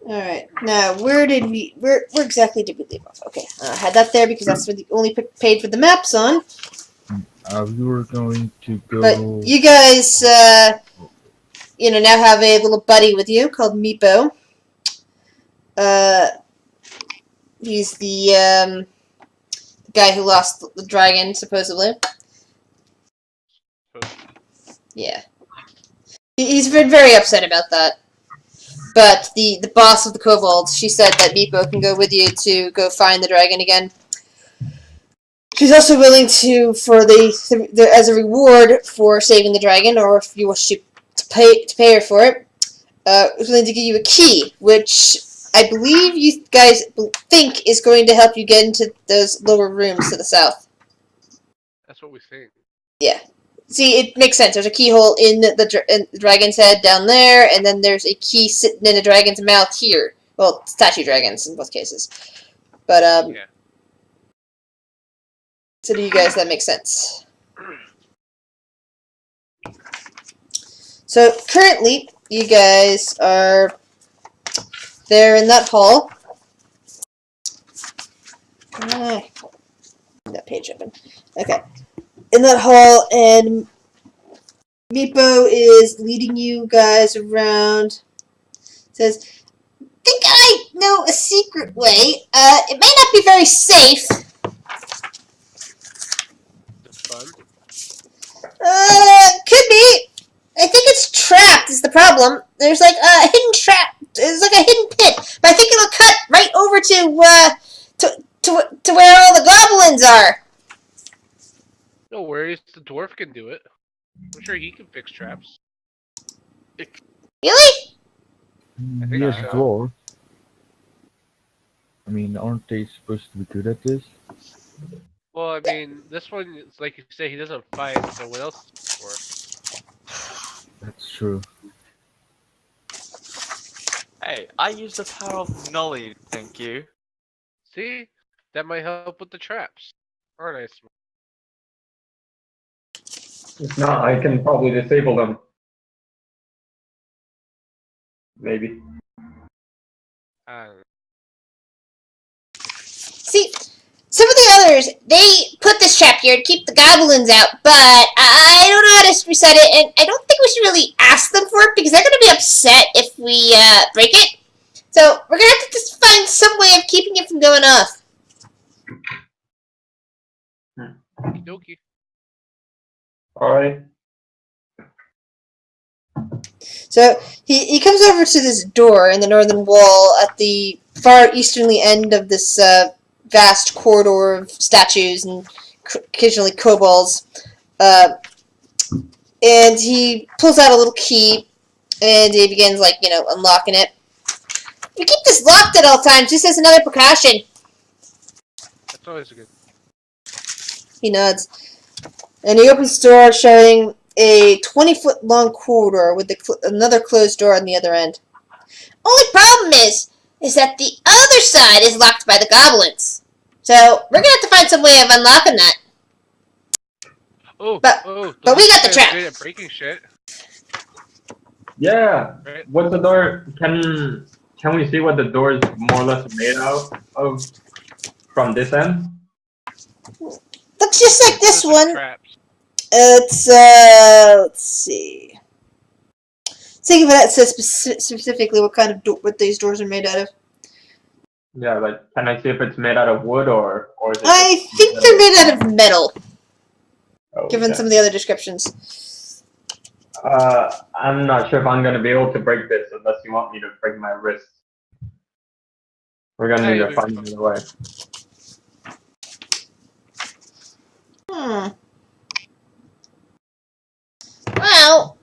Alright, now where exactly did we leave off? Okay, I had that there because that's what the only paid for the maps on. We were going to But go. you guys, now have a little buddy with you called Meepo. He's the guy who lost the dragon, supposedly. Yeah. He's been very upset about that. But the boss of the kobolds, she said that Meepo can go with you to go find the dragon again. She's also willing to, as a reward for saving the dragon, or if you wish to pay her for it, willing to give you a key, which I believe you guys think is going to help you get into those lower rooms to the south. That's what we think. Yeah. See, it makes sense. There's a keyhole in the dragon's head down there, and then there's a key sitting in a dragon's mouth here. Well, statue dragons in both cases. But, yeah. So to you guys, that makes sense. So, currently, you guys are there in that hall. That page open. Okay. In that hall, and Meepo is leading you guys around. Says, "Think I know a secret way. It may not be very safe. Fun? Could be. I think it's trapped is the problem. There's like a hidden trap. It's like a hidden pit. But I think it'll cut right over to where all the goblins are." No worries, the dwarf can do it. I'm sure he can fix traps. Really? I think Yes, so. dwarf. I mean, aren't they supposed to be good at this? Well, I mean, this one, it's like you say, he doesn't fight, so what else is it for? That's true. Hey, I use the power of knowledge, thank you. See? That might help with the traps. Aren't I smart? If not, I can probably disable them. Maybe. I don't know. See, some of the others, they put this trap here to keep the goblins out, but I don't know how to reset it, and I don't think we should really ask them for it, because they're going to be upset if we break it. So, we're going to have to just find some way of keeping it from going off. Okie dokie. Alright. So, he comes over to this door in the northern wall at the far easterly end of this vast corridor of statues and occasionally kobolds. And he pulls out a little key, and he begins, unlocking it. We keep this locked at all times, just as another precaution. That's always a good. He nods. And he opens the door, showing a 20-foot long corridor with another closed door on the other end. Only problem is that the other side is locked by the goblins. So, we're going to have to find some way of unlocking that. But we got the trap. Good at breaking shit. Yeah. Right. What's the door? Can we see what the door is more or less made out of from this end? Looks just like this Those are one. traps. It's, let's see. Think of that says specifically what kind of what these doors are made out of. Yeah, like, can I see if it's made out of wood or is it I think they're made out of metal, given okay. some of the other descriptions. I'm not sure if I'm gonna be able to break this unless you want me to break my wrist. We're gonna need to find another way. Well,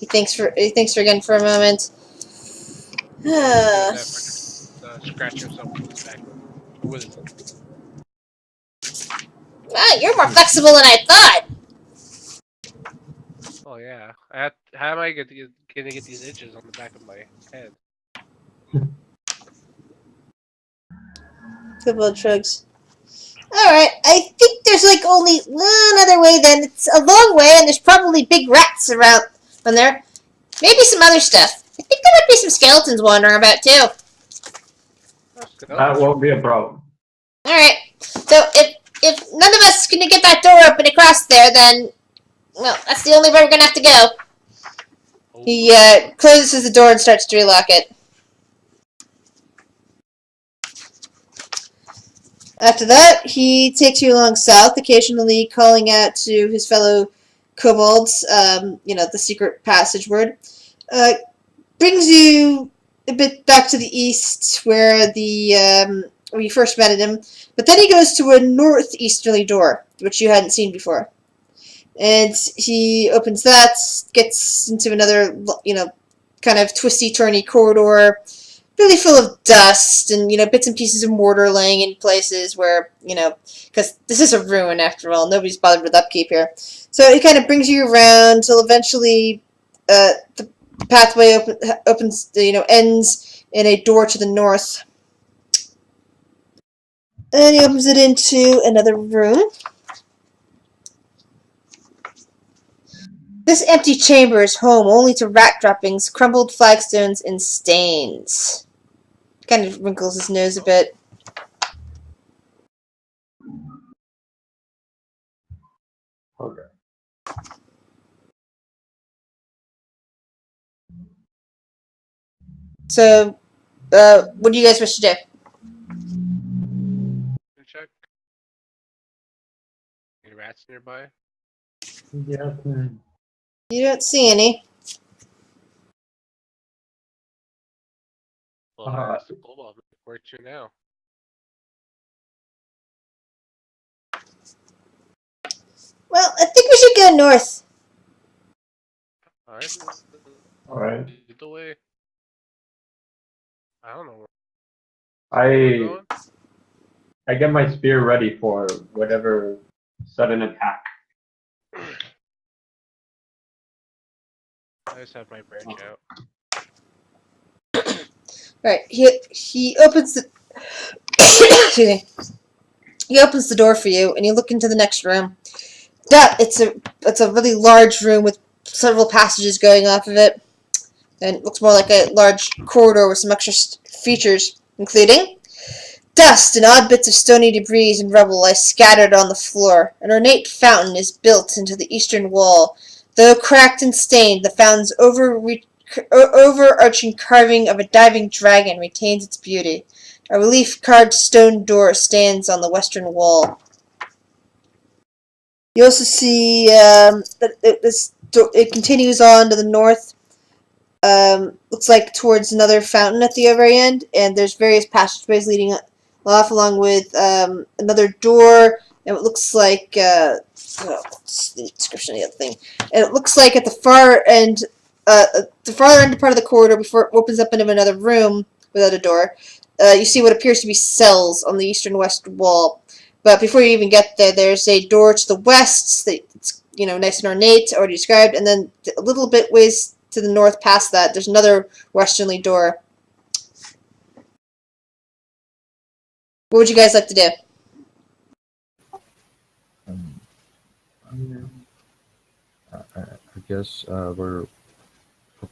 he thinks again for a moment. Scratch yourself with his back. What is it? Wow, you're more flexible than I thought. Oh yeah. How am I gonna get these itches on the back of my head? Kobold shrugs. Alright, I think there's only one other way then. It's a long way and there's probably big rats around there. Maybe some other stuff. I think there might be some skeletons wandering about too. Let's go. That won't be a problem. Alright. So if none of us can get that door open across there, then well, that's the only way we're gonna have to go. Oh, He closes the door and starts to relock it. After that, he takes you along south, occasionally calling out to his fellow kobolds, the secret passageward. Brings you a bit back to the east, where where you first met him, but then he goes to a northeasterly door, which you hadn't seen before. And he opens that, gets into another, kind of twisty-turny corridor, really full of dust and, bits and pieces of mortar laying in places where, because this is a ruin after all, nobody's bothered with upkeep here. So it kind of brings you around till eventually the pathway opens, ends in a door to the north. And he opens it into another room. This empty chamber is home only to rat droppings, crumbled flagstones, and stains. Kind of wrinkles his nose a bit. Okay. So, what do you guys wish to do? check. Any rats nearby? Yes. You don't see any. Well, I asked the kobold where to now. Well, I think we should go north. Alright. Alright. Lead the way. I don't know where I we're going. I get my spear ready for whatever sudden attack. I just have my branch out. Right. He opens the excuse me. He opens the door for you, and you look into the next room. Yeah, it's a really large room with several passages going off of it, and it looks more like a large corridor with some extra features, including dust and odd bits of stony debris and rubble lie scattered on the floor. An ornate fountain is built into the eastern wall. Though cracked and stained, the fountain's overarching carving of a diving dragon retains its beauty. A relief-carved stone door stands on the western wall. You also see that it continues on to the north. Looks like towards another fountain at the very end, and there's various passageways leading off, along with another door. And it looks like what's the description of the other thing? And it looks like at the far end, the farther end part of the corridor, before it opens up into another room without a door, you see what appears to be cells on the eastern west wall. But before you even get there, there's a door to the west that's nice and ornate, already described, and then a little bit ways to the north past that, there's another westernly door. What would you guys like to do? I guess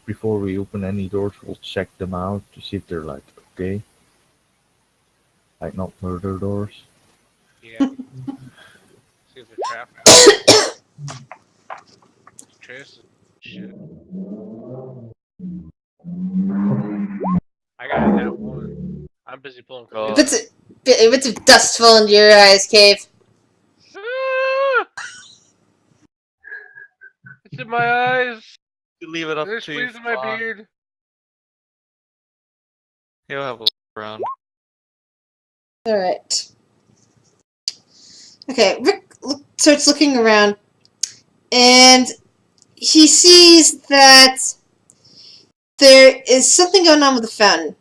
before we open any doors, we'll check them out to see if they're like okay, like not murder doors. Yeah. See if they're trapped. Trace shit. I got a nat 1. I'm busy pulling Oh. Bits of dust fall into your eyes, Cave. Ah! It's in my eyes. You leave it up There's to fleas in my beard. He'll have a look around. Alright. Okay, Rick starts looking around, and he sees that there is something going on with the fountain.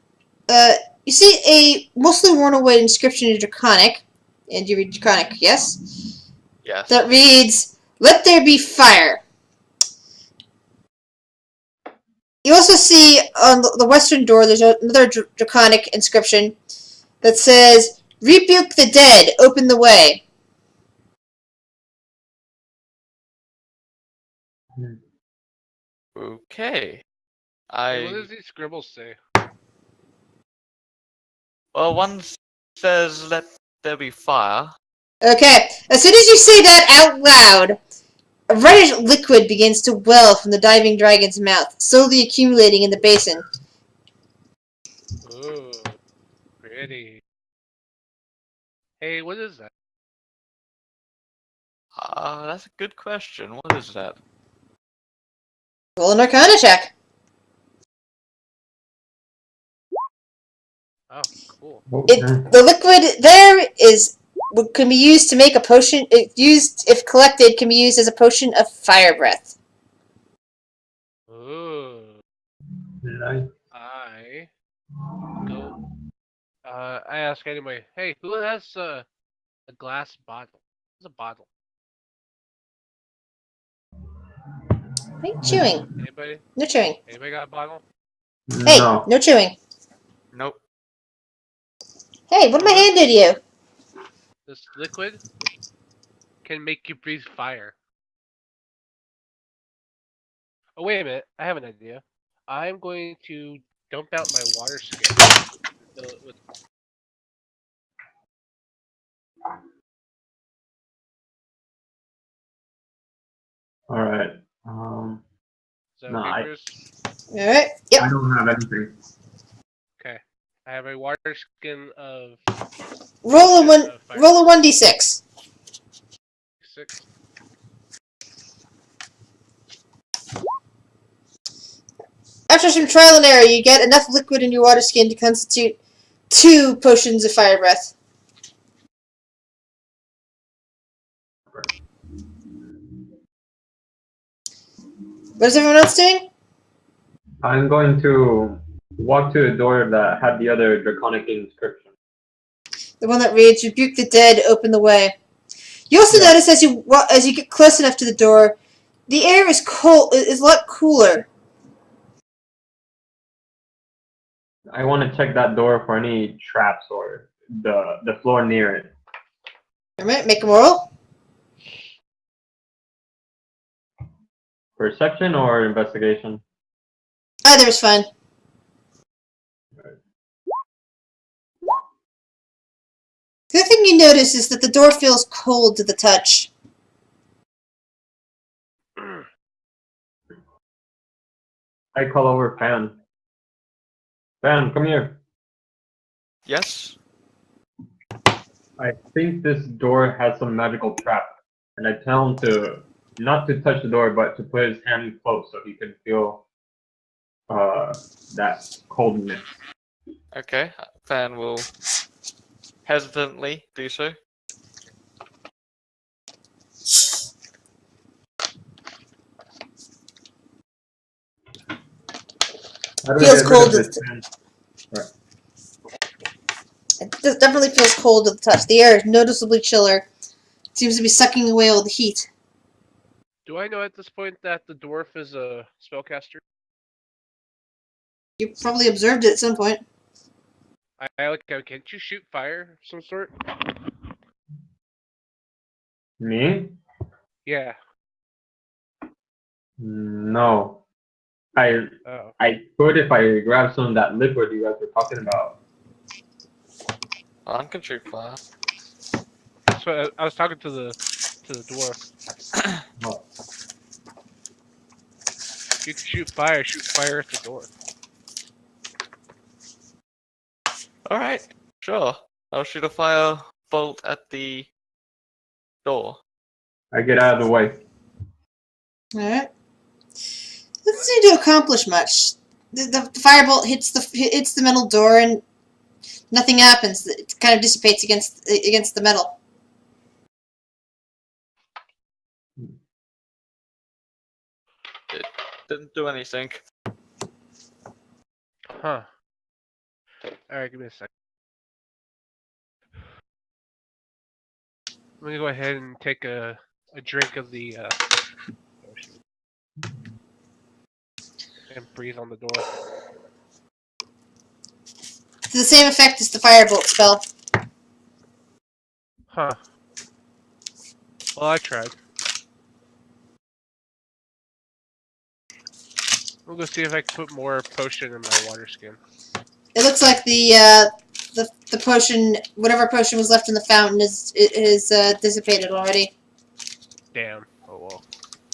You see a mostly worn away inscription in Draconic, and you read Draconic, yes? Yes. That reads, "Let there be fire." You also see on the western door, there's another Draconic inscription that says, "Rebuke the dead, open the way." Okay. Hey, what I does these scribbles say? well, one says let there be fire. Okay, as soon as you say that out loud, a reddish liquid begins to well from the diving dragon's mouth, slowly accumulating in the basin. Ooh, pretty. Hey, what is that? That's a good question. What is that? Roll an Arcana check. Oh, cool. The liquid there is can be used to make a potion. It used, if collected, can be used as a potion of fire breath. Ooh. Nice. I go. I ask anyway. Hey, who has a glass bottle? What's a bottle? What are you chewing? Anybody? No chewing. Anybody got a bottle? Hey, No. no chewing. Nope. Hey, what am I Well, handing you? this liquid can make you breathe fire. Oh, wait a minute. I have an idea. I'm going to dump out my water skin. Fill it with. All right. Is that No, okay, I Chris? Alright, yep. I don't have anything. Okay. I have a water skin of Roll a potion one. of fire. Roll a 1d6. 6. After some trial and error, you get enough liquid in your water skin to constitute 2 potions of fire breath. What is everyone else doing? I'm going to walk to the door that had the other draconic inscription. The one that reads, "Rebuke the dead, open the way." You also Yeah. notice as you get close enough to the door, the air is cold. Is a lot cooler. I want to check that door for any traps or the floor near it. Alright, make a roll. Perception or investigation? Either is fine. The other thing you notice is that the door feels cold to the touch. I call over Fan. Fan, come here. Yes. I think this door has some magical trap, and I tell him to not to touch the door, but to put his hand close so he can feel that coldness. Okay. Fan will hesitantly do so. How do we Feels get rid cold of to this the fan? Right. It definitely feels cold to the touch. The air is noticeably chiller. It seems to be sucking away all the heat. Do I know at this point that the dwarf is a spellcaster? You probably observed it at some point. I like. Can't you shoot fire of some sort? Me? Yeah. No. I Oh. I could if I grab some of that liquid you guys were talking about. I can shoot fire. That's what I was talking to the dwarf. Oh, If you can shoot fire at the door. Alright. Sure. I'll shoot a fire bolt at the door. I get out of the way. Alright. Doesn't seem to accomplish much. The firebolt hits the metal door and nothing happens. It kind of dissipates against the metal. It didn't do anything. Huh. Alright, give me a sec. I'm gonna go ahead and take a drink of the potion and breathe on the door. To the same effect as the firebolt spell. Huh. Well, I tried. We'll go see if I can put more potion in my water skin. It looks like the potion, whatever potion was left in the fountain, is dissipated already. Damn. Oh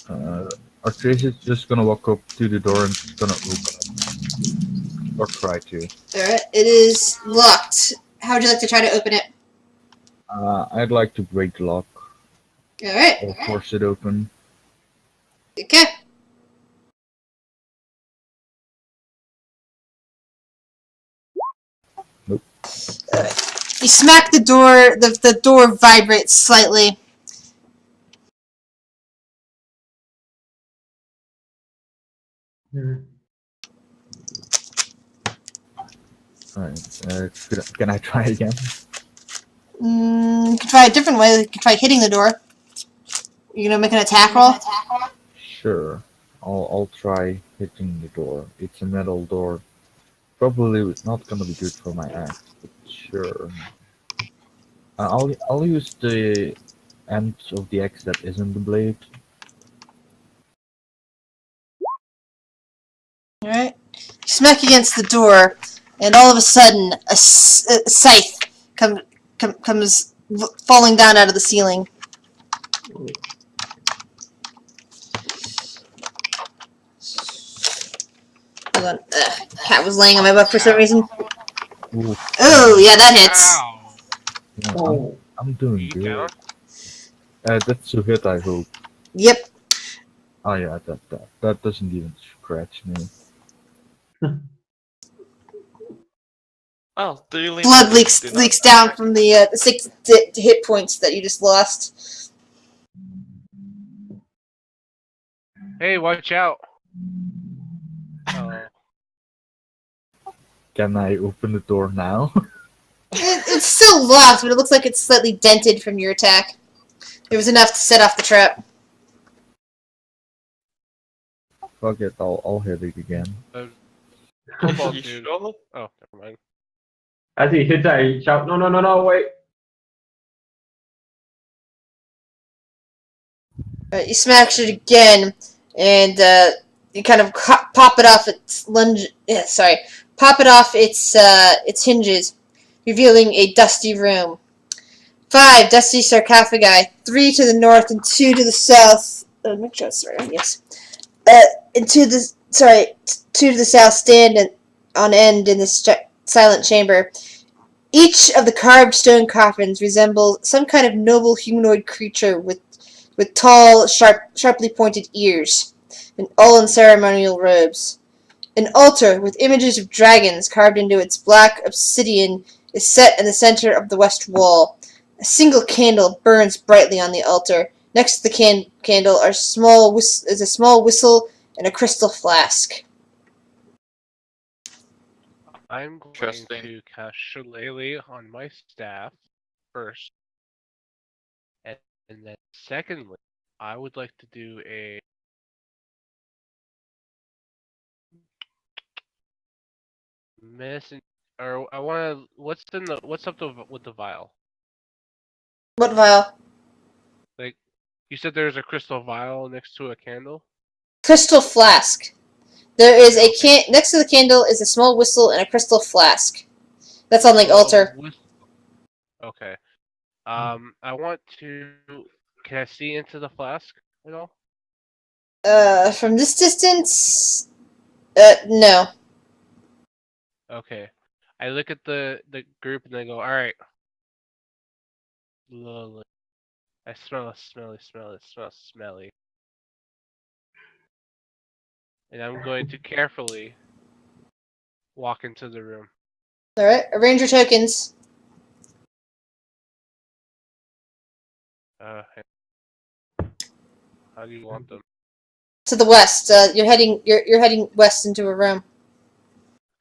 well. Artrace is just gonna walk up to the door and gonna open it. Or try to. Alright, it is locked. How would you like to try to open it? I'd like to break the lock Alright, or force it open. okay. Nope. You smack the door, the door vibrates slightly. Hmm. Alright, can I try again? You can try a different way. You can try hitting the door. You gonna make an attack roll? Sure. I'll try hitting the door. It's a metal door. Probably not gonna be good for my axe, but sure. I'll use the end of the axe that isn't the blade. Alright. You smack against the door, and all of a sudden, a scythe comes falling down out of the ceiling. Hold on. Cat was laying on my butt for some reason. Ooh, Oh, yeah, that hits. Ow! yeah, Oh. I'm doing You good. down? That's a hit, I hope. Yep. Oh yeah, that doesn't even scratch me. Well, dealing Blood damage do not leaks down affect- from the 6 hit points that you just lost. Hey, watch out! Oh. Can I open the door now? It's still locked, but it looks like it's slightly dented from your attack. It was enough to set off the trap. Fuck it, I'll hit it again. Cobalt You dude. sure? Oh, never mind. As he hits that, he shouts, "No, no, no, no, wait!" You smash it again, and you kind of pop it off its pop it off its hinges, revealing a dusty room. 5 dusty sarcophagi, 3 to the north and 2 to the south. Make sure that's right. Yes. And 2 to the south stand on end in this silent chamber. Each of the carved stone coffins resembles some kind of noble humanoid creature with tall, sharply pointed ears, and all in ceremonial robes. An altar with images of dragons carved into its black obsidian is set in the center of the west wall. A single candle burns brightly on the altar. Next to the candle is a small whistle and a crystal flask. I'm going Interesting. to cast Shillelagh on my staff first. And then secondly, I would like to do a or I want to. What's up with the vial? What vial? Like, you said there's a crystal vial next to a candle. Crystal flask. There is a Okay. next to the candle is a small whistle and a crystal flask. That's on the So, altar. Okay. I want to. Can I see into the flask at all? From this distance, no. Okay. I look at the group and I go, all right. Lovely. I smell a smelly. Smells smelly. And I'm going to carefully walk into the room. Alright, arrange your tokens. How do you want them? To the west. You're heading west into a room.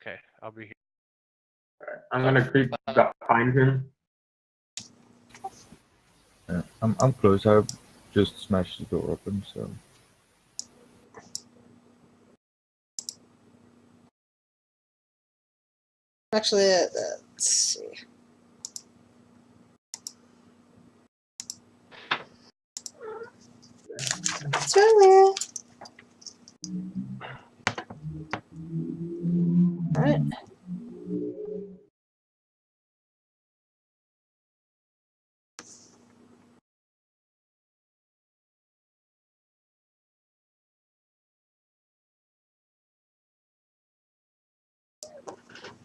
Okay, I'll be here. I'm gonna creep behind him. Yeah, I'm close. I just smashed the door open, so. Actually, let's see. It's earlier. Alright.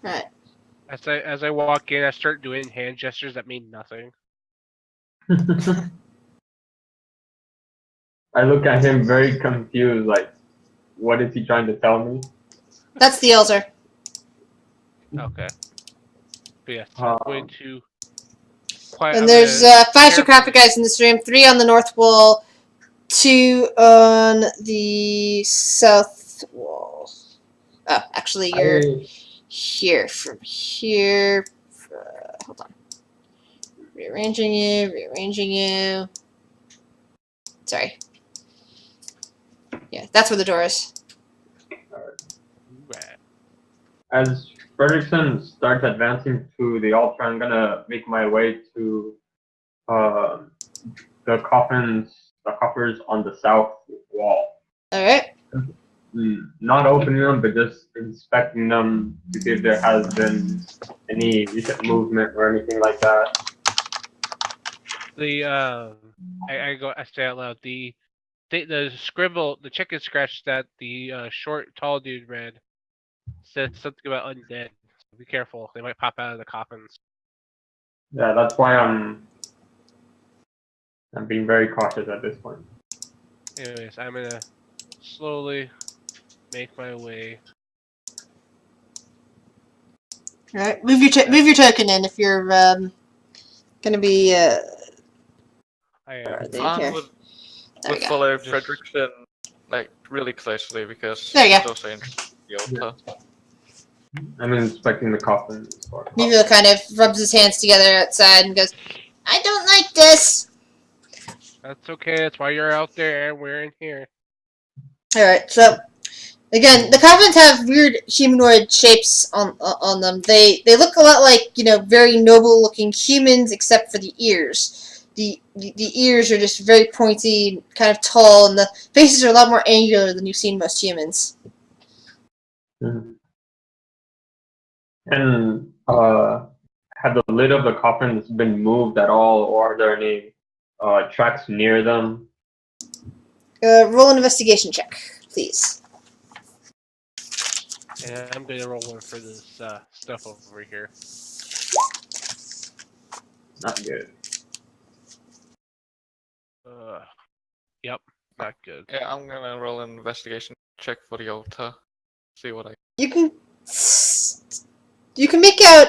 Alright. As I walk in, I start doing hand gestures that mean nothing. I look at him very confused, like, what is he trying to tell me? That's the altar. Okay. But yes, I'm going to. And I'm there's gonna 5 carefully- sarcophagi in this room, 3 on the north wall, 2 on the south wall. Oh, actually, you're here. From here. Hold on. Rearranging you. Sorry. Yeah, that's where the door is. Right. As Fredrickson starts advancing to the altar, I'm gonna make my way to the coffers on the south wall. Alright. Not opening them, but just inspecting them to see if there has been any recent movement or anything like that. I say out loud. The scribble, the chicken scratch that the short, tall dude read says something about undead. So be careful; they might pop out of the coffins. Yeah, that's why I'm being very cautious at this point. Anyways, I'm gonna slowly make my way. Alright. Move your token in if you're gonna be I where are am. they? I Here. would There we go. follow Just- Fredrickson like really closely because There you he's go. also interested in the altar. I'm inspecting the coffin. as far as Mivio kind of rubs his hands together outside and goes, I don't like this! That's okay. That's why you're out there and we're in here. Alright, so again, the coffins have weird humanoid shapes on them. They look a lot like, very noble looking humans except for the ears. The ears are just very pointy, kind of tall, and the faces are a lot more angular than you've seen most humans. Mhm. And have the lid of the coffins been moved at all, or are there any tracks near them? Roll an investigation check, please. And I'm gonna roll one for this stuff over here. Not good. Yep, not good. Yeah, I'm gonna roll an investigation check for the altar. See what I. You can make out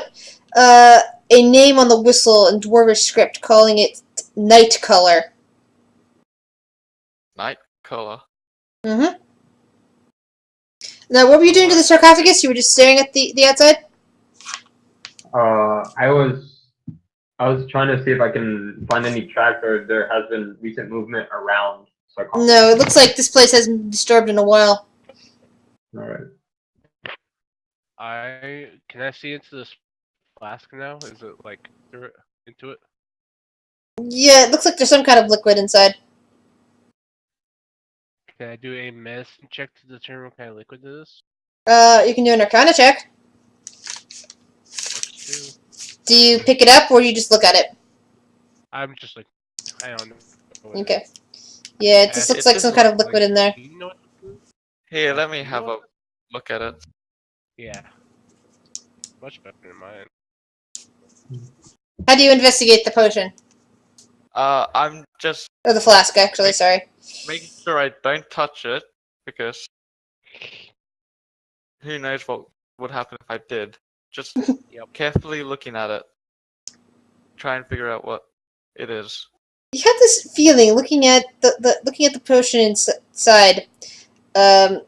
a name on the whistle in Dwarvish script, calling it Night Color. Night color. Mm-hmm. Now, what were you doing to the sarcophagus? You were just staring at the outside? I was trying to see if I can find any tracks or if there has been recent movement around sarcophagus. No, it looks like this place hasn't been disturbed in a while. All right. Can I see into this flask now? Is it like through it, into it? Yeah, it looks like there's some kind of liquid inside. Can I do a medicine check to determine what kind of liquid it is? You can do an Arcana check. Let's do. Do you pick it up or you just look at it? I'm just like, I don't know. what it Okay. is. Yeah, it just looks like some kind of liquid in there. You know what it is? Here, let me have a look at it. Yeah. Much better than mine. How do you investigate the potion? I'm just Or the flask, actually, sorry. making sure I don't touch it because who knows what would happen if I did. Just carefully looking at it, try and figure out what it is. You have this feeling looking at the potion inside, the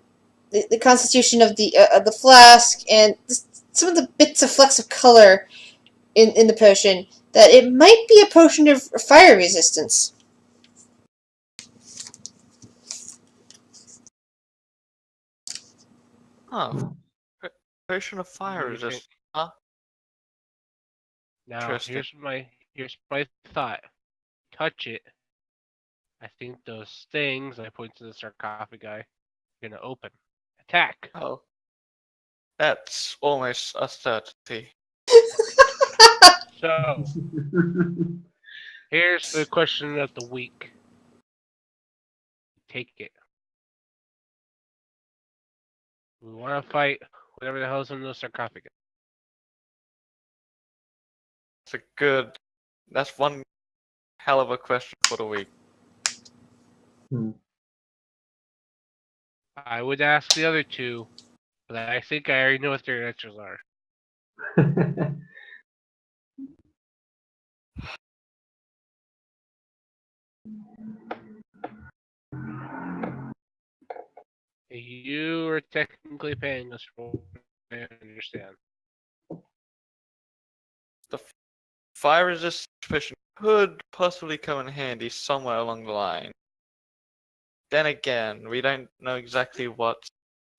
constitution of the flask and some of the bits of flecks of color in the potion, that it might be a potion of fire resistance. Oh, potion of fire You resist. Now Interesting. here's my thought. Touch it. I think those things I point to the sarcophagi are gonna open. Attack. Oh. That's almost a certainty. So, here's the question of the week. Take it. We want to fight whatever the hell's in the sarcophagus. That's one hell of a question for the week. I would ask the other two, but I think I already know what their answers are. You are technically paying us for what I understand. The fire resist potion could possibly come in handy somewhere along the line. Then again, we don't know exactly what's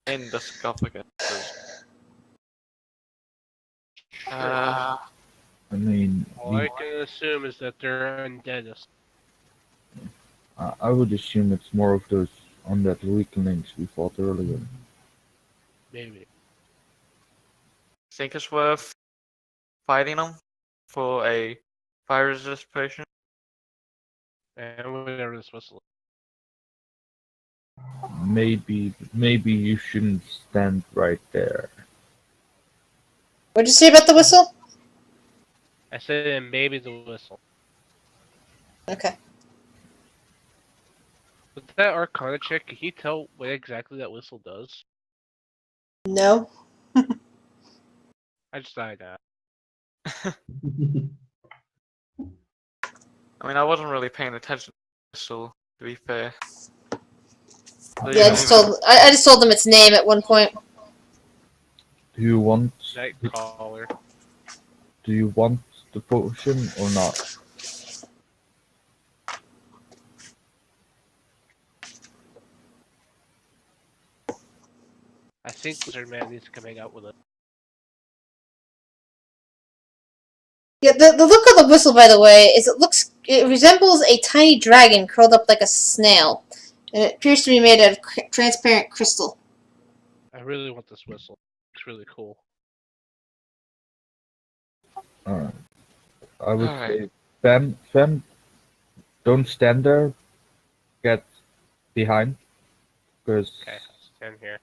in the sarcophagus. I mean, All I can assume is that they're undead. I would assume it's more of those undead weaklings we fought earlier. Maybe. Think it's worth fighting them for a fire resist potion? And whatever this whistle. Maybe you shouldn't stand right there. What'd you say about the whistle? I said and maybe the whistle. Okay. With that Arcana check, can he tell what exactly that whistle does? No. I just thought I'd ask. I mean, I wasn't really paying attention to whistle, to be fair. Yeah, I just told them its name at one point. Do you want Nightcaller. Do you want the potion or not? I think Lizard Man needs to come hang out with us. Yeah, the look of the whistle, by the way, is it resembles a tiny dragon curled up like a snail, and it appears to be made out of transparent crystal. I really want this whistle. It's really cool. Alright. I would Alright. say, Fem, don't stand there. Get behind, because Okay, stand here.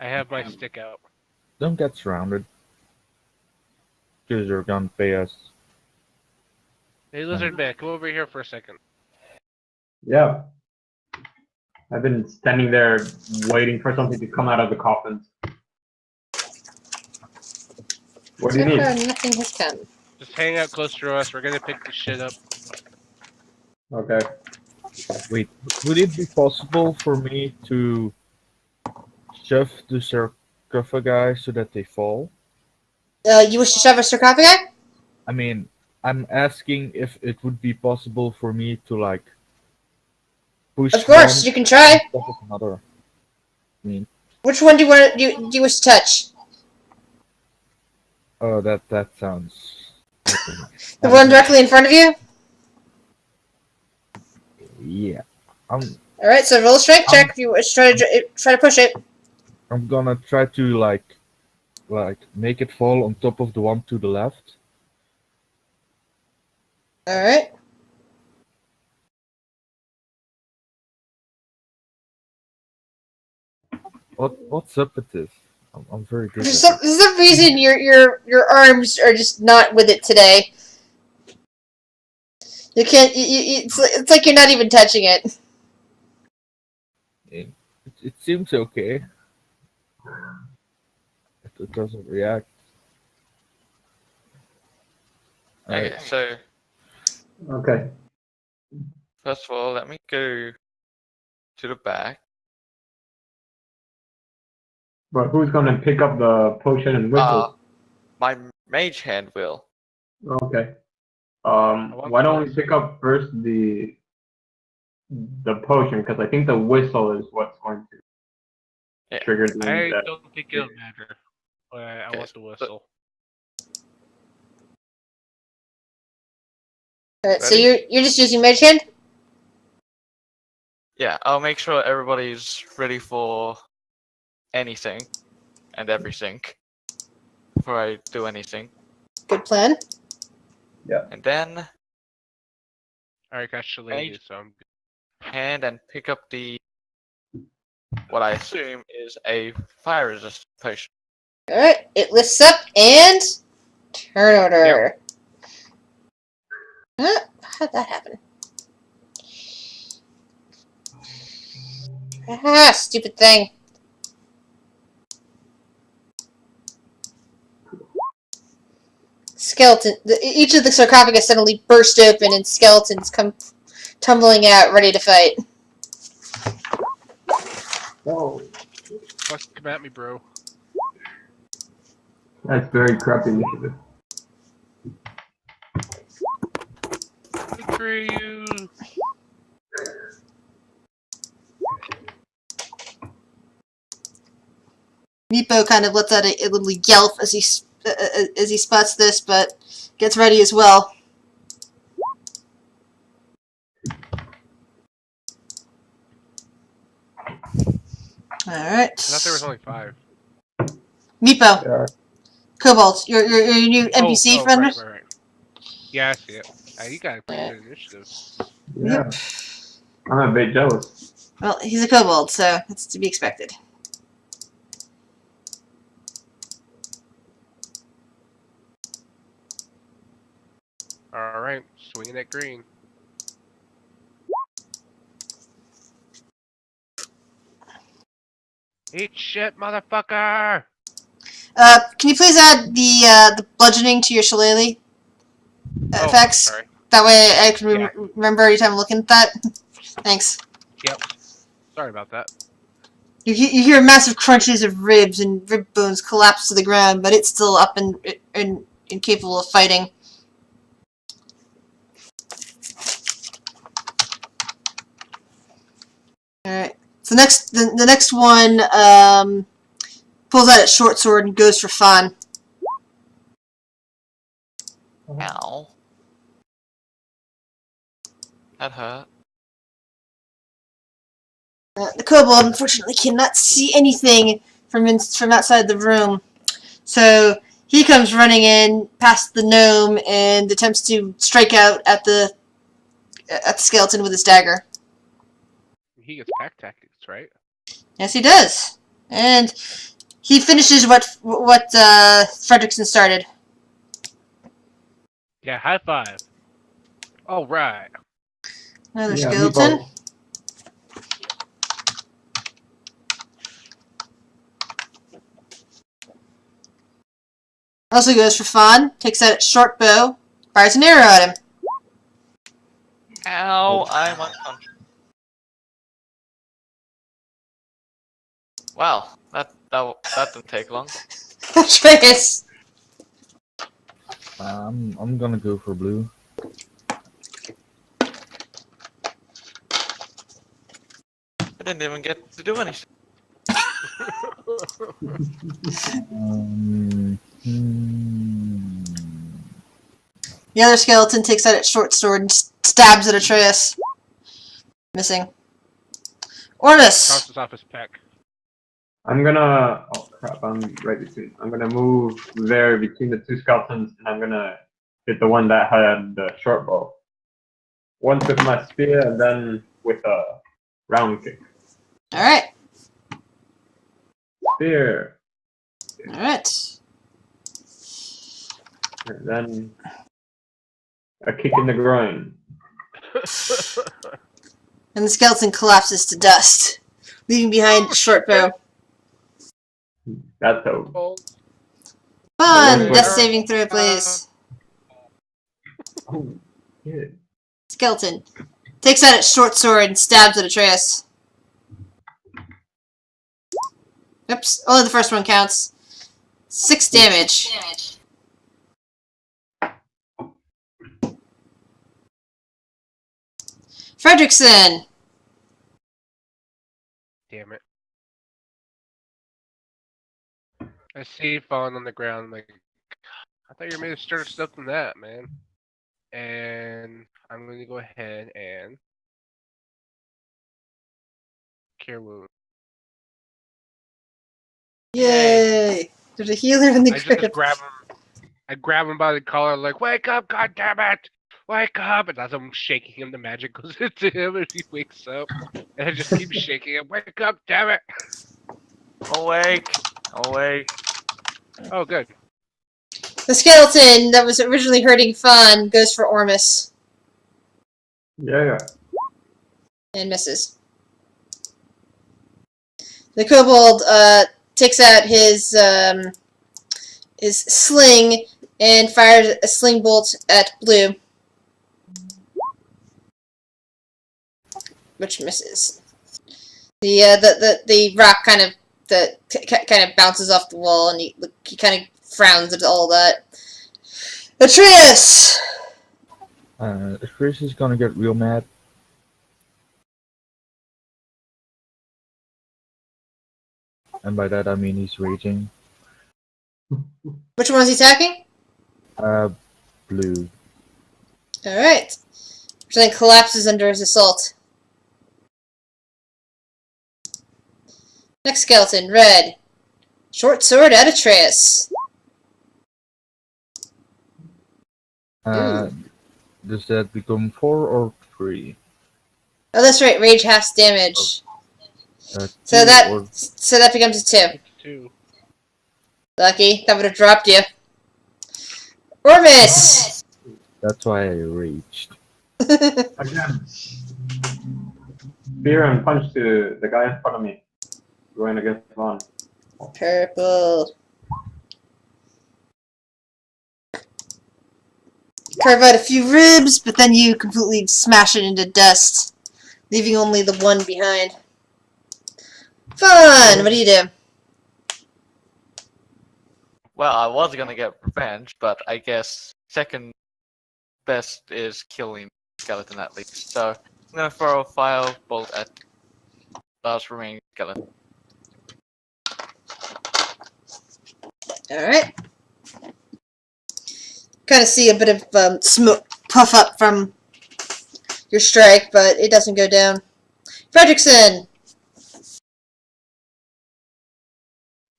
I have my stick out. don't get surrounded. Because you're gonna pay us. Hey, Lizard Man, come over here for a second. Yeah. I've been standing there waiting for something to come out of the coffins. What do you So need? far, nothing has come. Just hang out close to us. We're gonna pick this shit up. Okay. Wait, would it be possible for me to shove the sarcophagi so that they fall? You wish to shove a sarcophagi? I mean, I'm asking if it would be possible for me to, like, push Of course, one you can try. on top of another. I mean, Which one do you wish to touch? oh, that sounds. The one directly in front of you? Yeah. Alright, so roll a strength check if you wish to try to push it. I'm gonna try to like make it fall on top of the one to the left. Alright. What's up with this? I'm very good. For some reason, your arms are just not with it today. You can't. It's like you're not even touching it. It seems okay. It doesn't react. Okay, so Okay. first of all, let me go to the back. But who's gonna pick up the potion and whistle? My mage hand will. Okay. want Why the don't we whistle. pick up first the potion? Because I think the whistle is what's going to Yeah. trigger the. I don't think it'll matter. But I Okay, want the whistle. Alright, so Ready? you're just using mage hand? Yeah, I'll make sure everybody's ready for anything, and everything before I do anything. Good plan. And then Alright, got Shillelagh, so I'm good. hand and pick up the what I assume is a fire resistant potion. Alright, it lifts up and turn order. How'd that happen? Ah, stupid thing. Skeleton. Each of the sarcophagus suddenly burst open and skeletons come tumbling out, ready to fight. Oh, Fuck, come at me, bro. that's very crappy initiative. Victory, you. Meepo kind of lets out a little yelp as he spots this, but gets ready as well. Alright. I thought there was only 5. Meepo, Yeah. Cobalt, your new NPC friend? Right. Yeah, I see it. You got a pretty good initiative. Yeah. I'm a bit jealous. Well, he's a kobold, so that's to be expected. Alright, swinging at green. Eat shit, motherfucker! Can you please add the bludgeoning to your shillelagh effects? Sorry. That way I can Yeah. remember every time I'm looking at that. Thanks. Yep. Sorry about that. You hear massive crunches of ribs and rib bones collapse to the ground, but it's still up and incapable of fighting. Alright. So the next one pulls out its short sword and goes for Fawn. Ow. That hurt. The kobold unfortunately cannot see anything from outside the room, so he comes running in past the gnome and attempts to strike out at the skeleton with his dagger. He gets pack tactics, right? Yes, he does, and he finishes what Fredrickson started. Yeah, high 5. Alright. Another Yeah, skeleton. Meepo. Also goes for Fawn, takes out its short bow, fires an arrow at him. Ow, I'm unconscious. Wow, that didn't take long. Atreus! I'm gonna go for blue. I didn't even get to do anything. Hmm. The other skeleton takes out its short sword and stabs at Atreus. Missing. Ornis! Tosses off his pack. I'm gonna. Oh crap! I'm right between. I'm gonna move there between the two skeletons, and I'm gonna hit the one that had the short bow. Once with my spear, and then with a round kick. Alright. Spear, Alright. and then a kick in the groin. And the skeleton collapses to dust, leaving behind its short bow. That's a. Fun! Yeah. Death saving throw, please. Oh, shit. Skeleton takes out its short sword and stabs at Atreus. Oops, only the first one counts. 6 damage. Fredrickson! Damn it. I see falling on the ground. I'm like, I thought you were made of sturdier stuff than that, man. And I'm going to go ahead and cure wound. Yay! There's a healer in the I just crypt. grab him. I grab him by the collar, like, wake up, goddammit! Wake up! And as I'm shaking him, the magic goes into him and he wakes up. And I just keep shaking him, wake up, damn it! Awake! Awake! Oh, good. The skeleton that was originally hurting Fawn goes for Ormus Yeah. and misses. The kobold takes out his sling and fires a sling bolt at Blue, which misses. The rock kind of bounces off the wall, and he kind of frowns at all that. Atreus! Chris is gonna get real mad. And by that I mean he's raging. Which one is he attacking? Blue. Alright. Which then collapses under his assault. Next skeleton, red. Short sword at Atreus. Does that become 4 or 3? Oh, that's right. Rage half damage. Two So that or- becomes a 2. It's 2. Lucky. That would have dropped you. Ormus! That's why I raged. Again. Spear and punch to the guy in front of me. Going against Vaughn. Purple. Carve out a few ribs, but then you completely smash it into dust, leaving only the one behind. Fun! What do you do? Well, I was gonna get revenge, but I guess second best is killing skeleton at least. So I'm gonna throw a fire bolt at last remaining skeleton. Alright. Kind of see a bit of smoke puff up from your strike, but it doesn't go down. Fredrickson!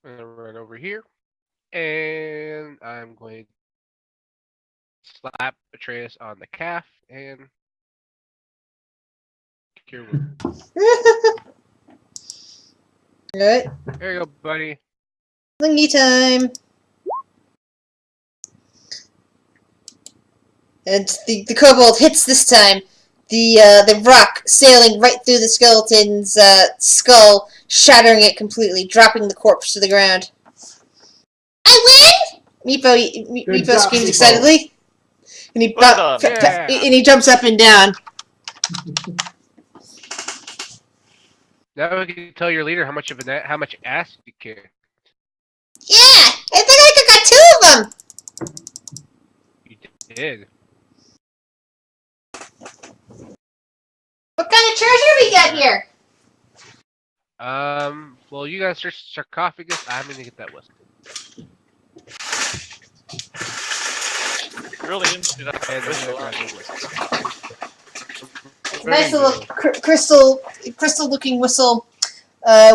I'm gonna run over here. And I'm going to slap Atreus on the calf and cure wound. Alright. There you go, buddy. Slingy time! And the kobold hits this time. The rock sailing right through the skeleton's skull, shattering it completely, dropping the corpse to the ground. I win! Meepo job, screams Meepo. excitedly, and he Well done. Yeah. and he jumps up and down. Now we can tell your leader how much ass you kicked. Yeah, I think I got 2 of them. You did. What kind of treasure we got here? Well, you guys search the sarcophagus. I'm gonna get that whistle. Really into that And whistle. then grab the whistle. Nice little crystal-looking whistle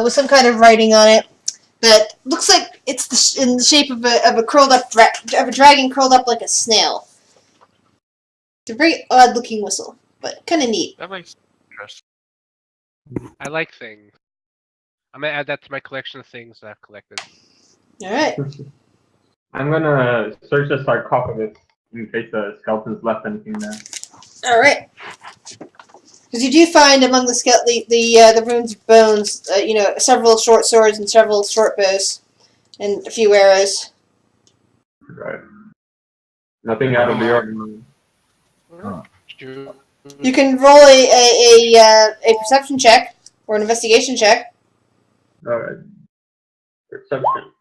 with some kind of writing on it that looks like it's in the shape of a curled up dragon curled up like a snail. It's a very odd-looking whistle, but kind of neat. That makes interesting. I like things. I'm gonna add that to my collection of things that I've collected. All right. I'm gonna search the sarcophagus in case the skeletons left anything there. All right. Because you do find among the ruins of bones, several short swords and several short bows, and a few arrows. Right. Nothing out of the ordinary. You can roll a perception check or an investigation check. Alright. Perception.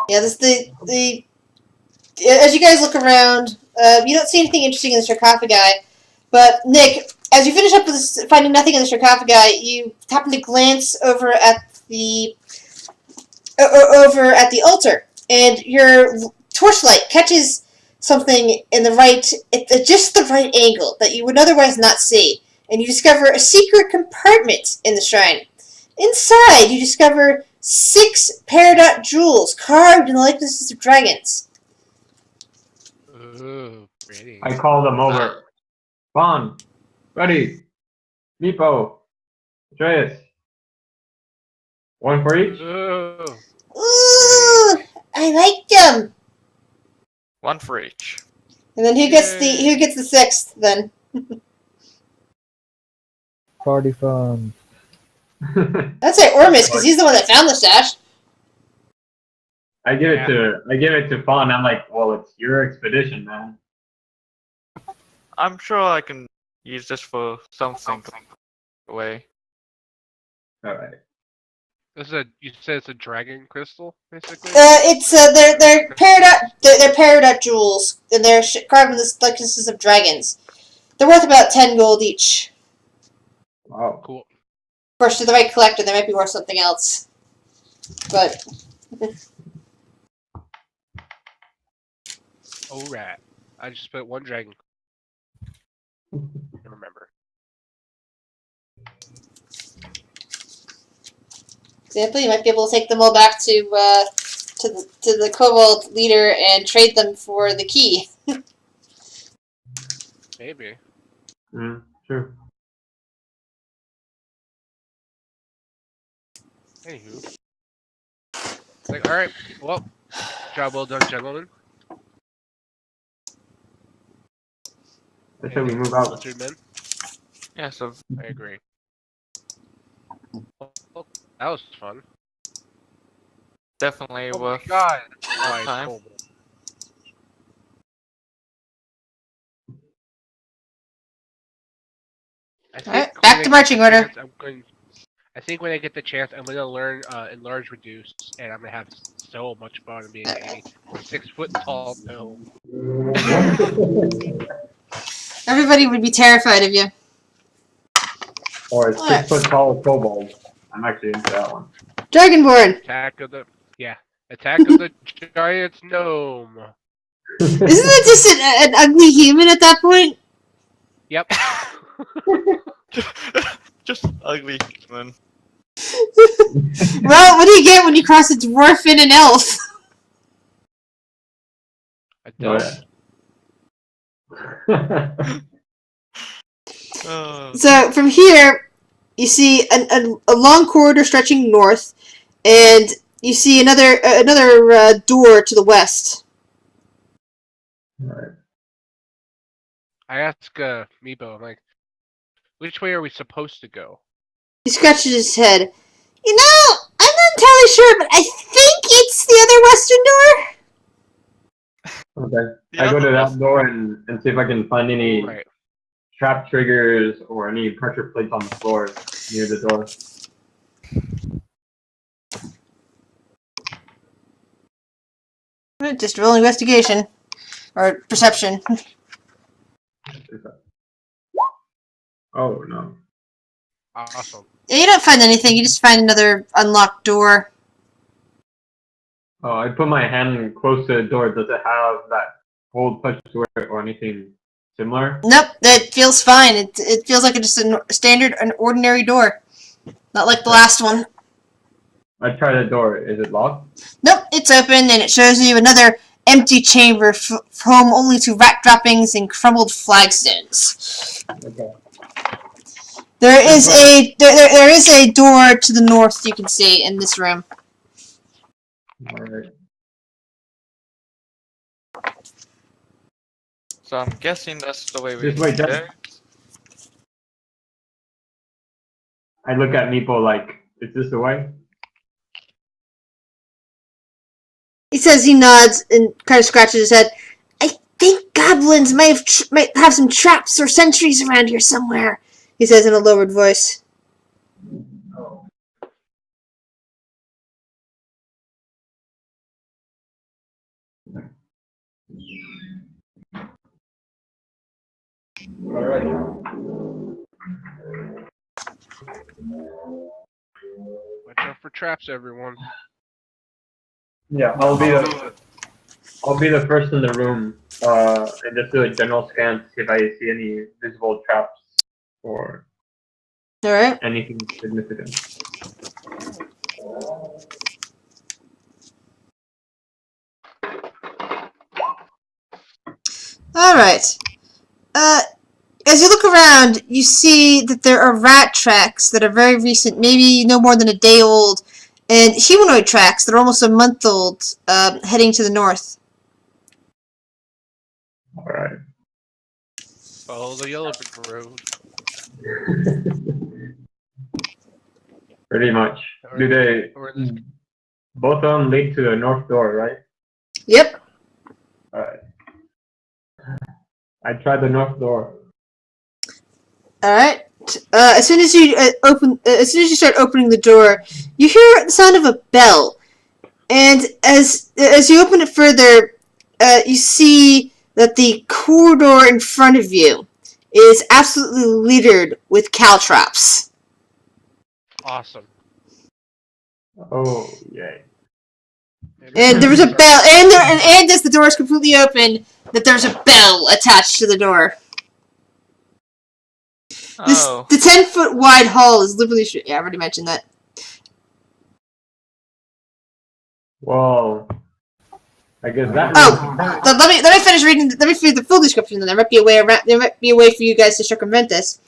Yeah, this the as you guys look around, you don't see anything interesting in the sarcophagi. But Nick, as you finish up with this, finding nothing in the sarcophagi, you happen to glance over at the altar, and your torchlight catches something in the right, at just the right angle that you would otherwise not see, and you discover a secret compartment in the shrine. Inside, you discover 6 peridot jewels carved in the likenesses of dragons. Ooh, pretty. I call them over. Vaughn, Buddy, Meepo, Atreus. One for each? Ooh. Ooh, I like them. One for each. And then who gets the 6th then? Party fun. I'd say Ormus, because he's the one that found the stash. I give it to Fawn. I'm like, well, it's your expedition, man. I'm sure I can use this for something away. All right. You said it's a dragon crystal, basically. It's they're peridot jewels, and they're carved in the likenesses of dragons. They're worth about 10 gold each. Wow. Cool. Of course, to the right collector, they might be worth something else. But Oh rat! I just put one dragon. I remember. example, you might be able to take them all back to the kobold leader and trade them for the key. Maybe. Sure. Anywho. Like, alright, well, job well done, gentlemen. I said we move out. Lizard men, Yeah, so I agree. Well, that was fun. definitely Oh my worth god! our time. Kobold. Alright, back to marching order. I think when I get the chance, I'm gonna learn enlarge reduce, and I'm gonna have so much fun being a 6-foot tall gnome. Everybody would be terrified of you. Or a 6-foot tall kobold. I'm actually into that one. Dragonborn. Attack of the giant gnome. Isn't that just an ugly human at that point? Yep. Just ugly human. Well, what do you get when you cross a dwarf and an elf? A Oh, dove. yeah. So from here, you see a long corridor stretching north, and you see another door to the west. Alright. I ask Meebo, I'm like, which way are we supposed to go? He scratches his head. You know, I'm not entirely sure, but I think it's the other western door. Okay. I go to that door and see if I can find any Right. trap triggers or any pressure plates on the floor near the door. Just roll investigation. Or perception. Oh, no. Awesome. Yeah, you don't find anything, you just find another unlocked door. Oh, I put my hand close to the door. Does it have that cold touch to it or anything similar? Nope, it feels fine. It feels like just a standard, an ordinary door. Not like the last one. I try the door. Is it locked? Nope, it's open and it shows you another empty chamber home only to rat droppings and crumbled flagstones. Okay. There is a door to the north you can see in this room. Alright. So I'm guessing that's the way we Just wait, go. Jeff. I look at Meepo like, is this the way? He says he nods and kind of scratches his head. I think goblins might have some traps or sentries around here somewhere, he says in a lowered voice. Oh. Alright. Watch out for traps, everyone. Yeah, I'll be the first in the room, and just do a general scan to see if I see any visible traps or Alright. anything significant. Alright. As you look around, you see that there are rat tracks that are very recent, maybe no more than a day old, and humanoid tracks that are almost a month old, heading to the north. Alright. Follow the yellow brick road. Pretty much. Do they Or this. both of them lead to the north door, right? Yep. Alright. I tried the north door. Alright. As soon as you as soon as you start opening the door, you hear the sound of a bell. And as you open it further, you see that the corridor in front of you is absolutely littered with caltrops. Awesome. Oh, yay. And there was a bell, and as the door is completely open, that there's a bell attached to the door. Oh. The 10-foot wide hall is literally. Yeah, I already mentioned that. Well, I guess that. Oh, let me finish reading. Let me read the full description. Then there might be a way around. There might be a way for you guys to circumvent this.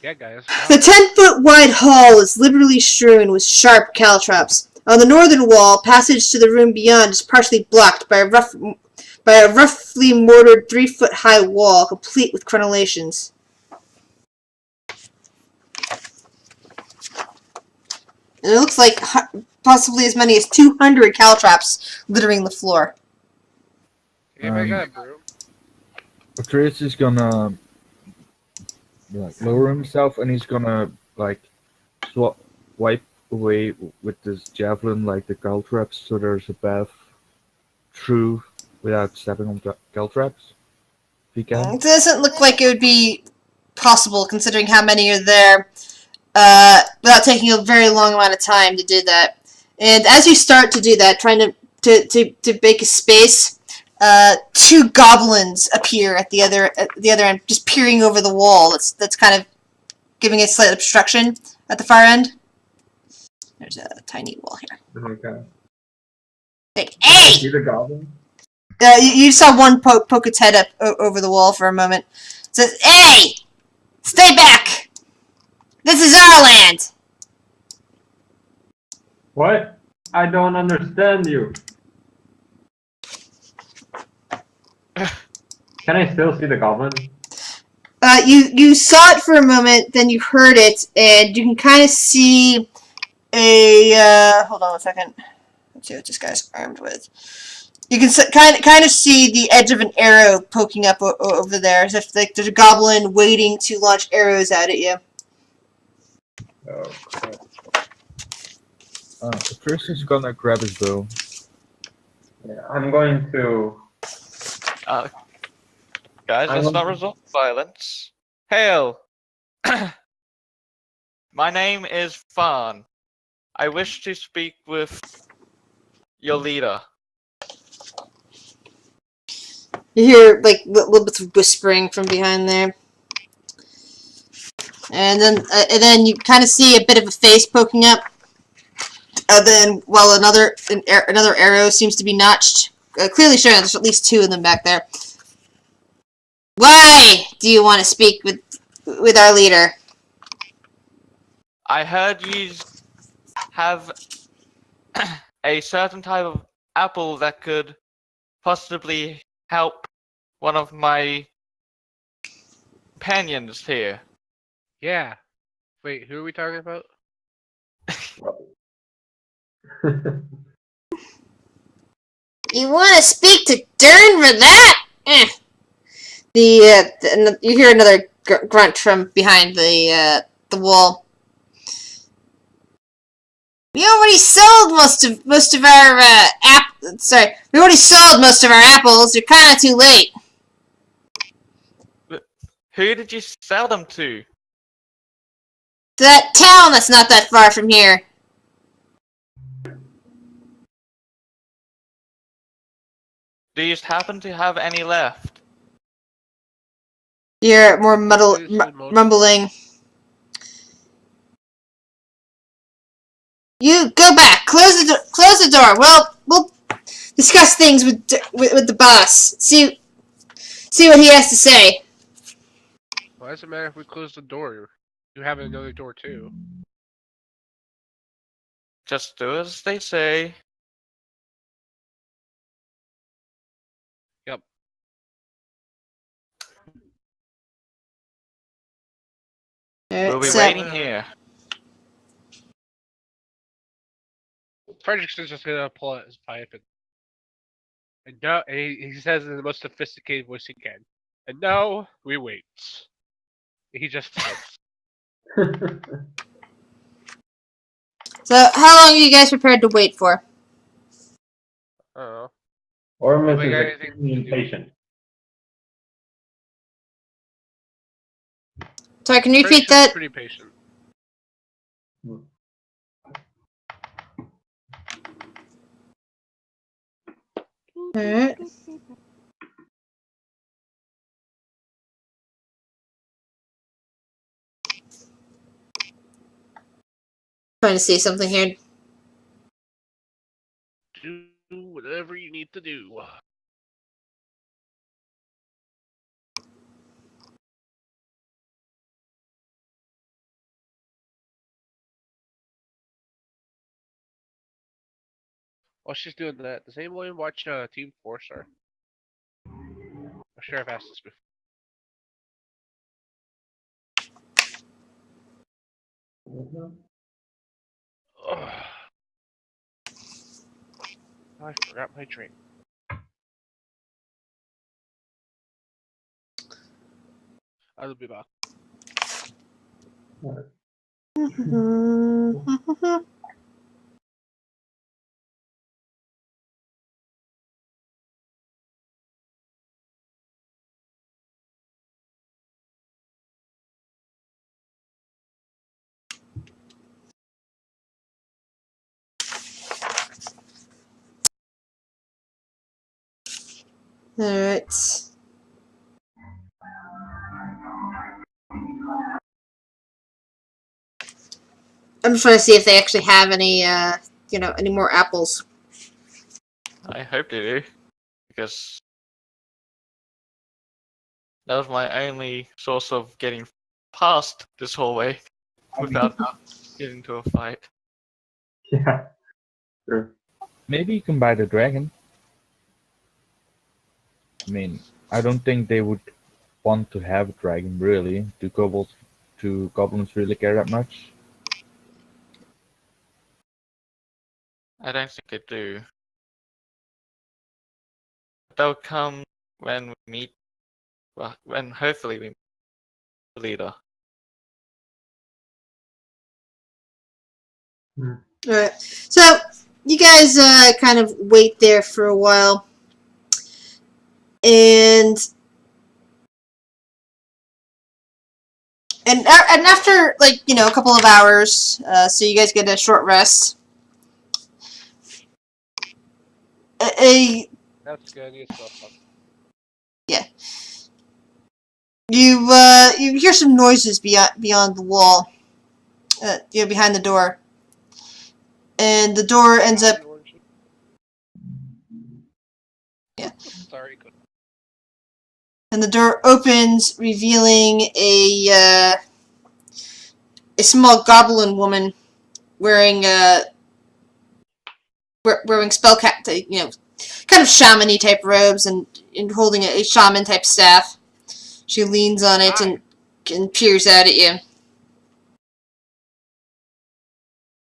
Yeah, guys. The 10-foot wide hall is liberally strewn with sharp caltrops. On the northern wall, passage to the room beyond is partially blocked by a roughly mortared 3-foot high wall, complete with crenellations. And it looks like possibly as many as 200 caltrops littering the floor. Anybody got a broom? Chris is gonna lower himself, and he's gonna wipe away with this javelin the caltraps, so there's a path through without stepping on caltraps. If he can. It doesn't look like it would be possible, considering how many are there, without taking a very long amount of time to do that. And as you start to do that, trying to make a space, 2 goblins appear at the other end, just peering over the wall. That's kind of giving it slight obstruction at the far end. There's a tiny wall here. Okay. Like, hey! See the goblin? You saw one poke its head up over the wall for a moment. It says, "Hey! Stay back! This is our land!" What? I don't understand you. Can I still see the goblin? You saw it for a moment, then you heard it, and you can kind of see a. Hold on 1 second. Let's see what this guy's armed with. You can kind of see the edge of an arrow poking up over there, as if there's a goblin waiting to launch arrows out at you. Oh, crap. Chris is gonna grab his bow. Yeah, I'm going to. Guys, let's not resort to violence. Hail! My name is Farn. I wish to speak with your leader. You hear little bits of whispering from behind there, and then you kind of see a bit of a face poking up. Then while another arrow seems to be notched, clearly showing there's at least 2 of them back there. Why do you want to speak with our leader? I heard you have a certain type of apple that could possibly help one of my companions here. Yeah. Wait, who are we talking about? You want to speak to Dern for that? You hear another grunt from behind the wall. We already sold most of our we already sold most of our apples. You're kind of too late. Who did you sell them to? That town that's not that far from here. Do you happen to have any left? You hear more mumbling. You go back. Close the door. We'll discuss things with the boss. See what he has to say. Why does it matter if we close the door? You have another door too. Just do as they say. Yep. We'll be So, waiting here. Frederickson's just gonna pull out his pipe and no, and he says in the most sophisticated voice he can. And now we wait. He just sits. So, how long are you guys prepared to wait for? I don't know. Ormus We is got anything extremely to do? impatient. Sorry, can you repeat Frederickson's that? pretty patient. Alright. Trying to see something here. Do whatever you need to do. While she's doing that, does anyone watch Team 4-Star? I'm sure I've asked this before. Ugh. I forgot my drink. I'll be back. Alright. I'm just trying to see if they actually have any, any more apples. I hope they do, because that was my only source of getting past this hallway without getting into a fight. Yeah, sure. Maybe you can buy the dragon. I mean, I don't think they would want to have a dragon, really. Do goblins really care that much? I don't think they do. They'll come when we meet. Well, when hopefully we meet the leader. Alright. So, you guys kind of wait there for a while. And after, a couple of hours, so you guys get a short rest. That's good. You still fuck. You hear some noises beyond the wall, behind the door, and the door ends up. Yeah. Sorry. Good. And the door opens, revealing a small goblin woman wearing wearing kind of shaman-y type robes and holding a shaman type staff. She leans on it and peers out at you.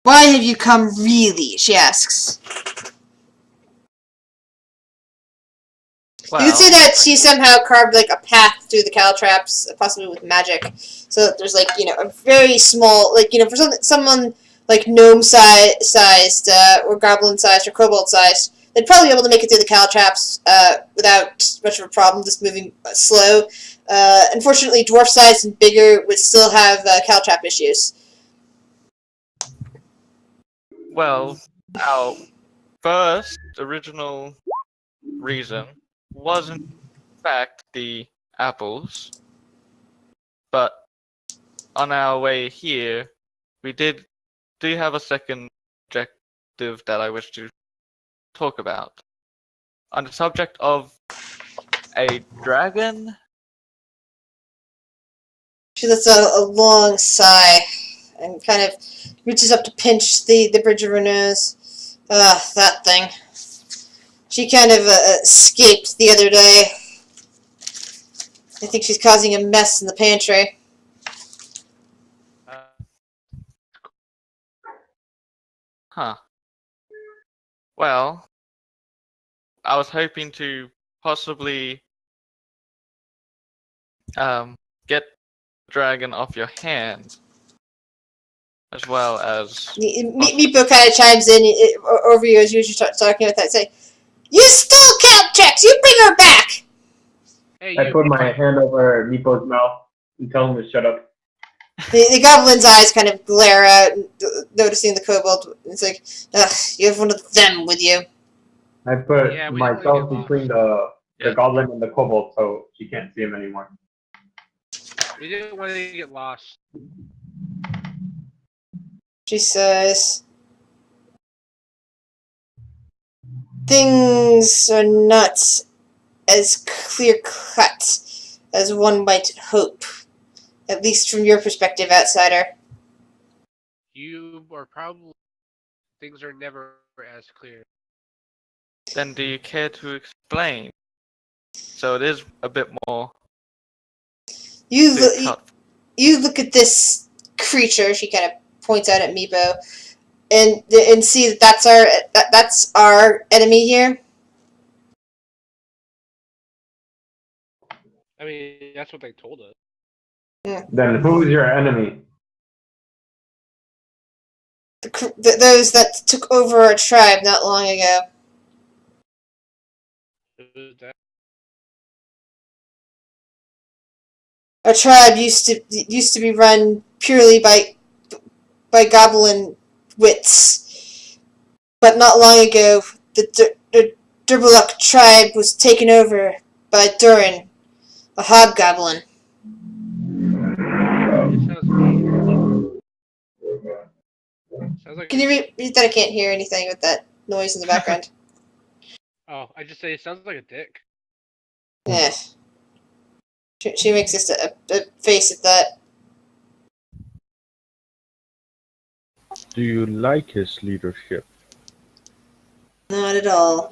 Why have you come, really? She asks. Well, You can see that she somehow carved a path through the caltraps, possibly with magic. So that there's a very small, for someone gnome sized or goblin sized or kobold sized, they'd probably be able to make it through the caltraps without much of a problem, just moving slow. Unfortunately, dwarf sized and bigger would still have caltrap issues. well, our first original reason wasn't in fact the apples, but on our way here, we do have a second that I wish to talk about. On the subject of a dragon. She lets out a long sigh and kind of reaches up to pinch the bridge of her nose. That thing. She kind of escaped the other day. I think she's causing a mess in the pantry. Huh. Well, I was hoping to possibly get the dragon off your hand, as well as Meepo kind of chimes in over you as you're talking about that. Say, "You stole Caltrix! You bring her back!" Hey, I put my hand over Meepo's mouth and tell him to shut up. The goblin's eyes kind of glare out, noticing the kobold. It's like, ugh, you have one of them with you. I put Yeah, we myself didn't between get the goblin and the kobold so she can't see him anymore. We didn't want to get lost. She says, things are not as clear-cut as one might hope, at least from your perspective, outsider. You are probably... Things are never as clear. Then do you care to explain? So it is a bit more You clear-cut. you look at this creature, she kind of points out at Meepo, and see that that's our enemy here. I mean, that's what they told us. Then who's your enemy? Those that took over our tribe not long ago. Who's that? Our tribe used to be run purely by goblin wits, but not long ago the Durbaluk tribe was taken over by Durin, a hobgoblin. It sounds mean. Sounds like... Can you read that? I can't hear anything with that noise in the background. Oh, I just say it sounds like a dick. Yeah. She makes just a face at that. Do you like his leadership? Not at all.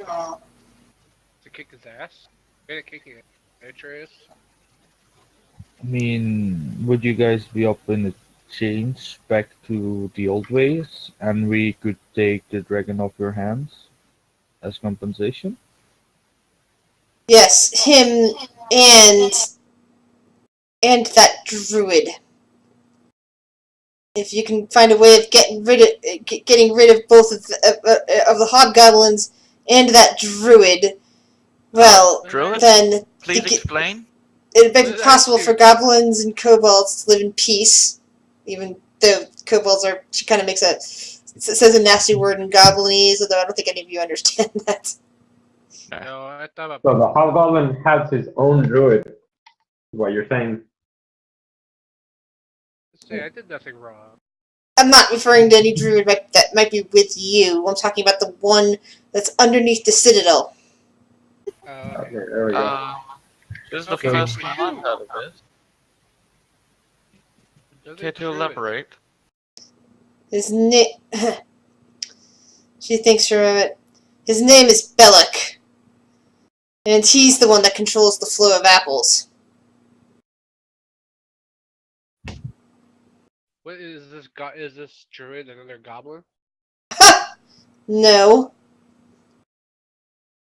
To kick his ass? Good at kicking it. Atreus? I mean, would you guys be open to change back to the old ways and we could take the dragon off your hands as compensation? Yes, him and that druid. If you can find a way of getting rid of both of the hobgoblins and that druid, well, Druid? then Please explain. it would be possible for goblins and kobolds to live in peace. Even though kobolds are, she kind of makes says a nasty word in goblinese, although I don't think any of you understand that. No, I thought about... So the hobgoblin has his own druid. Is what you're saying? Say, I did nothing wrong. I'm not referring to any druid that might be with you. I'm talking about the one that's underneath the Citadel. Okay, there we go. This is the Okay, first so time you- I've heard of this. Doesn't Care to druid- elaborate? His name... She thinks for a moment. His name is Belloc. And he's the one that controls the flow of apples. What is this? Is this druid another goblin? No.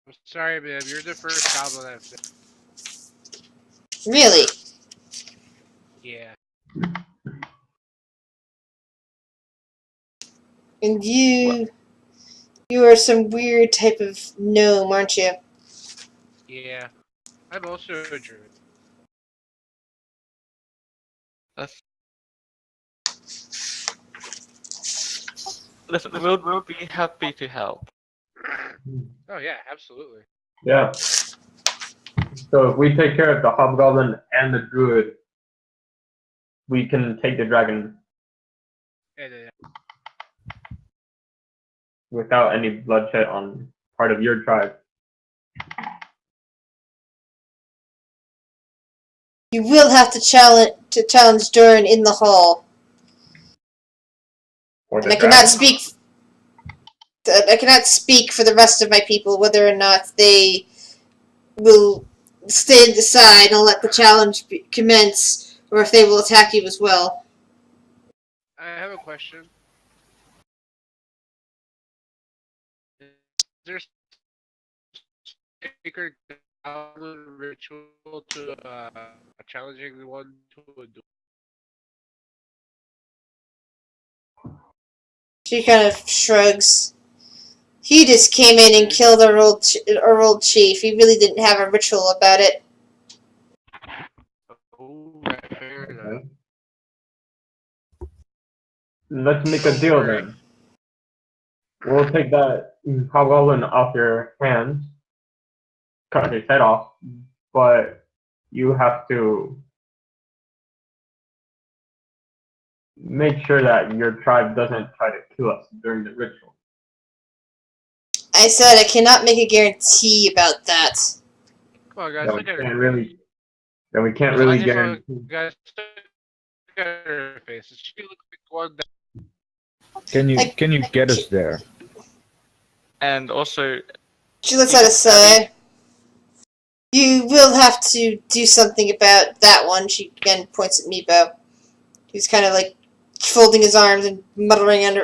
I'm sorry, man. You're the first goblin I've met. Really? Yeah. And you are some weird type of gnome, aren't you? Yeah. I'm also a druid. That's... Listen, we'll be happy to help. Oh yeah, absolutely. Yeah. So if we take care of the hobgoblin and the druid, we can take the dragon. And, without any bloodshed on part of your tribe. You will have to challenge Durin in the hall. Or And the I cannot dragon. speak. I cannot speak for the rest of my people whether or not they will stand aside and let the challenge commence, or if they will attack you as well. I have a question. Is there sacred goblin ritual to challenging the one to a duel? She kind of shrugs. He just came in and killed our old chief. He really didn't have a ritual about it. Oh, right, fair enough. Okay. Let's make a Don't deal worry. then. We'll take that Howlin off your hands, cut his head off, but you have to make sure that your tribe doesn't try to kill us during the ritual. I said I cannot make a guarantee about that. Come on, guys, Then we look at can't her. really, then we can't As really long as guarantee. Guys, look at her face. Does she look like one that Can you get us there? And also, She looks at us say, "You will have to do something about that one." She again points at Meepo. He's kind of like folding his arms and muttering under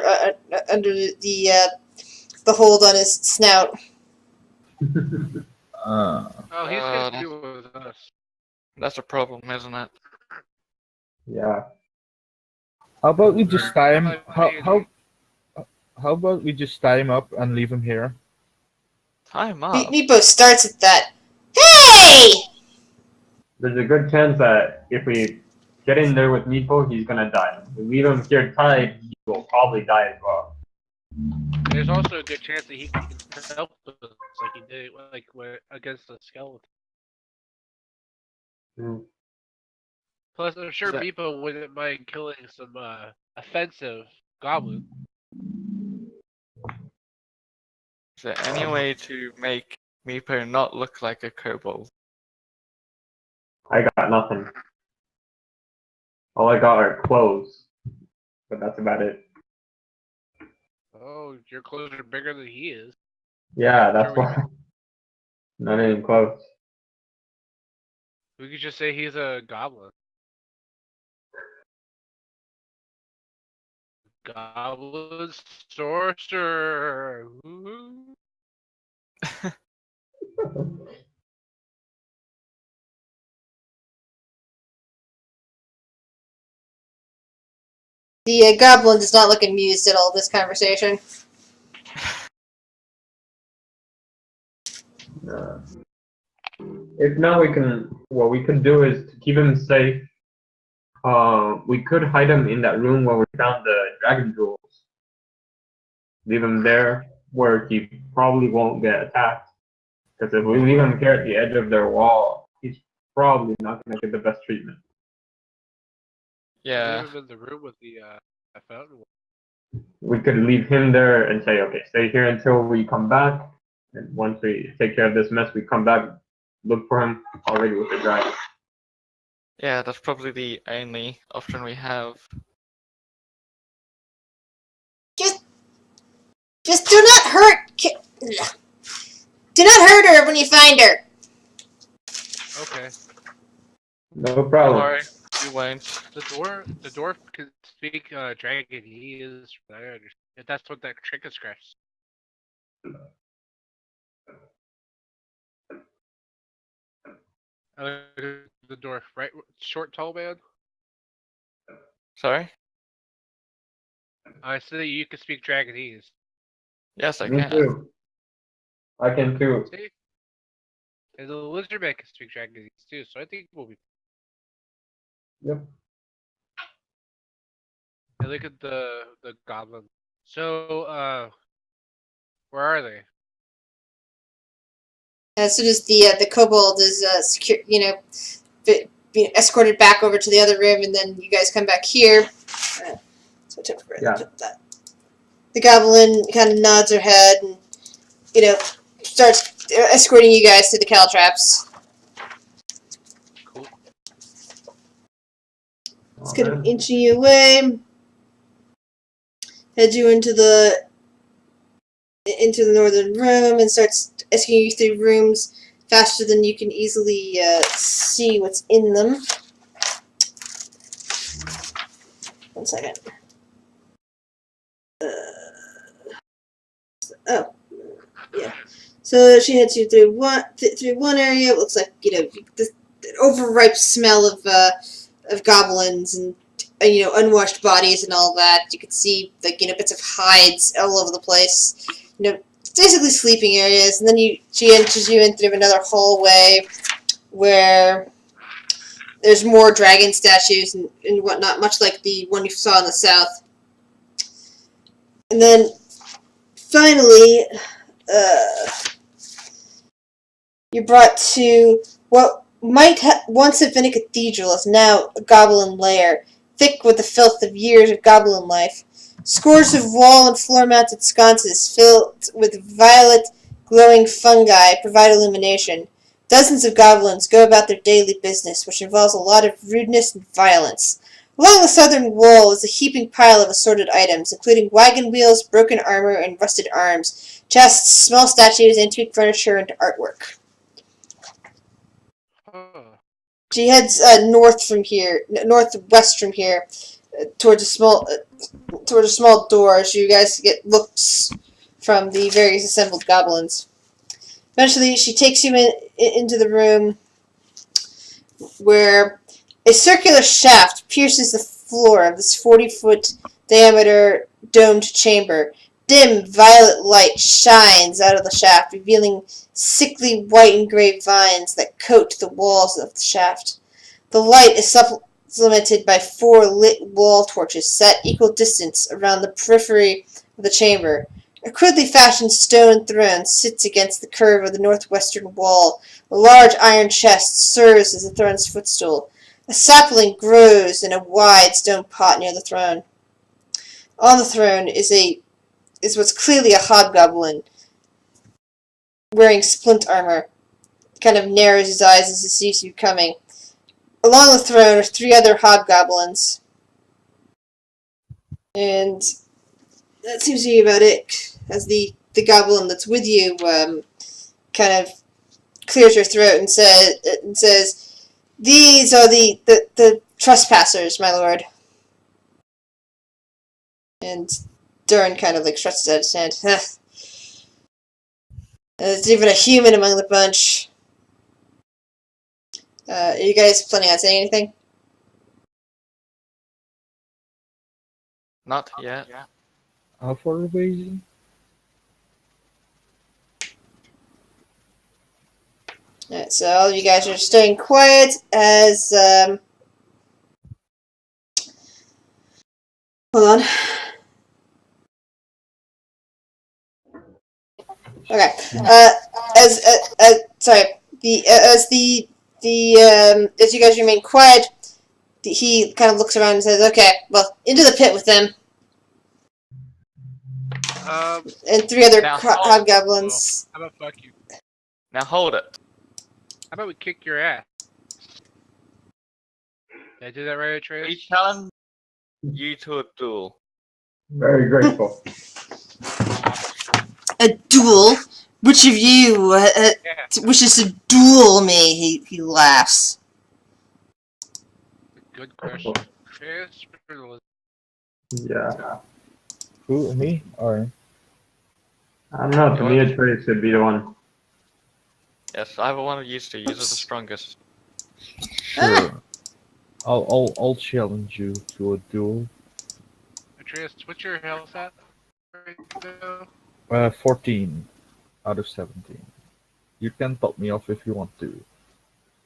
the hold on his snout. Oh, he's gonna that's- be with us. that's a problem, isn't it? Yeah. How about we just tie him? How- How about we just tie him up and leave him here? Time up. Meepo starts at that. Hey! There's a good chance that if we get in there with Meepo, he's gonna die. If we leave him here tied, he will probably die as well. There's also a good chance that he can help us, like he did, against the skeleton. Mm. Plus, I'm sure Is that- Meepo wouldn't mind killing some offensive goblin. Is there any way to make Meepo not look like a kobold? I got nothing. All I got are clothes, but that's about it. Oh, your clothes are bigger than he is. Yeah, that's Sure, we why. Not even close. We could just say he's a goblin. Goblin sorcerer. Woo-hoo. The goblin does not look amused at all this conversation. If not, what we could do is to keep him safe. We could hide him in that room where we found the dragon jewels. Leave him there where he probably won't get attacked. Because if we leave him here at the edge of their wall, he's probably not going to get the best treatment. Yeah. Leave him in the room with the fountain. We could leave him there and say, okay, stay here until we come back. And once we take care of this mess, we come back, look for him already with the dragon. Yeah, that's probably the only option we have. Just do not hurt. Do not hurt her when you find her. Okay. No Don't problem. worry, we won't. The dwarf can speak dragon. He is. I understand. If that's what that trick is, scratch. The dwarf, right? Short, tall man. Sorry? I said that you can speak Dragonese. Yes, I Me can. too. I can too. See? And the lizard man can speak Dragonese too, so I think we'll be. Yep. And look at the goblin. So, where are they? As soon as the kobold is escorted back over to the other room, and then you guys come back here. So I took for Yeah. that. The goblin kind of nods her head and, starts escorting you guys to the caltraps. Cool. It's kind of inching you away. Heads you into the northern room and starts escorting you through rooms faster than you can easily see what's in them. 1 second. Oh, yeah. So she heads you through one area. It looks like the overripe smell of goblins and unwashed bodies and all that. You could see bits of hides all over the place. Basically sleeping areas. And then she enters you in through another hallway where there's more dragon statues and whatnot, much like the one you saw in the south. And then finally, you're brought to what might once have been a cathedral is now a goblin lair, thick with the filth of years of goblin life. Scores of wall and floor-mounted sconces filled with violet, glowing fungi provide illumination. Dozens of goblins go about their daily business, which involves a lot of rudeness and violence. Along the southern wall is a heaping pile of assorted items, including wagon wheels, broken armor, and rusted arms, chests, small statues, antique furniture, and artwork. Huh. She heads northwest from here, towards a small door. As you guys get looks from the various assembled goblins. Eventually, she takes you into the room where a circular shaft pierces the floor of this 40-foot diameter domed chamber. Dim violet light shines out of the shaft, revealing sickly white and gray vines that coat the walls of the shaft. The light is supplemented by 4 lit wall torches set equal distance around the periphery of the chamber. A crudely fashioned stone throne sits against the curve of the northwestern wall. A large iron chest serves as the throne's footstool. A sapling grows in a wide stone pot near the throne. On the throne is what's clearly a hobgoblin, wearing splint armor. Kind of narrows his eyes as he sees you coming. Along the throne are 3 other hobgoblins. And that seems to be about it. As the goblin that's with you kind of clears her throat and says, "These are the trespassers, my lord." And Durin kind of stretches out his hand. There's even a human among the bunch. Are you guys planning on saying anything? Not yet. How far away is he? Alright, so all of you guys are staying quiet as, hold on. Okay. Sorry. As you guys remain quiet, he kind of looks around and says, "Okay, well, into the pit with them." And 3 other Now, hobgoblins. How about fuck you? Now hold it. How about we kick your ass? Did I do that right, We Atreus? challenge you to a duel. Very grateful. A duel? Which of you Yeah. wishes to duel me? He laughs. Good question. Atreus or Yeah. Who? Me? Or I don't know, to me Atreus should be the one. Yes, either one of you two. Use the strongest. sure. I'll challenge you to a duel. Atreus, what's your health at right now? 14 out of 17. You can top me off if you want to.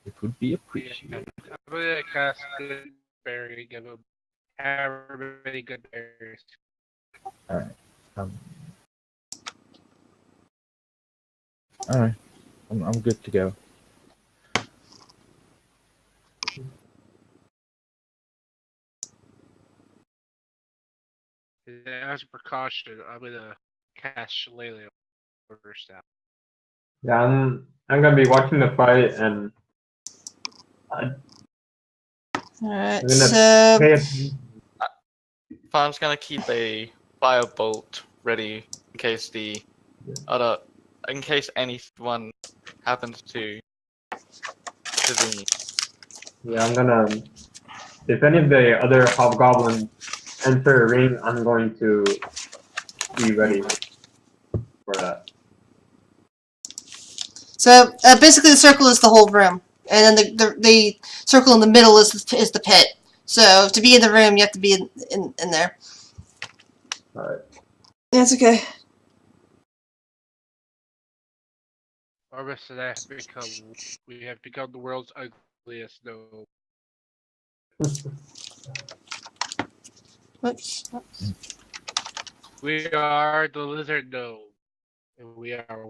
It would be appreciated. I'm gonna cast good berry, give him however many good berries. Alright. Alright. I'm good to go. And as a precaution, I'm gonna cast Shillelagh order staff. Yeah, I'm gonna be watching the fight, and I'm Alright, gonna so pay attention. Farm's gonna keep a firebolt ready in case the other, in case anyone happens to intervene. Yeah, I'm gonna. If any of the other hobgoblins enter a ring, I'm going to be ready for that. So basically, the circle is the whole room, and then the circle in the middle is the pit. So to be in the room, you have to be in there. Alright. That's okay. Armis and I have become the world's ugliest gnome. Whoops. We are the lizard gnome, and we are.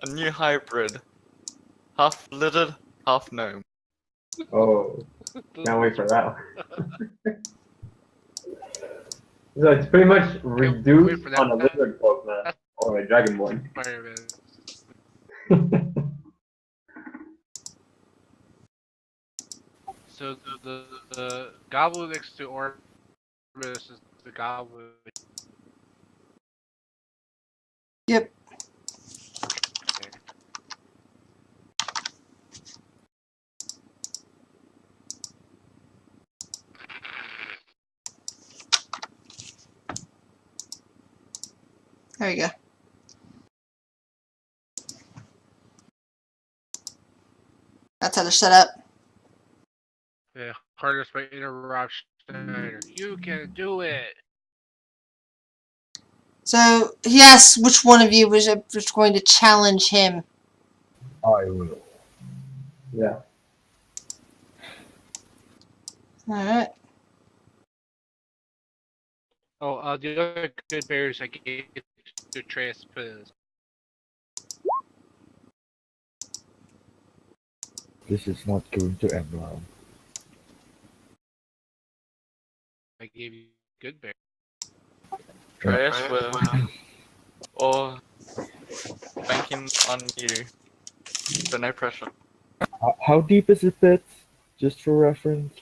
A new hybrid. Half lizard, half gnome. Oh, can't wait for that. So it's pretty much wait reduced for that. on a lizard folk, man, That's or a dragonborn. Spider-Man. So the goblin next to Armis is the goblin. Yep. Okay. There you go. That's how they're set up. Yeah, harness my interrupt Schneider. You can do it. So he asks which one of you was going to challenge him. I will. Yeah. Alright. Oh, the other good bears I gave to transpose. This is not going to end well. I gave you good bear. Trace will, or banking on you. So no pressure. How deep is the pit? Just for reference.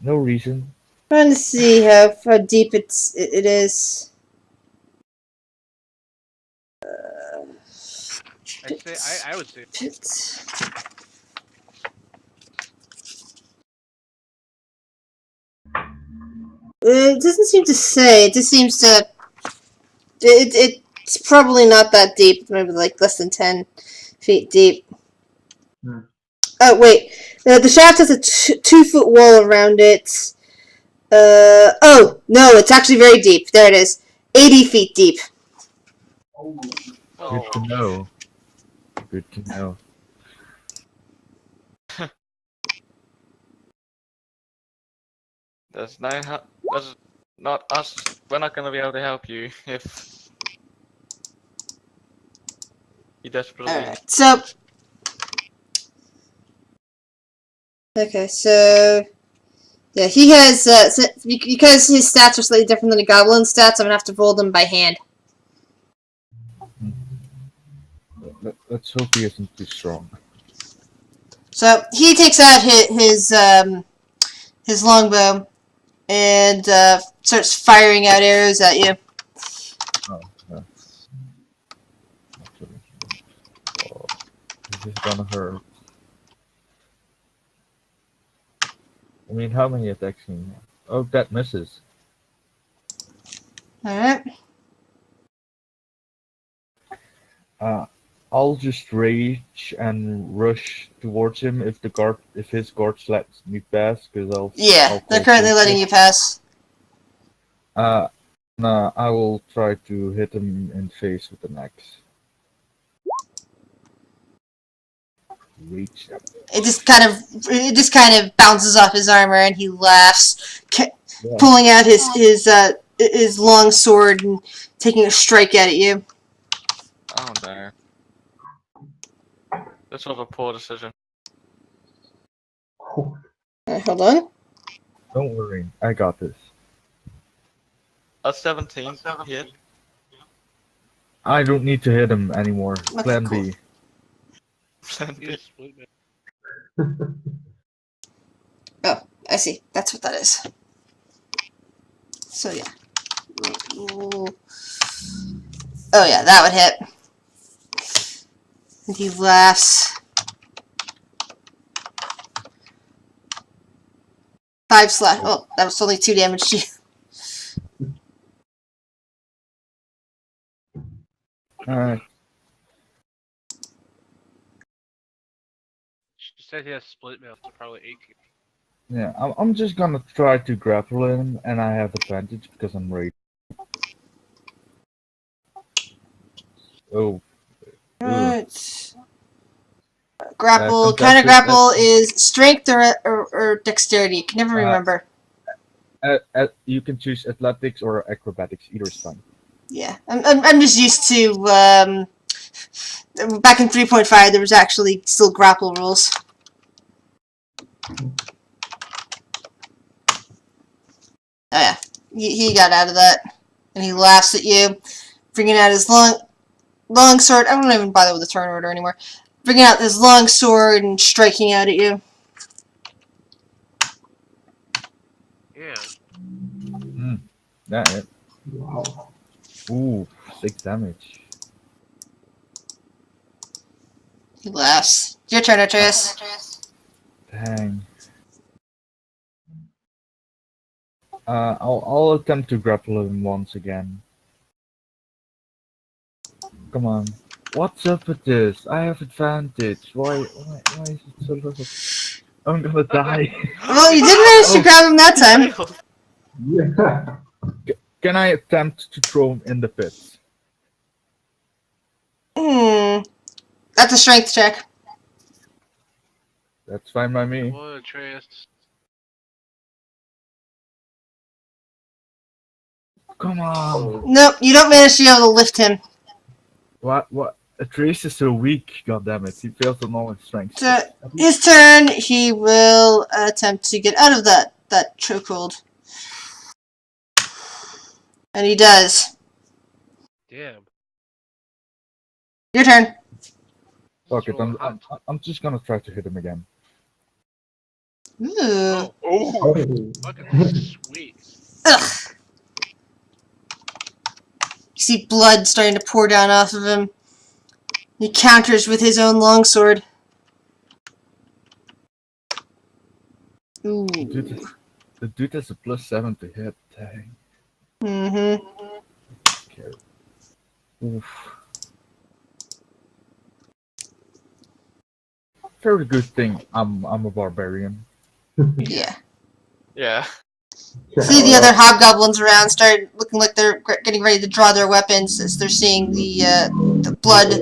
No reason. Trying to see how deep it is. I would say Pit. It doesn't seem to say. It just seems to. It's probably not that deep. Maybe like less than 10 feet deep. Hmm. Oh wait, the shaft has a 2-foot wall around it. Oh no, it's actually very deep. There it is, 80 feet deep. Good to know. Good to know. There's no help. There's not us. We're not gonna be able to help you if you desperately. Alright, so. Okay, so. Yeah, he has. Because his stats are slightly different than the goblin stats, I'm gonna have to roll them by hand. Let's hope he isn't too strong. So he takes out his longbow and starts firing out arrows at you. Oh, no. Actually. Oh, this is gonna hurt. I mean, how many attacks can you have? Oh, that misses. Alright. I'll just rage and rush towards him if his guards lets me pass, because Yeah, I'll they're call currently letting bullshit. you pass. Nah, I will try to hit him in the face with an axe. Reach. It just kind of bounces off his armor, and he laughs, Yeah. pulling out his long sword and taking a strike at you. Oh no. This was a poor decision. Alright, hold on. Don't worry, I got this. A 17 hit. I don't need to hit him anymore. Okay, Plan cool. B. You just split me. Oh, I see. That's what that is. So yeah. Ooh. Oh yeah, that would hit. And he laughs. 5 slash. Oh, that was only 2 damage to you. Alright. She said he has split mail, so probably 18. Yeah, I'm just gonna try to grapple him, and I have advantage because I'm ready. Oh. Ooh. Right. Grapple. Kind of Contested grapple is strength or dexterity. You can never remember. You can choose athletics or acrobatics, either is fine. Yeah, I'm just used to back in 3.5 there was actually still grapple rules. Oh yeah, he got out of that, and he laughs at you, bringing out his long sword. I don't even bother with the turn order anymore. Bringing out his long sword and striking out at you. Yeah. That hit. Wow. Ooh, 6 damage. He laughs. Your turn, Atreus. Dang. I'll attempt to grapple him once again. Come on. What's up with this? I have advantage. Why is it so low? I'm gonna die. Well, you did manage to grab him that time. Yeah. Can I attempt to throw him in the pits? That's a strength check. That's fine by me. Well, Atreus. Come on. Nope, you don't manage to be able to lift him. What? Atreus is so weak, goddammit. He fails on all his strengths. So, his turn, he will attempt to get out of that chokehold. And he does. Damn. Your turn. Fuck it, Roll hot. I'm just gonna try to hit him again. Ooh. Oh, Oh. fucking sweet. Ugh. You see blood starting to pour down off of him. He counters with his own longsword. Ooh. The dude has a +7 to hit. Dang. Mm-hmm. Okay. Oof. Very good thing I'm a barbarian. Yeah. Yeah. See the other hobgoblins around start looking like they're getting ready to draw their weapons as they're seeing the blood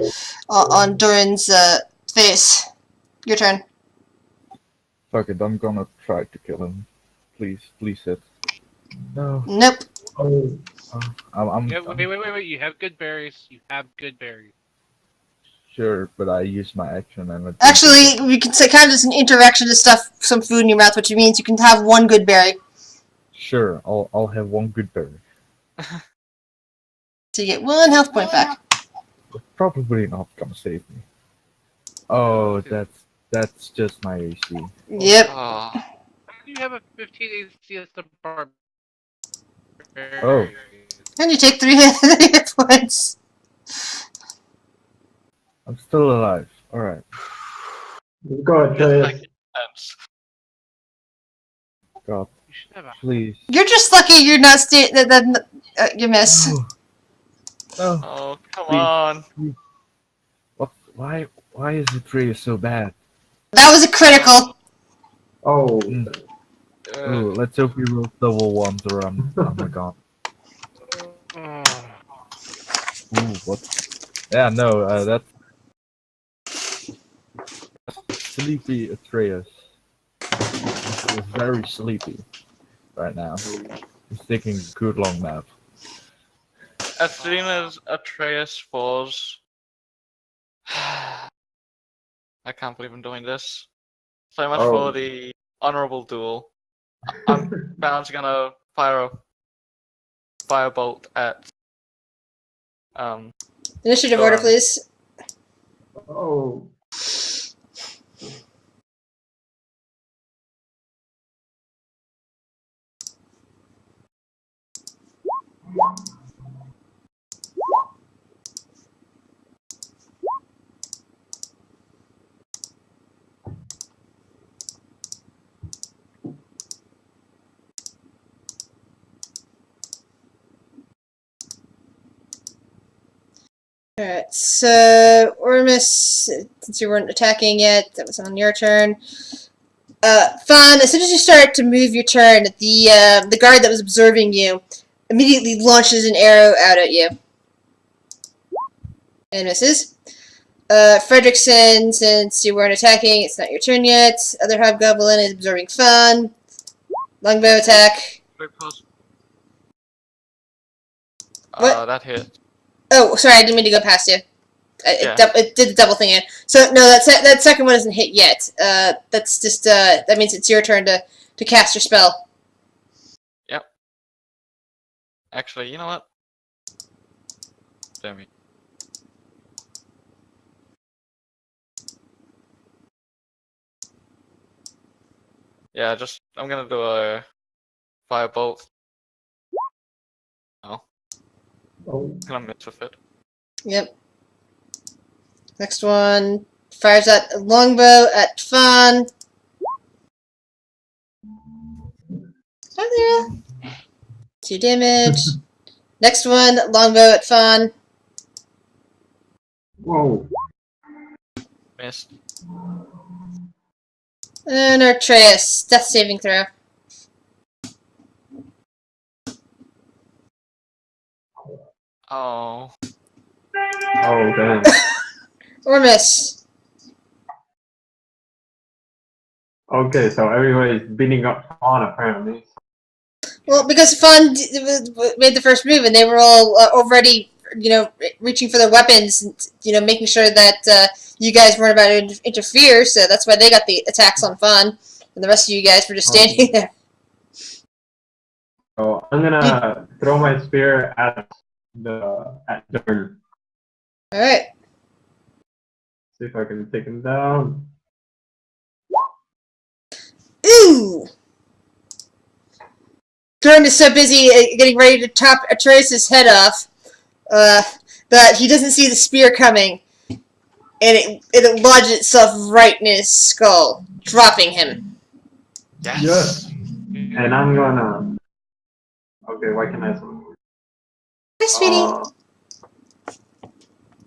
on Durin's face. Your turn. Fuck it, I'm gonna try to kill him. Please hit. No. Nope. Oh. I'm Yeah, wait. You have good berries. You have good berries. sure, but I use my action and Actually, we can say kind of as an interaction to stuff some food in your mouth, which means you can have one good berry. Sure, I'll have one good berry. So you get 1 health point back. Probably not gonna save me. Oh, that's just my AC. Yep. Oh, How do you have a 15 AC as the barbarian? Oh. And you take 3 hit points. I'm still alive. Alright. Go, it's Atreus. like intense. God, You should have a. please. You're just lucky you're not you miss. No. No. Oh, come Please. on. What? Why is the tree so bad? That was a critical. Oh. Ooh, let's hope he rolls double ones or oh my god. Ooh, what? Yeah, no, that's sleepy Atreus. He's very sleepy right now. He's taking a good long nap. As soon as Atreus falls, I can't believe I'm doing this. So much Oh. for the honorable duel. I'm bound gonna fire a firebolt at Initiative Sure. order, please. Oh. Alright, so Ormus, since you weren't attacking yet, that was on your turn. Fawn, as soon as you start to move your turn, the guard that was observing you immediately launches an arrow out at you. And misses. Fredrickson, since you weren't attacking, it's not your turn yet. Other Hobgoblin is observing Fawn. Longbow attack. Wait, pause. What? That hit. Oh, sorry, I didn't mean to go past you. Yeah. It did the double thing in. So no, that second one isn't hit yet. That's just that means it's your turn to cast your spell. Yep. Actually, you know what? Damn it. Yeah, I'm gonna do a firebolt. Oh, Oh. can I miss with it? Yep. Next one fires that longbow at Fawn. Hi there. 2 damage. Next one, longbow at Fawn. Whoa. Missed. And Artreus, death saving throw. Oh. Oh, damn. Or miss. Okay, so everybody's beating up Fawn apparently. Well, because Fawn made the first move, and they were all already, reaching for their weapons, and, making sure that you guys weren't about to interfere. So that's why they got the attacks on Fawn, and the rest of you guys were just standing there. So I'm gonna throw my spear at Durn. All right. See if I can take him down. Ooh! Durn is so busy getting ready to chop Atreus' head off that he doesn't see the spear coming, and it lodges itself right in his skull, dropping him. Yes. Yes. And I'm gonna. Okay, why can't I select? Hi, sweetie.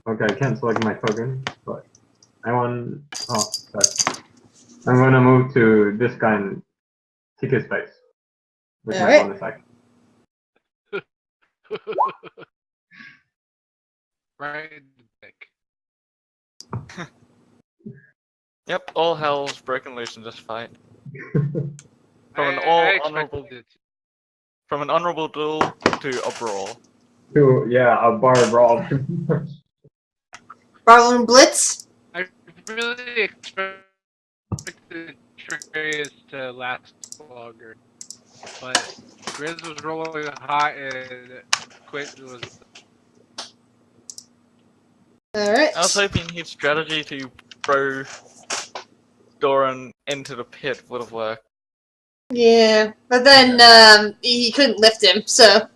Okay, I can't select my token, but I want. Oh, sorry. I'm gonna move to this guy and kick his face with my Alright. bonus action. Right in the dick. Yep, all hell's broken loose in this fight. From an I honorable expected it. from an honorable duel to a brawl. A bar brawl. Barloon Blitz? I really expected Atreus to last longer, but Grizz was rolling hot and Quint was. Alright. I was hoping his strategy to throw Doran into the pit would have worked. Yeah, but then he couldn't lift him, so.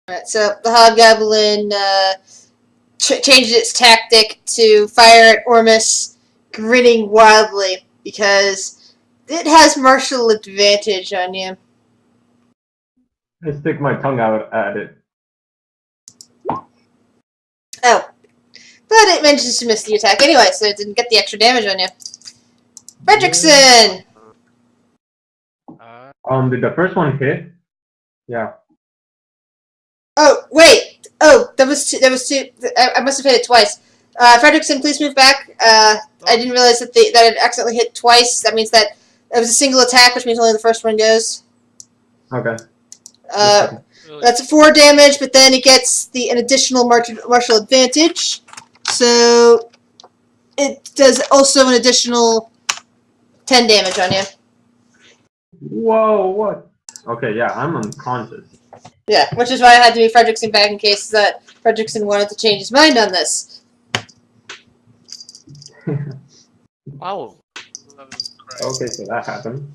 Alright, so the Hobgoblin changes its tactic to fire at Ormus, grinning wildly because it has martial advantage on you. I stick my tongue out at it. Oh. But it manages to miss the attack anyway, so it didn't get the extra damage on you. Fredrickson! Did the first one hit? Yeah. Oh, wait! Oh, that was two. I must have hit it twice. Fredrickson, please move back. I didn't realize that it accidentally hit twice. That means that it was a single attack, which means only the first one goes. Okay. That's 4 damage, but then it gets an additional martial advantage. So it does also an additional 10 damage on you. Whoa, what? Okay, yeah, I'm unconscious. Yeah, which is why I had to be Fredrickson back in case that Fredrickson wanted to change his mind on this. Wow. Okay, so that happened.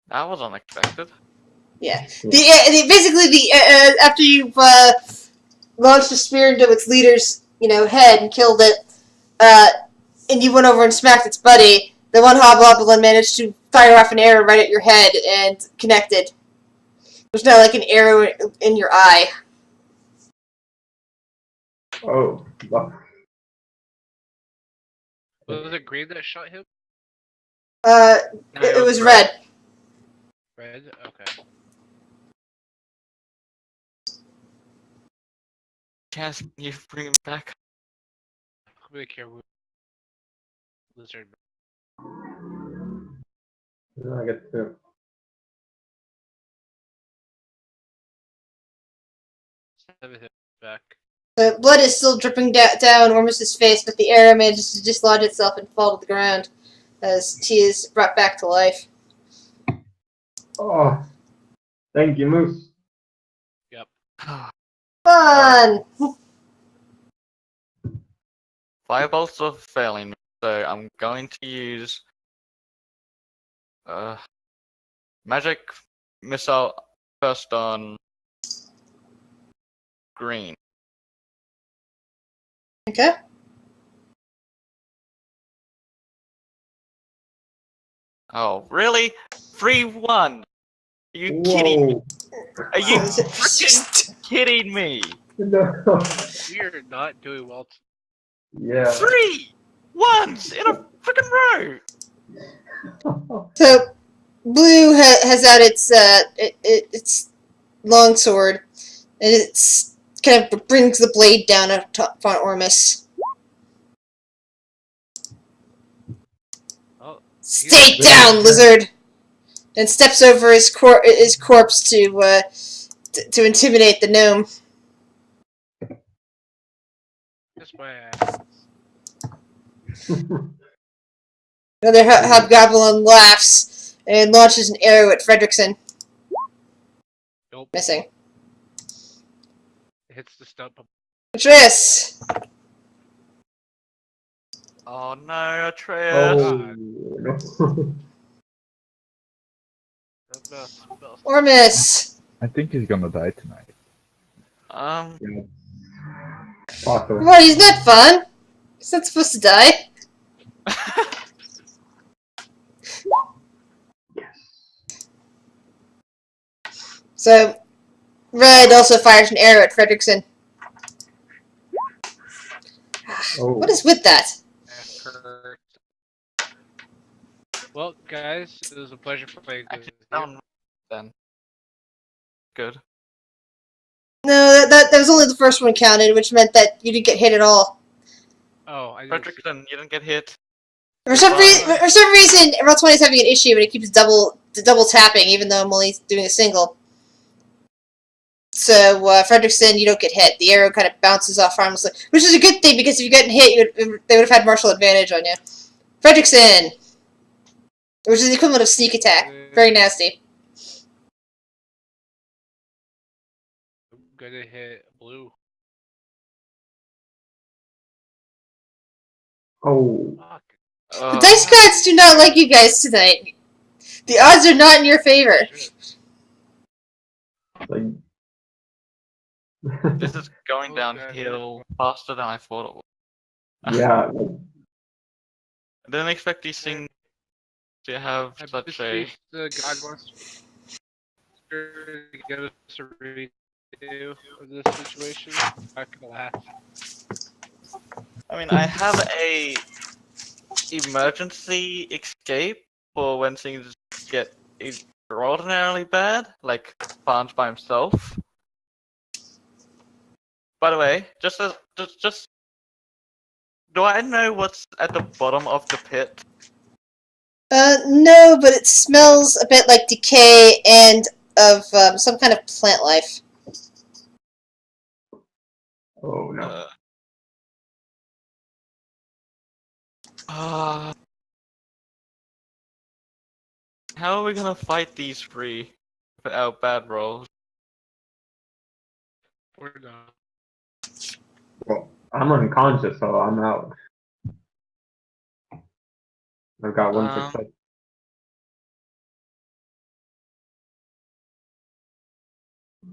That was unexpected. Yeah. Basically, after you've launched a spear into its leader's, head and killed it, and you went over and smacked its buddy, the one hobgoblin managed to fire off an arrow right at your head and connected. There's now like an arrow in your eye. Oh, well, Was it green that shot him? No, It was red. Red? Okay. Yes, you bring him back. I'm gonna care what lizard. I get to. Seven hit back. The blood is still dripping down Ormus's face, but the arrow manages to dislodge itself and fall to the ground as he is brought back to life. Oh, thank you, Moose. Yep. Fun! Firebolts are failing me, so I'm going to use magic missile first on green. Okay. Oh, really? 3-1? Are you kidding me? Whoa. Are you freaking kidding me? No. We are not doing well. Yeah. 3 ones in a freaking row! So, Blue has out its long sword, and it's kind of brings the blade down upon Ormus. Oh, Stay down, lizard! And steps over his corpse to intimidate the gnome. that's my ass. Another hobgoblin laughs and launches an arrow at Fredrickson. Nope. Missing. It hits the stump. Atreus! Oh no, Atreus! Oh, no. Ormus! I think he's gonna die tonight. Yeah. Possible. Come on, he's not fun! He's not supposed to die. So, Red also fires an arrow at Fredrickson. Oh. What is with that? Effort. Well, guys, it was a pleasure playing this Actually, with you. down then. Good. No, that was only the first one counted, which meant that you didn't get hit at all. Oh, I didn't see. Fredrickson, you didn't get hit. For some reason, Roll20 is having an issue, and it keeps double tapping, even though I'm only doing a single. So, Fredrickson, you don't get hit. The arrow kind of bounces off harmlessly, which is a good thing, because if you gotten hit, they would have had martial advantage on you. Fredrickson! Which is the equivalent of sneak attack. Very nasty. I'm gonna hit blue. Oh. Fuck. The dice gods do not like you guys tonight. The odds are not in your favor. Shit. Like. This is going Oh, downhill faster than I thought it would. Yeah. Like, I didn't expect these things to have I such beseech a... the God Monster to give us a redo of this situation. Not gonna last. I mean, I have a emergency escape for when things get extraordinarily bad, like Barnes by himself. By the way, just do I know what's at the bottom of the pit? No, but it smells a bit like decay and of some kind of plant life. oh no. How are we gonna fight these three without bad rolls? Or not. Well, I'm unconscious, so I'm out. I've got one Um, success.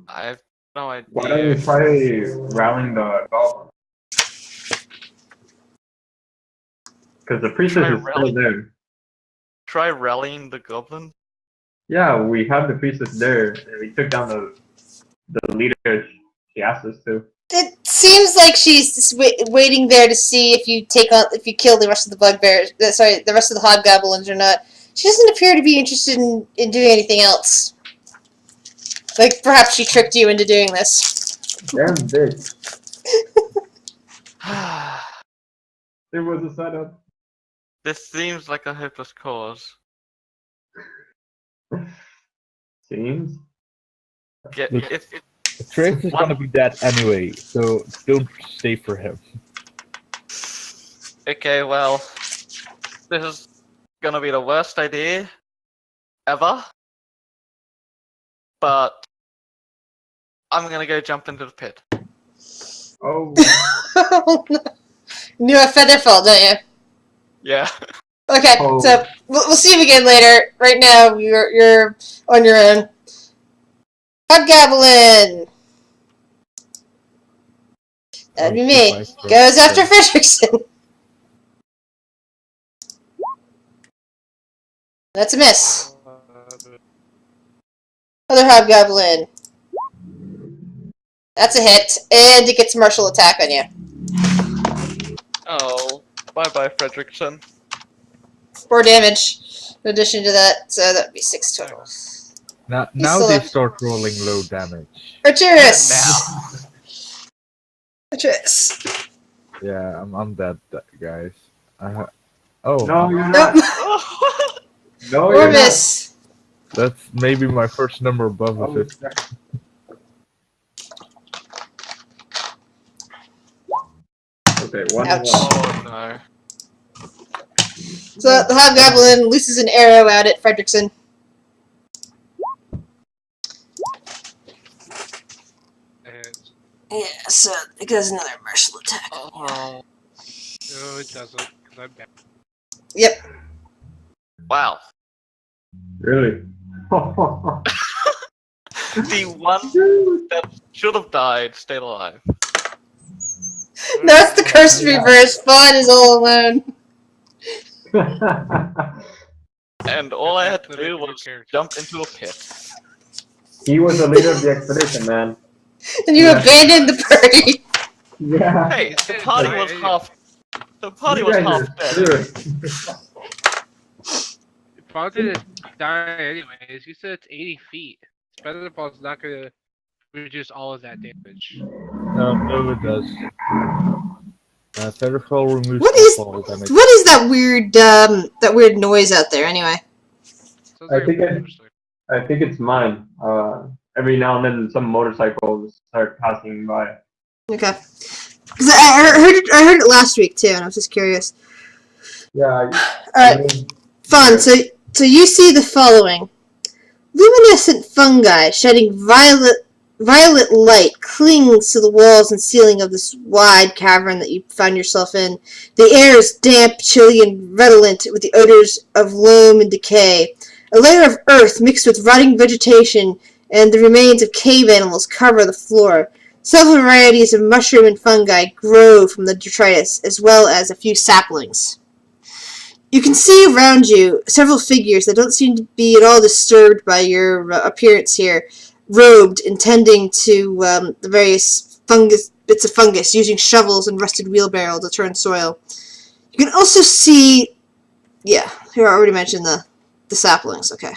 I have no idea. Why don't you try rallying the goblin? Because the priestess Try is still there. Try rallying the goblin? Yeah, we have the priestess there, and we took down the leader she asked us to. It seems like she's just waiting there to see if you kill the rest of the bugbears. The rest of the hobgoblins or not. She doesn't appear to be interested in doing anything else. Like perhaps she tricked you into doing this. Damn bitch. It was a setup. This seems like a hopeless cause. Seems. Look, If Trace is gonna be dead anyway, so don't stay for him. Okay, well, this is gonna be the worst idea ever. But I'm gonna go jump into the pit. Oh. You have Featherfall, don't you? Yeah. Okay, Oh. so we'll see you again later. Right now, you're on your own. Hobgoblin! That'd be me. Goes after Fredrickson. That's a miss. Other Hobgoblin. That's a hit, and it gets martial attack on you. Oh, bye-bye, Fredrickson. 4 damage in addition to that, so that would be 6 total. Now still they have- start rolling low damage. Arturus! Now. Arturus. Yeah, I'm dead, guys. Oh, No, you're Nope. not. No, Or you're not. miss. that's maybe my first number above a Oh, 50. okay, one Ouch. more. Oh no. So the Hobgoblin looses an arrow out at Fredrickson. And, Yeah, so it goes another martial attack. Oh. no, it doesn't, because I'm dead. Yep. Wow. Really? The one that should have died stayed alive. That's the curse reverse. Fawn is all alone. And all I had to That's do the was character. jump into a pit. He was the leader of the expedition, man. And you Yeah. abandoned the party. Yeah. Hey, the party was Hey. half. The party You was guys half are dead. screwed. Fawn didn't die anyways. You said it's 80 feet. Featherball's not going to reduce all of that damage. No, it does. Featherfall removes What all is- fall damage. What is that weird noise out there anyway? Sounds I like a think motorcycle. I think it's mine. Every now and then some motorcycles start passing by. Okay. Because I heard it last week too, and I was just curious. Yeah. Alright, Fun. So you see the following. Luminescent fungi shedding violet light clings to the walls and ceiling of this wide cavern that you find yourself in. The air is damp, chilly, and redolent with the odors of loam and decay. A layer of earth mixed with rotting vegetation and the remains of cave animals cover the floor. Several varieties of mushroom and fungi grow from the detritus, as well as a few saplings. You can see around you several figures that don't seem to be at all disturbed by your appearance here, robed and tending to the various bits of fungus, using shovels and rusted wheelbarrow to turn soil. You can also see, yeah, here I already mentioned the saplings, okay.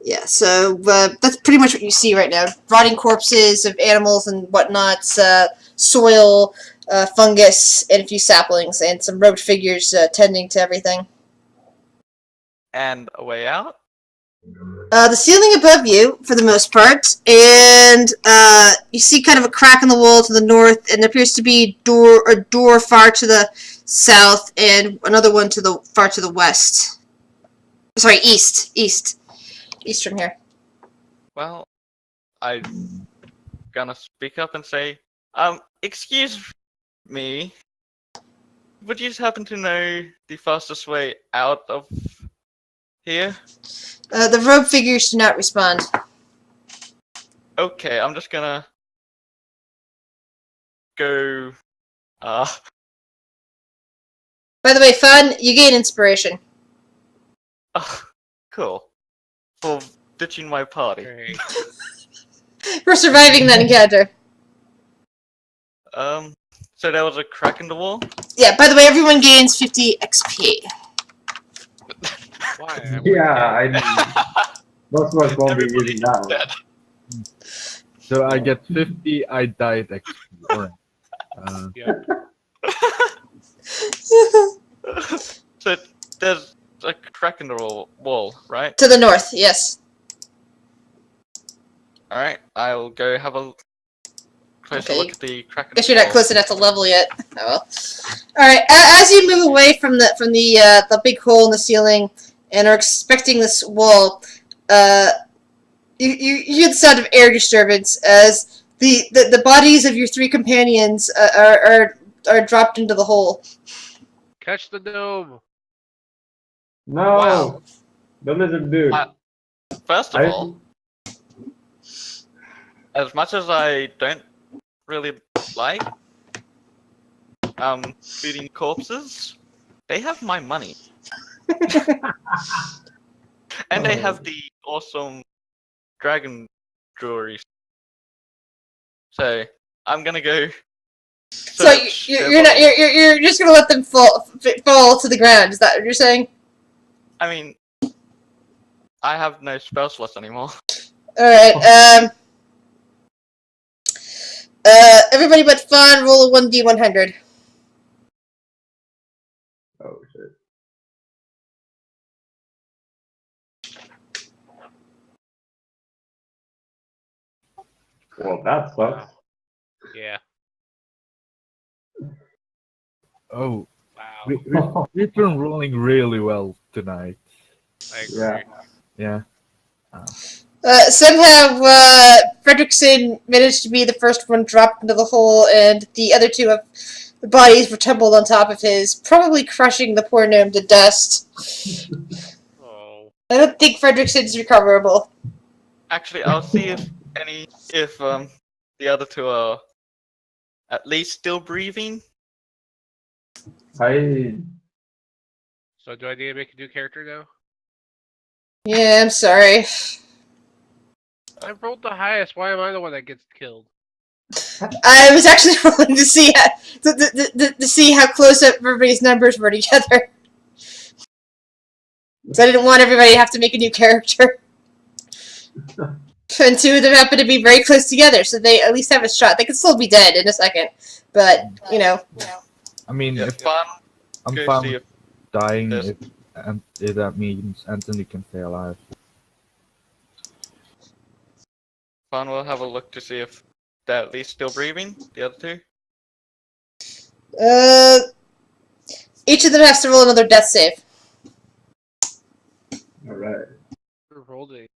Yeah, so that's pretty much what you see right now. Rotting corpses of animals and whatnot, soil, fungus, and a few saplings, and some robed figures tending to everything. And a way out? The ceiling above you, for the most part, and you see kind of a crack in the wall to the north, and there appears to be a door far to the south, and another one far to the west. Sorry, eastern here. Well, I'm gonna speak up and say, excuse me. Would you happen to know the fastest way out of here? The robe figures do not respond. Okay, I'm just gonna go. By the way, Fun, you gain inspiration. Cool. For ditching my party. Great. For surviving that encounter. So there was a crack in the wall? Yeah, by the way, everyone gains 50 XP. Why? I'm Most of us won't be Everybody using that one. dead. So I get 50, I died XP. Alright. Yep. So there's a crack in the wall, right? To the north, yes. Alright, I'll go have a closer Okay. look at the crack in Guess the you're not wall. close enough to level yet. Oh well. Alright, as you move away from the big hole in the ceiling and are expecting this wall, you hear the sound of air disturbance as the bodies of your three companions are dropped into the hole. Catch the gnome. No! Wow. The lizard dude. First of all, as much as I don't really like feeding corpses, they have my money. And they have the awesome dragon jewelry. So I'm gonna go. So you're just gonna let them fall to the ground? Is that what you're saying? I mean, I have no spell slots anymore. All right. Everybody but Fun, roll a 1d100. Oh shit. Well, that sucks. Yeah. Oh, Wow. we've been rolling really well tonight. I agree. Yeah. Yeah. Somehow, Fredrickson managed to be the first one dropped into the hole, and the other two of the bodies were tumbled on top of his, probably crushing the poor gnome to dust. Oh. I don't think Fredrickson's recoverable. Actually, I'll see if the other two are at least still breathing. I So do I need to make a new character now? Yeah, I'm sorry. I rolled the highest. Why am I the one that gets killed? I was actually rolling to see to see how close everybody's numbers were together. So I didn't want everybody to have to make a new character. And two of them happen to be very close together, so they at least have a shot. They could still be dead in a second, but you know. I mean, Yeah, if fun. I'm Go fine see with dying, there's- if that means Anthony can stay alive. Fun will have a look to see if they're at least still breathing. The other two. Each of them has to roll another death save. alright. Who rolled it?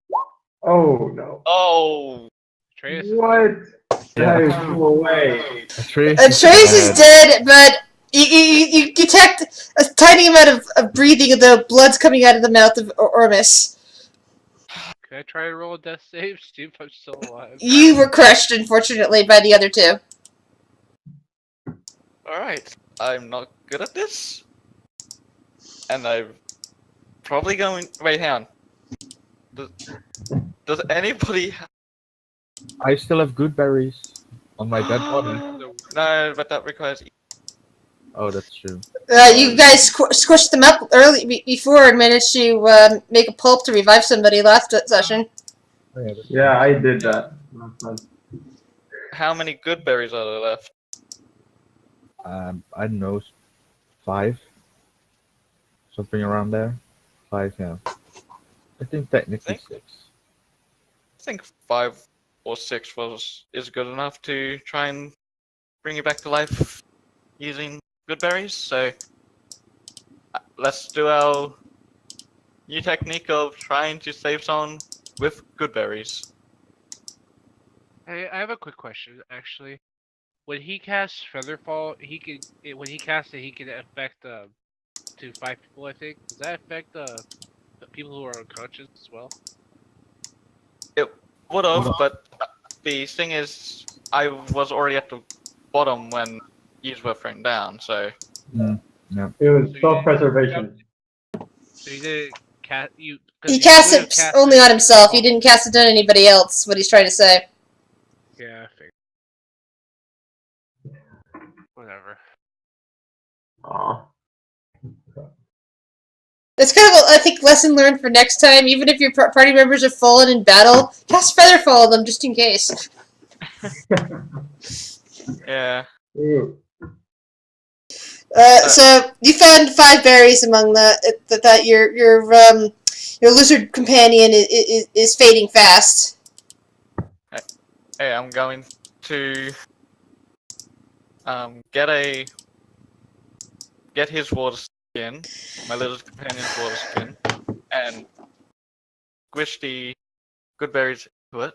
Oh no. Oh. Atreus is What? Yeah. No way. Trace Trace is dead, but you detect a tiny amount of breathing, and the blood's coming out of the mouth of Ormus. Can I try and roll a death save? See if I'm still alive. You were crushed, unfortunately, by the other two. Alright. I'm not good at this. And I'm probably going. Wait, hang on. Does anybody. I still have good berries on my dead body. No, but that requires. Oh, that's true. You guys squished them up early before and managed to make a pulp to revive somebody last session. Oh, yeah, that's Yeah, I did that. Last time. How many good berries are there left? I don't know, 5, something around there. 5, yeah. I think technically Think- 6. I think 5 or 6 is good enough to try and bring you back to life using good berries. So let's do our new technique of trying to save someone with good berries. Hey, I have a quick question, actually. When he casts Featherfall, when he casts it, he can affect to 5 people, I think. Does that affect the people who are unconscious as well? It would have, but the thing is, I was already at the bottom when yous were thrown down, so Yeah. It was So you self-preservation. So you didn't cast you He because you cast would have it cast only it on if himself. He you- didn't cast it on anybody else. What he's trying to say. Yeah, I figured. Whatever. Aw. It's kind of, I think, lesson learned for next time. Even if your party members have fallen in battle, cast Featherfall on them just in case. yeah. Ooh. So you found 5 berries among that your lizard companion is fading fast. Hey, I'm going to get his water skin, my little companion's water skin, and squish the good berries into it.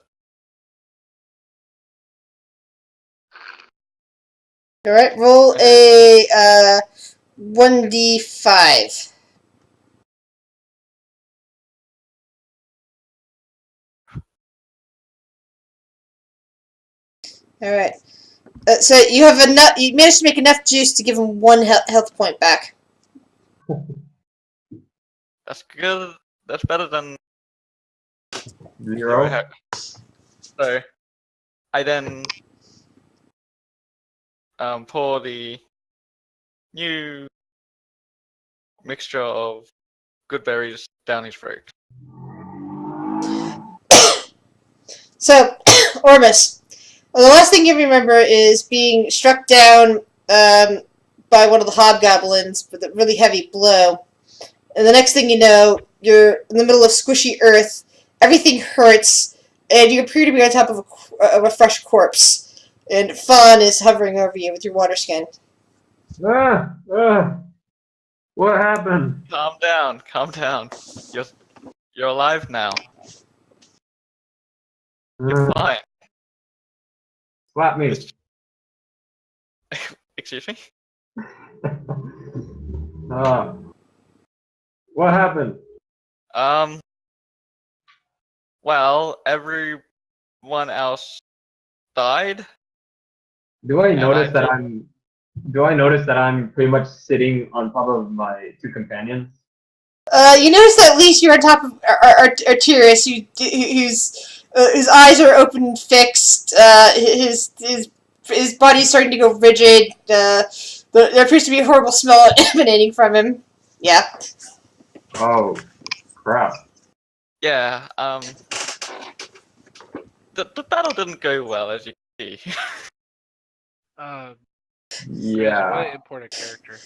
All right, roll a 1d5. All right. So you have enough. You managed to make enough juice to give him 1 health point back. That's good. That's better than 0. So I then pour the new mixture of good berries down his throat. So, Ormus, well, the last thing you remember is being struck down by one of the hobgoblins with a really heavy blow. And the next thing you know, you're in the middle of squishy earth. Everything hurts, and you appear to be on top of a fresh corpse. And Fawn is hovering over you with your water skin. Ah, ah. What happened? Calm down, calm down. You're alive now. You're fine. Slap me. Excuse me? Ah. What happened? Um, well, everyone else died. Do I And notice I that thought- I'm? Do I notice that I'm pretty much sitting on top of my 2 companions? You notice that at least you're on top of Arturius, whose eyes are open and fixed. His body's starting to go rigid. There appears to be a horrible smell emanating from him. Yeah. Oh, crap. Yeah, the battle didn't go well, as you can see. Chris, I want Yeah. to import a character.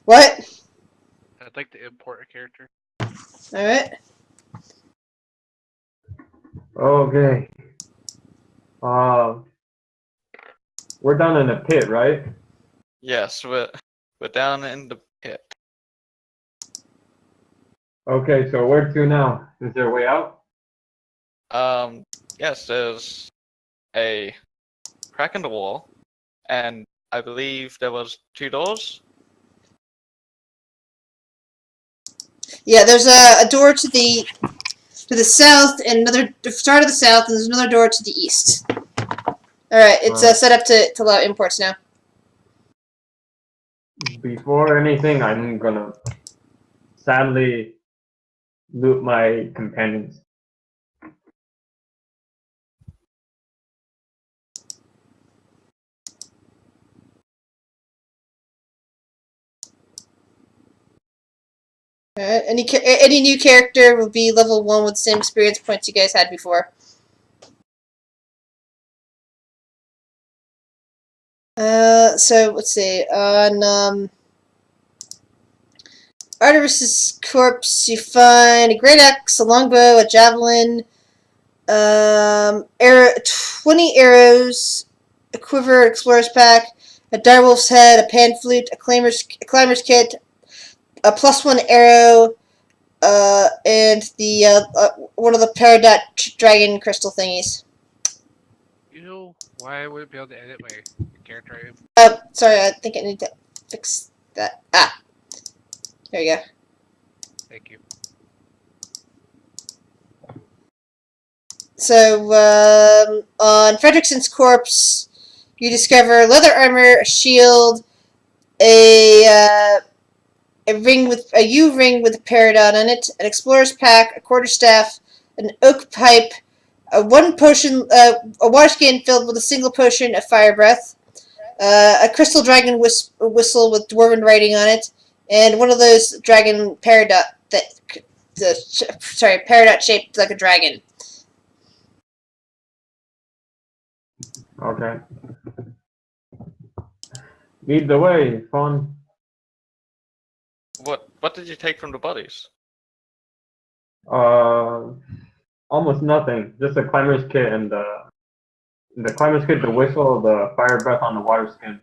What? I'd like to import a character. All right. Okay. We're down in a pit, right? Yes, we're down in the pit. Okay, so where to now? Is there a way out? Yes, there's a crack in the wall, and I believe there was 2 doors. Yeah. There's a door to the south, and another start of the south, and there's another door to the east. All right. It's Alright. set up to allow imports now. Before anything, I'm gonna sadly loot my companions. All right. Any new character will be level 1 with the same experience points you guys had before. So let's see. On Artemis's corpse, you find a great axe, a longbow, a javelin, 20 arrows, a quiver, an explorer's pack, a direwolf's head, a pan flute, a climber's kit, a +1 arrow, and the one of the peridot dragon crystal thingies. You know why I wouldn't be able to edit my character item? Oh, sorry, I think I need to fix that. Ah, there you go. Thank you. So, on Fredrickson's corpse, you discover leather armor, a shield, a ring with a U ring with a peridot on it, an explorer's pack, a quarterstaff, an oak pipe, a water skin filled with a single potion of fire breath, a crystal dragon whistle with dwarven writing on it, and one of those dragon peridot peridot shaped like a dragon. Okay. Lead the way, Fawn. What did you take from the bodies? Almost nothing. Just a climber's kit and the climber's kit, the whistle, the fire breath on the water skin,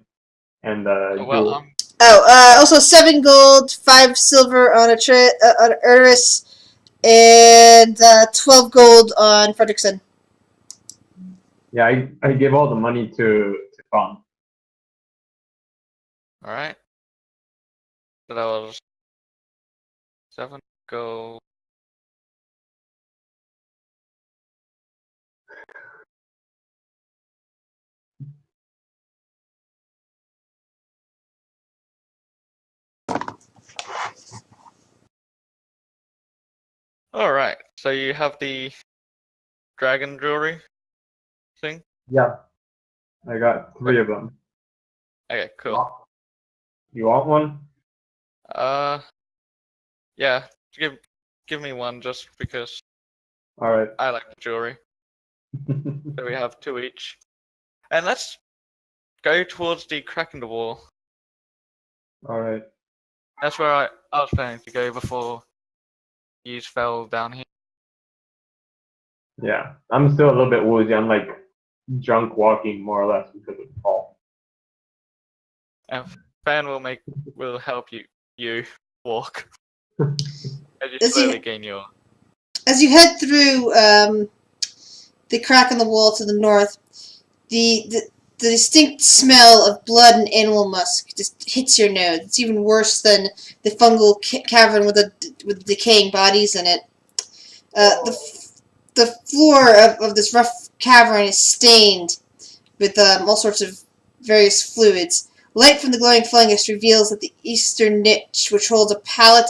and the Well, jewel. Also 7 gold, 5 silver on on Urus, and 12 gold on Fredrickson. Yeah, I gave all the money to Fawn. all right. So that was 7 gold. All right. So you have the dragon jewelry thing. Yeah, I got 3 of them. Okay, cool. You want one? Yeah. Give me one just because All right. I like the jewelry. So we have 2 each, and let's go towards the crack in the wall. All right. That's where I was planning to go before you fell down here. Yeah, I'm still a little bit woozy. I'm like drunk walking more or less because of the fall. And Fan will help you walk as you As you- slowly gain your. As you head through the crack in the wall to the north, the distinct smell of blood and animal musk just hits your nose. It's even worse than the fungal cavern with decaying bodies in it. The floor of this rough cavern is stained with all sorts of various fluids. Light from the glowing fungus reveals that the eastern niche, which holds a pallet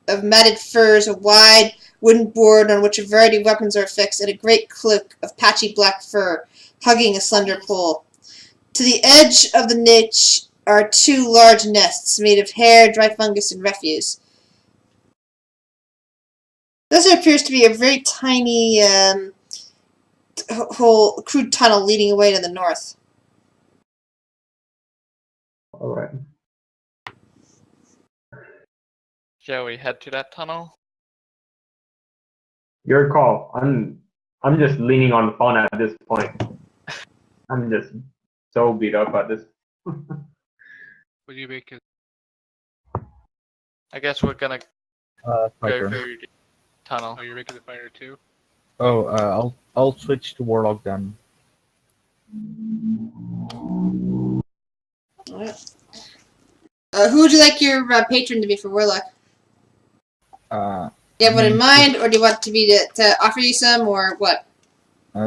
of matted furs, a wide wooden board on which a variety of weapons are affixed, and a great cloak of patchy black fur, hugging a slender pole. To the edge of the niche are 2 large nests made of hair, dry fungus, and refuse. This appears to be a very tiny whole crude tunnel leading away to the north. All right. Shall we head to that tunnel? Your call. I'm just leaning on the phone at this point. I'm just so beat up at this. What do you make it? I guess we're gonna My go turn. through the tunnel. Oh, you're making the fighter too? Oh, I'll switch to Warlock then. Who would you like your patron to be for Warlock? Uh, Do you have one in mind, or do you want to be to offer you some, or what?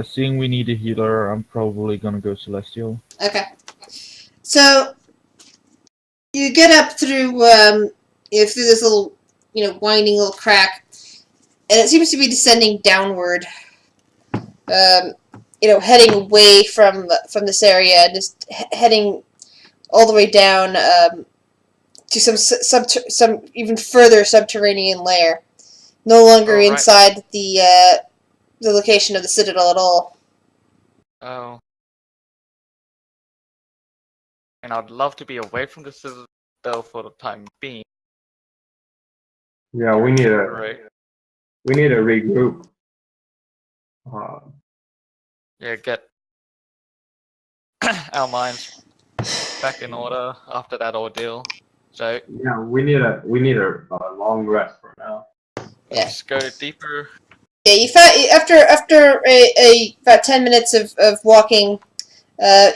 Seeing we need a healer, I'm probably gonna go Celestial. Okay. So you get up through through this little winding little crack, and it seems to be descending downward. Heading away from this area, just heading all the way down to some even further subterranean layer. No longer Alright. inside the location of the Citadel at all. Oh. And I'd love to be away from the Citadel for the time being. Yeah, we need to regroup. Uh, Yeah, get our minds back in order after that ordeal. So yeah, we need a long rest for now. Yeah. let's go deeper. Yeah, you found after about 10 minutes of walking,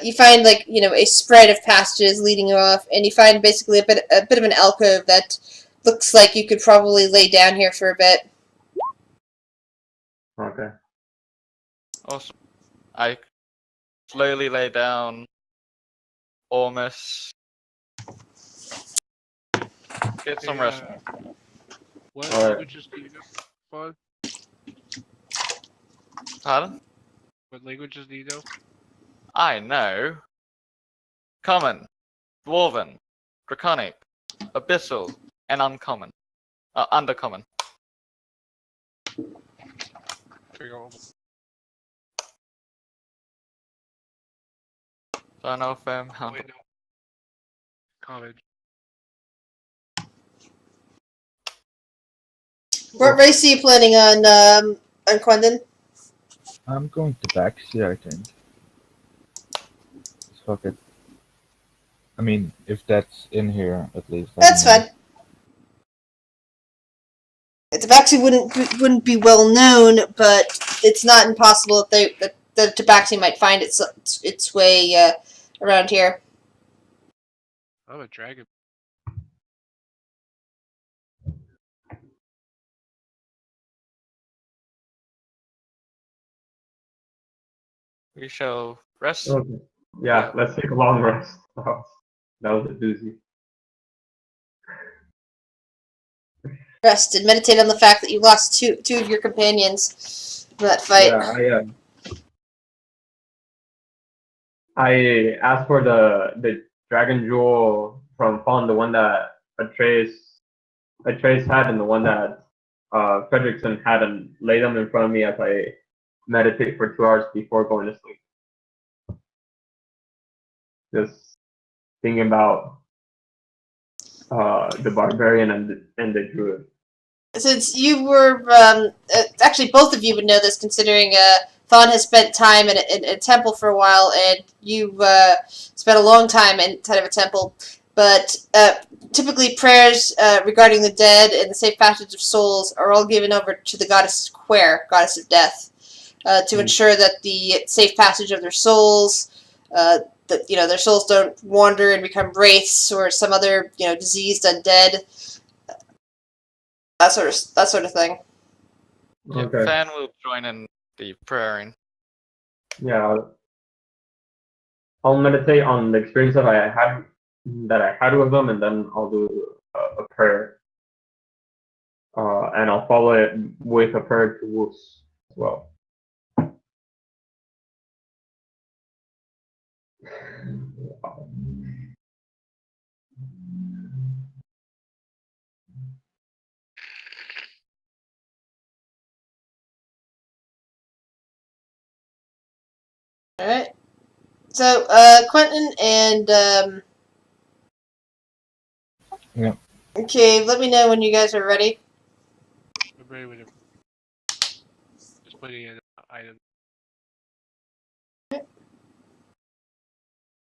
you find like a spread of passages leading off, and you find basically a bit of an alcove that looks like you could probably lay down here for a bit. Okay. Awesome. I slowly lay down, almost get some rest. What Alright. languages do you know? Fun. Pardon? What languages do you know? I know Common, Dwarven, Draconic, Abyssal, and Uncommon. Undercommon. There you go. So I know a fair amount. Wait, no. College. What race are you planning on Quendon? I'm going to Baxi, I think. Fuck it. I mean, if that's in here, at least. I That's don't know. fine. The Tabaxi wouldn't be well known, but it's not impossible that the Tabaxi might find its way around here. I'm a dragon. We shall rest. Okay. Yeah, let's take a long rest. That was a doozy. Rest and meditate on the fact that you lost two of your companions in that fight. Yeah, I asked for the dragon jewel from Fawn, the one that Atreus had, and the one that Fredrickson had, and lay them in front of me as I meditate for 2 hours before going to sleep. Just thinking about the barbarian and the druid. Since you were, actually both of you would know this, considering Thon has spent time in a temple for a while, and you spent a long time inside of a temple. But typically, prayers regarding the dead and the safe passage of souls are all given over to the goddess Quer, goddess of death, to ensure that the safe passage of their souls, that their souls don't wander and become wraiths or some other diseased undead. That sort of thing. Yeah, Okay. Fan will join in the praying. Yeah, I'll meditate on the experience that I had with them, and then I'll do a prayer, and I'll follow it with a prayer to Wolves as well. Alright. So, Quentin and, Yeah. okay, let me know when you guys are ready. I'm ready with it. Just putting in item.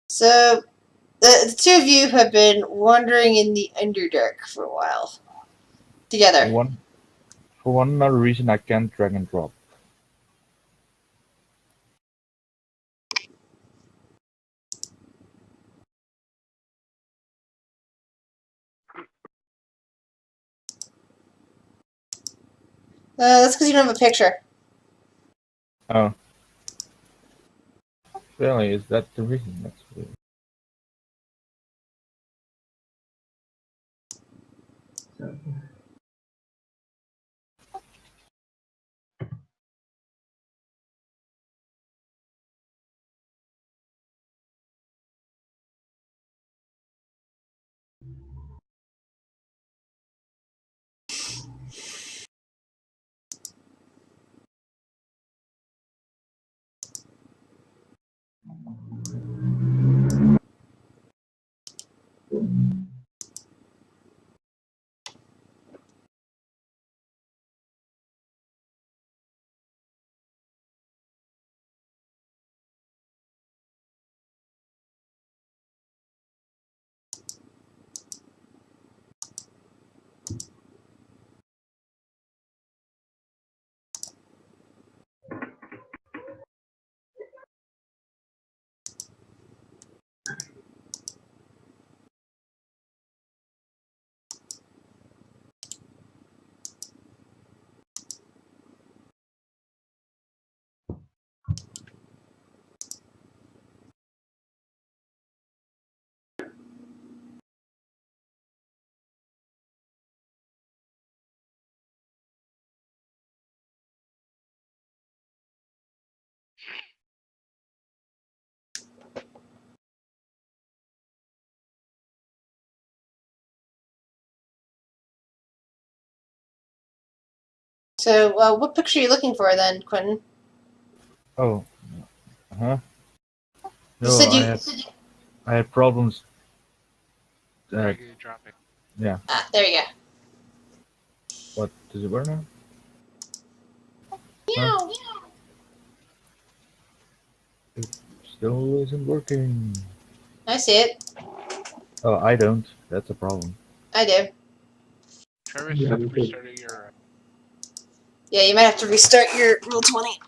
So, the two of you have been wandering in the Underdark for a while. Together. For one other reason, I can't drag and drop. That's because you don't have a picture. Oh. Really, is that the reason? That's weird. So, what picture are you looking for then, Quentin? Oh, huh? You No, said you. I had problems. Dragon dropping. Yeah. Ah, there you go. What does it work now? Meow. It still isn't working. I see it. Oh, I don't. That's a problem. I do. Try Yeah, me too. restarting your. Yeah, you might have to restart your roll 20.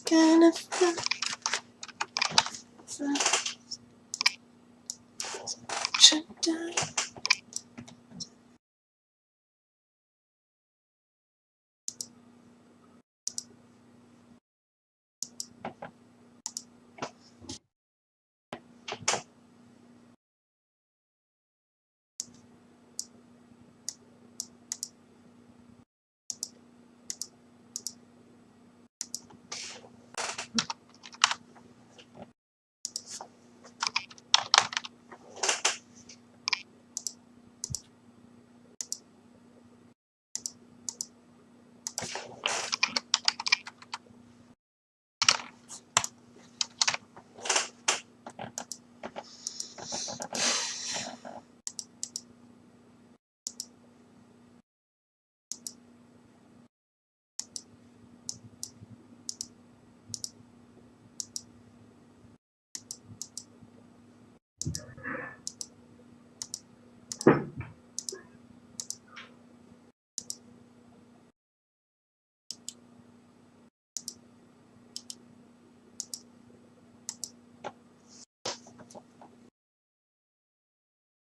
Kind of fun.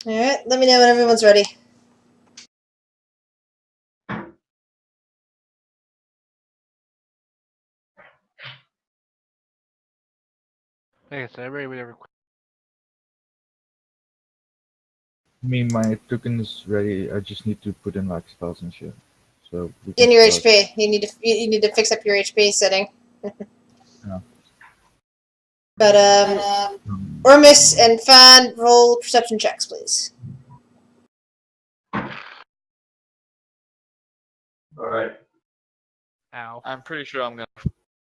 Alright, let me know when everyone's ready. Like I said, everybody whatever. I mean, my token is ready. I just need to put in like spells and shit. So we In can your start. HP. You need to fix up your HP setting. Yeah. But Ormus and Fan, roll perception checks, please. Alright. Ow. I'm pretty sure I'm gonna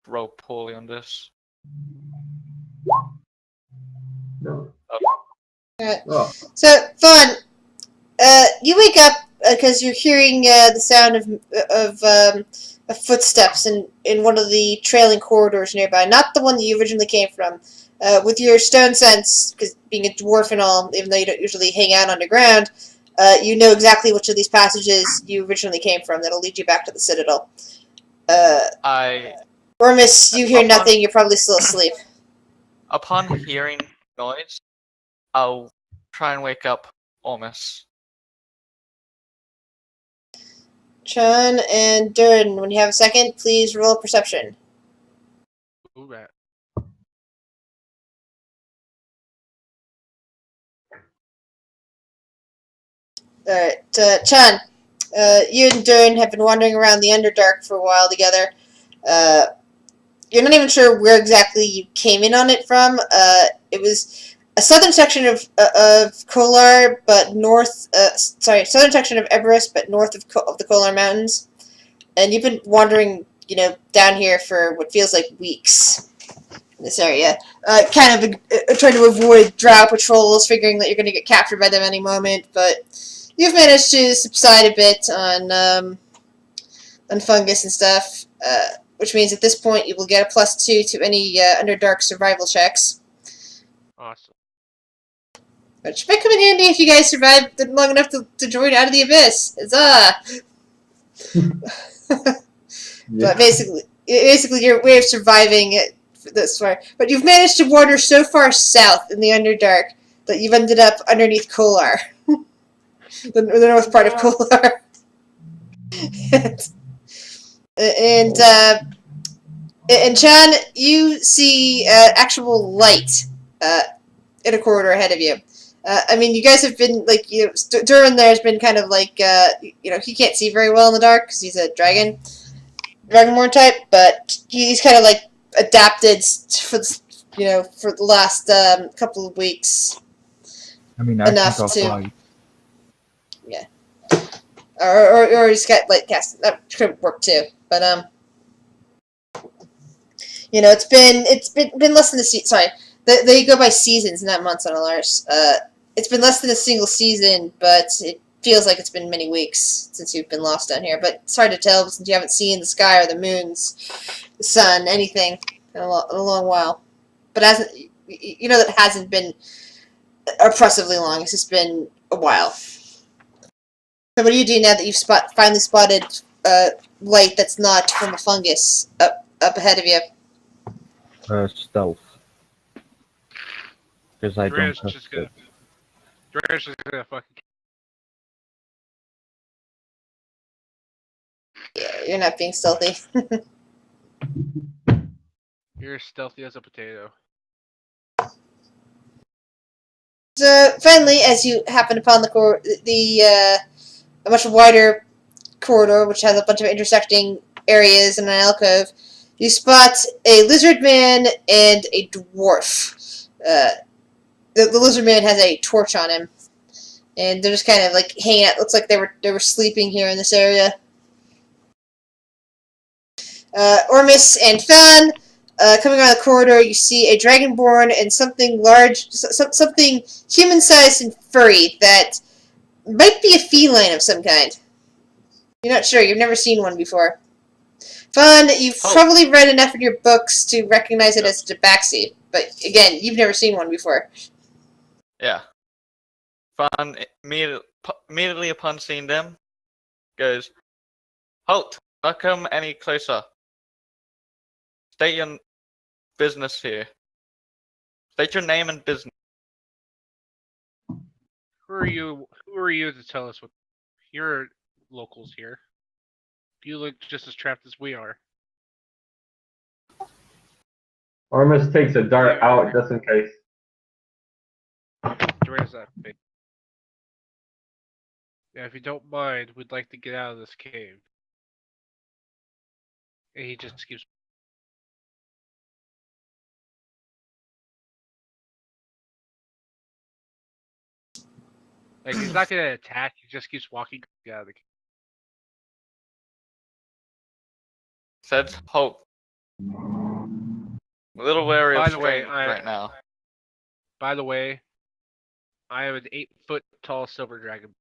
roll poorly on this. No. Alright. Oh. So, Fan, you wake up because you're hearing the sound of footsteps in one of the trailing corridors nearby. Not the one that you originally came from. With your stone sense, because being a dwarf and all, even though you don't usually hang out underground, you know exactly which of these passages you originally came from. That'll lead you back to the Citadel. Ormus, you hear nothing. You're probably still asleep. Upon hearing noise, I'll try and wake up Ormus. Chun and Durin, when you have a second, please roll perception. Ooh, rat. Alright, Chun, you and Durin have been wandering around the Underdark for a while together. You're not even sure where exactly you came in on it from. It was a southern section of Kolar, but southern section of Everest, but north of the Kolar Mountains. And you've been wandering, down here for what feels like weeks in this area. Kind of trying to avoid drow patrols, figuring that you're going to get captured by them any moment, but you've managed to subside a bit on fungus and stuff, which means at this point you will get a +2 to any Underdark survival checks. Awesome. Which might come in handy if you guys survive long enough to join Out of the Abyss. Huzzah! But basically, your way of surviving it this far. But you've managed to wander so far south in the Underdark that you've ended up underneath Kolar. the north part of Kolar. And Chan, you see actual light in a corridor ahead of you. I mean, you guys have been, Durin there's been kind of he can't see very well in the dark because he's a Dragonborn type, but he's kind of, adapted for the last couple of weeks. I mean, I Enough can talk to- light. Or he's got light cast. That could work too. But it's been less than a season. Sorry, they go by seasons, not months on Alars. It's been less than a single season, but it feels like it's been many weeks since you've been lost down here. But it's hard to tell since you haven't seen the sky or the moons, the sun, anything in a long while. But that hasn't been oppressively long. It's just been a while. So what do you do now that you've finally spotted light that's not from a fungus up ahead of you? Stealth. Because I don't Dre's trust just it. gonna fucking. Yeah, you're not being stealthy. You're stealthy as a potato. So finally, as you happen upon a much wider corridor, which has a bunch of intersecting areas and an alcove, you spot a lizard man and a dwarf. The lizard man has a torch on him, and they're just kind of like hanging out. Looks like they were sleeping here in this area. Ormus and Fan, coming around the corridor, you see a dragonborn and something large, something human-sized and furry that might be a feline of some kind. You're not sure. You've never seen one before. Fan, you've probably read enough in your books to recognize it as Tabaxi, but again, you've never seen one before. Yeah. Fun immediately upon seeing them goes, "Halt! Not come any closer. State your business here. State your name and business." Who are you? Who are you to tell us what? You're locals here. You look just as trapped as we are. Ormus takes a dart out just in case. Where's that big? Yeah, if you don't mind, we'd like to get out of this cave. And he just keeps. Like, he's not gonna attack, he just keeps walking out of the cave. Said halt. I'm a little wary of By the way, strangers right now. By the way, I am an 8-foot tall silver dragon.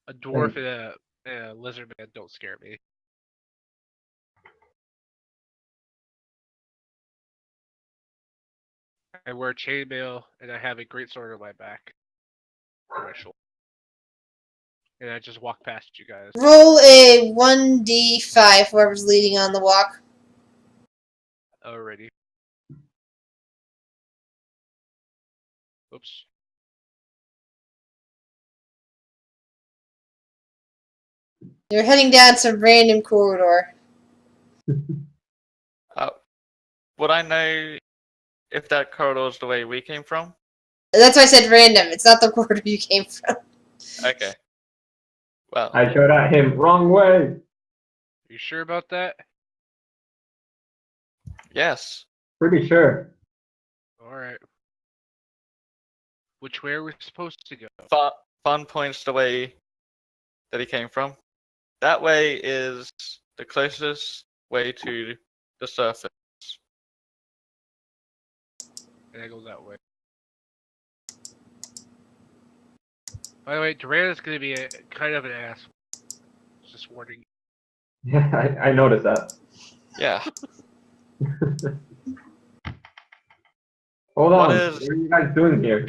A dwarf and a lizard man don't scare me. I wear chainmail and I have a great sword on my back. On my shoulder. And I just walk past you guys. Roll a 1d5, whoever's leading on the walk. Already. Oops. You're heading down some random corridor. Would I know if that corridor is the way we came from? That's why I said random. It's not the corridor you came from. Okay. Well, I showed at him, wrong way. You sure about that? yes. Pretty sure. Alright. Which way are we supposed to go? Fun points the way that he came from. That way is the closest way to the surface. And I go that way. By the way, Duran is going to be kind of an asshole. Just warning you. Yeah, I noticed that. Yeah. Hold What on. is- What are you guys doing here?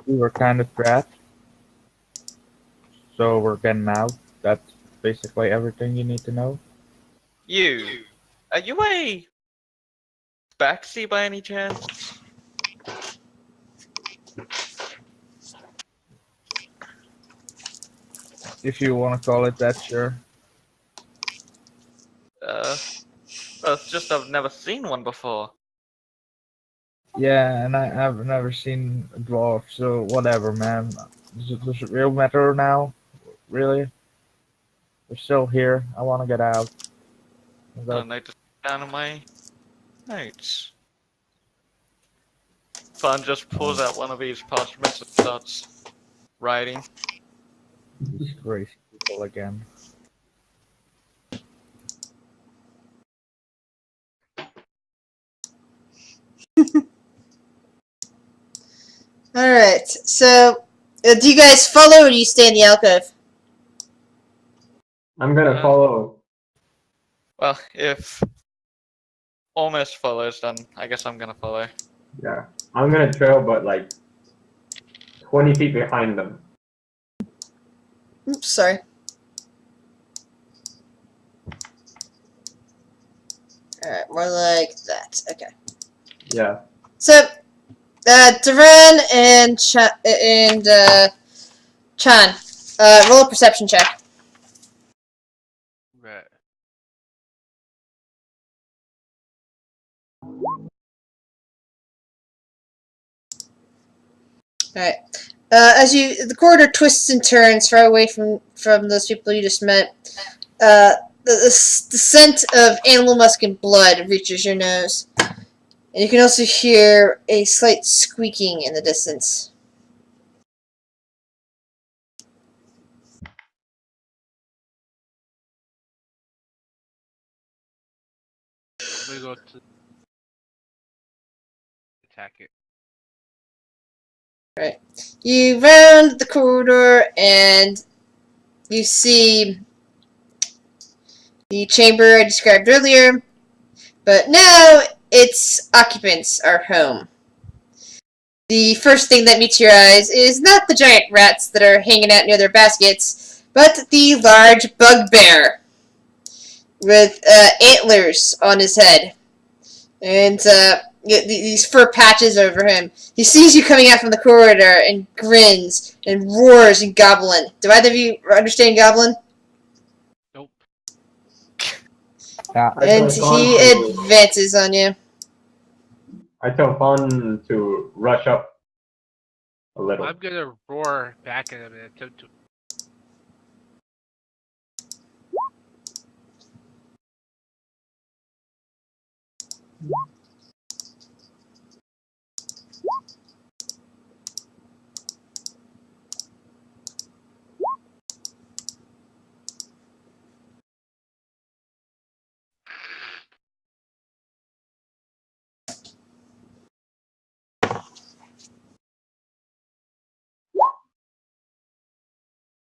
We were kind of trapped. So we're getting out. That's basically everything you need to know. You. Are you a Baxi by any chance? If you want to call it that, sure. Well, it's just I've never seen one before. Yeah, and I've never seen a dwarf, so whatever, man. Does it real matter now? Really? We're still here. I want to get out. I don't know, just down on my Right. Fun just pulls out one of his parchments and starts writing. These crazy people again. Alright, so do you guys follow or do you stay in the alcove? I'm gonna follow. Well, if almost follows, then I guess I'm gonna follow. Yeah. I'm gonna trail, but like 20 feet behind them. Oops, sorry. Alright, more like that. Okay. Yeah. So, Duran and Chan, roll a perception check. Right. Alright. The corridor twists and turns far away from those people you just met. The scent of animal musk and blood reaches your nose. And you can also hear a slight squeaking in the distance. We go to attack it. You round the corridor and you see the chamber I described earlier, but now its occupants are home. The first thing that meets your eyes is not the giant rats that are hanging out near their baskets, but the large bugbear with antlers on his head and these fur patches over him. He sees you coming out from the corridor and grins and roars in Goblin. Do either of you understand Goblin? Nope. Yeah, And he advances on you. I tell Fawn to rush up a little. I'm gonna roar back at him and attempt to.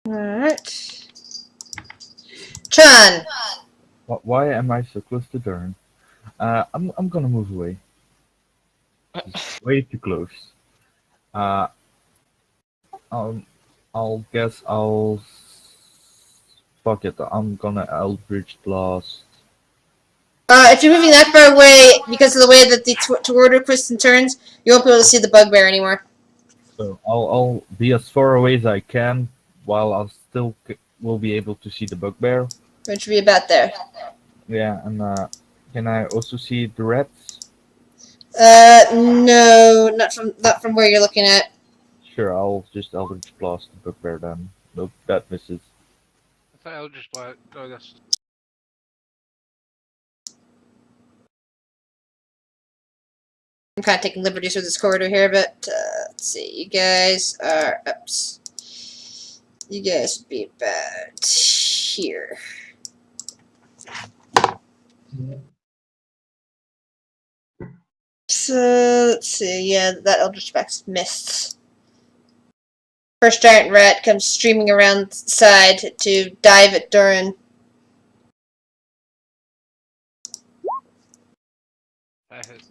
Alright. Chan. why am I so close to Dern? I'm gonna move away. Just way too close. Uh, I'll guess I'll. Fuck it. I'm gonna Eldritch Blast. If you're moving that far away, because of the way that the corridor twists and turns, you won't be able to see the bugbear anymore. So I'll be as far away as I can, while I'll still will be able to see the bugbear. Which would be about there. Yeah, and can I also see the rats? No, not from where you're looking at. Sure, I'll just Eldritch Blast the bugbear then. Nope, that misses. I thought I would just want. Oh, that's. I'm kind of taking liberties with this corridor here, but let's see. You guys are ups. You guys would be about here. So let's see. Yeah, that Eldritch Blast missed. First giant rat comes streaming around the side to dive at Durin. I hit.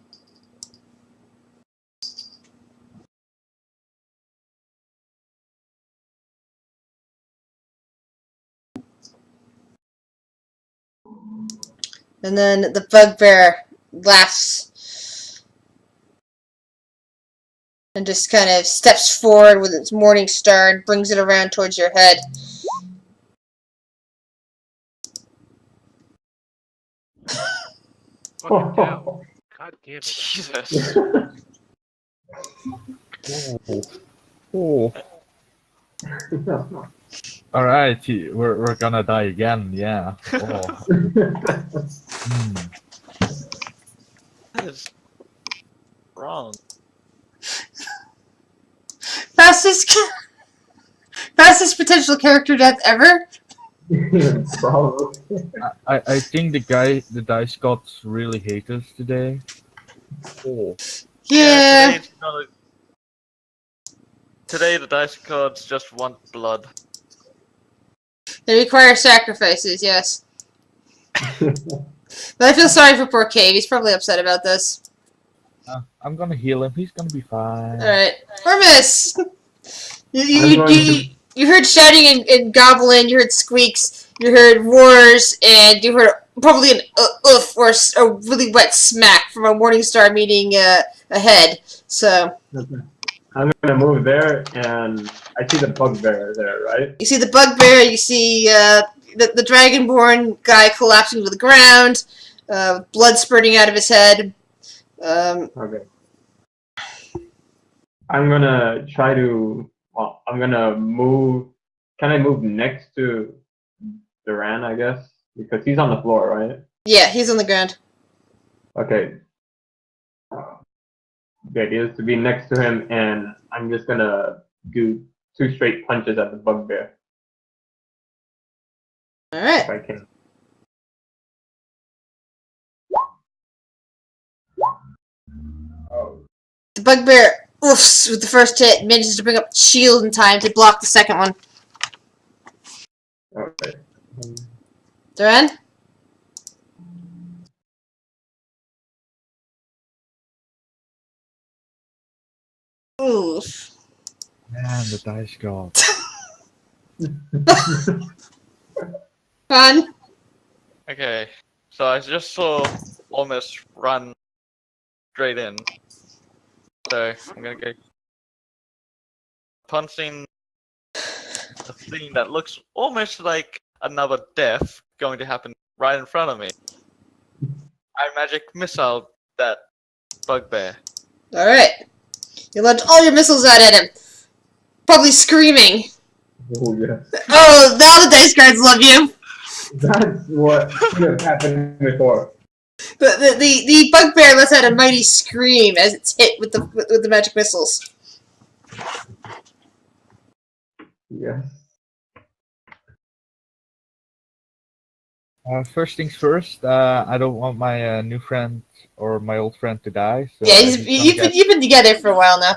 And then the bugbear laughs and just kind of steps forward with its morning star and brings it around towards your head. Fucking down. God damn it. Jesus. Oh. All right, we're gonna die again. Yeah. Oh. is wrong? Fastest potential character death ever? Probably. I think the dice gods really hate us today. Oh. Yeah. Today the dice gods just want blood. They require sacrifices, yes. But I feel sorry for poor Cave. He's probably upset about this. I'm gonna heal him. He's gonna be fine. Alright. Ormus! I'm You heard shouting in Goblin, you heard squeaks, you heard roars, and you heard probably an oof or a really wet smack from a Morningstar meeting ahead. So, I'm gonna move there, and I see the bugbear there, right? you see the bugbear, you see the Dragonborn guy collapsing to the ground, blood spurting out of his head. Okay. I'm gonna try to. Well, I'm gonna move. Can I move next to Duran? I guess because he's on the floor, right? Yeah, he's on the ground. Okay. The idea is to be next to him, and I'm just gonna do 2 straight punches at the bugbear Alright. if I can. Oh. The bugbear oofs with the first hit, manages to bring up shield in time to block the second one. Okay. Duran? Oof. Man, the dice gods. Fun. Okay, so I just saw almost run straight in. So I'm gonna go punching a thing that looks almost like another death going to happen right in front of me. I magic missile that bugbear. Alright. You launched all your missiles out at him. Probably screaming. Oh yeah. Oh, now the dice cards love you. That's what should have happened before. The bugbear lets out a mighty scream as it's hit with the magic missiles. Yes. First things first. I don't want my new friend or my old friend to die. So Yeah, you've been together for a while now.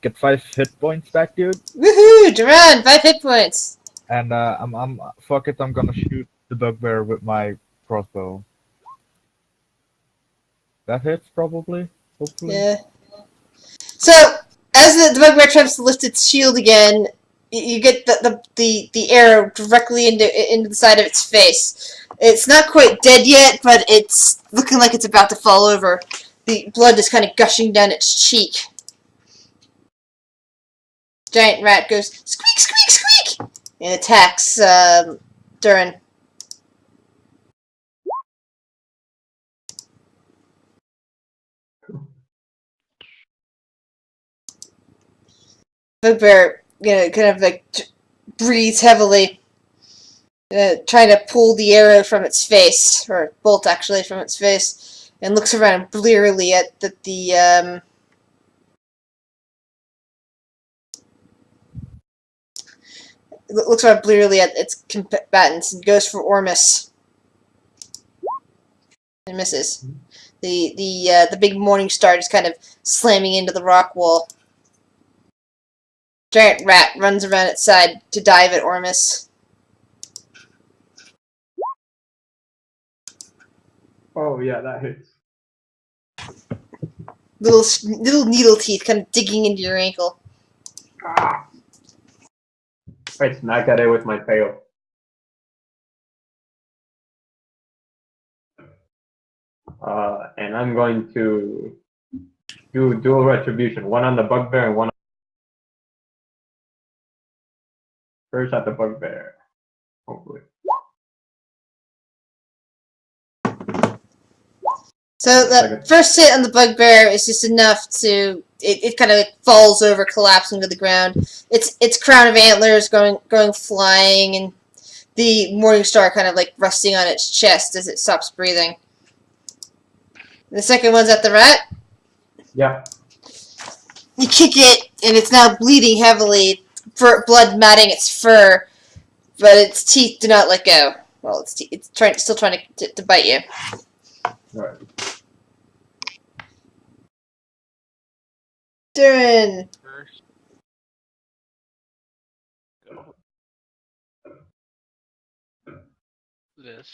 get 5 hit points back, dude. Woohoo! Duran, 5 hit points. And I'm fuck it. I'm gonna shoot the bugbear with my crossbow. That hits probably. Hopefully. Yeah. So as the bugbear attempts to lift its shield again, you get the arrow directly into the side of its face. It's not quite dead yet, but it's looking like it's about to fall over. The blood is kind of gushing down its cheek. Giant rat goes squeak, squeak, squeak, and attacks Duran. Bugbear, kind of like breathes heavily, trying to pull the arrow from its face, or bolt actually from its face, and looks around blearily at the looks around blearily at its combatants and goes for Ormus. And misses. The big morning star just kind of slamming into the rock wall. Giant rat runs around its side to dive at Ormus. Oh yeah, that hits. Little needle teeth kind of digging into your ankle. Ah. I smack at it with my tail. And I'm going to do dual retribution. One on the bugbear and one. First at the bugbear. Hopefully. So that first hit on the bugbear is just enough to it kind of falls over, collapsing to the ground. Its crown of antlers going flying, and the morning star kind of like resting on its chest as it stops breathing. The second one's at the rat. Yeah. You kick it, and it's now bleeding heavily, blood matting its fur, but its teeth do not let go. Well, it's still trying to bite you. Alright. Durin. First, go. This.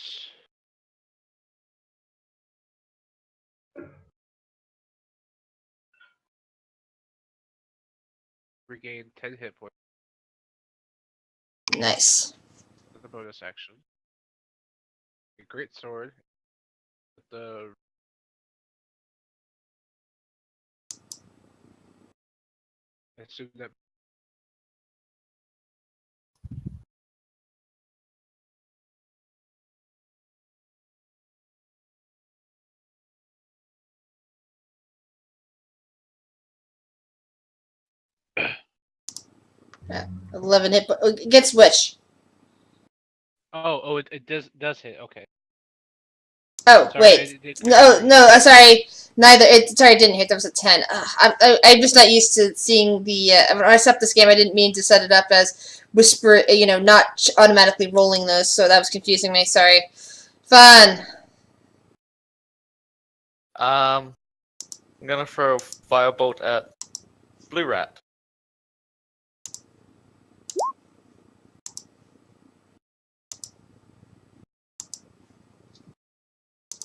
Regain 10 hit points Nice. with a bonus action. A great sword. With the I assume that Yeah, 11 hit. Gets which? it does hit. Okay. Oh, Sorry, wait. No, sorry. Neither. Sorry, it didn't hit. That was a 10. I'm just not used to seeing the. When I set up this game, I didn't mean to set it up as whisper, not automatically rolling those, so that was confusing me. Sorry. Fun. I'm gonna throw firebolt at Blue Rat.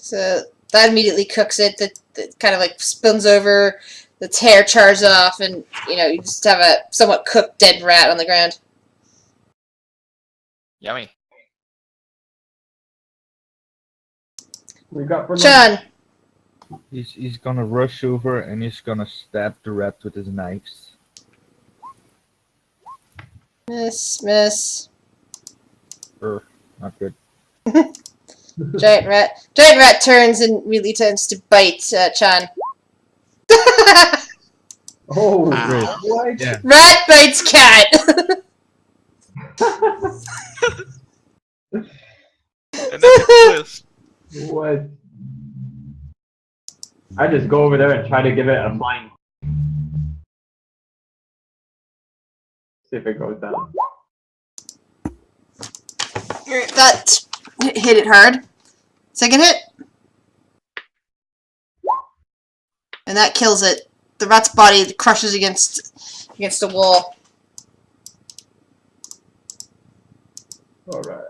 So that immediately cooks it. That kind of like spins over. The hair chars off, and you just have a somewhat cooked dead rat on the ground. Yummy. We got for lunch. Sean. He's gonna rush over and he's gonna stab the rat with his knives. Miss. Not good. Giant rat turns and really tends to bite Chan. Oh, Great. what? Yeah. Rat bites cat. And then a twist. What? I just go over there and try to give it a flying. See if it goes down. That hit it hard. Second hit. And that kills it. The rat's body crushes against the wall. Alright.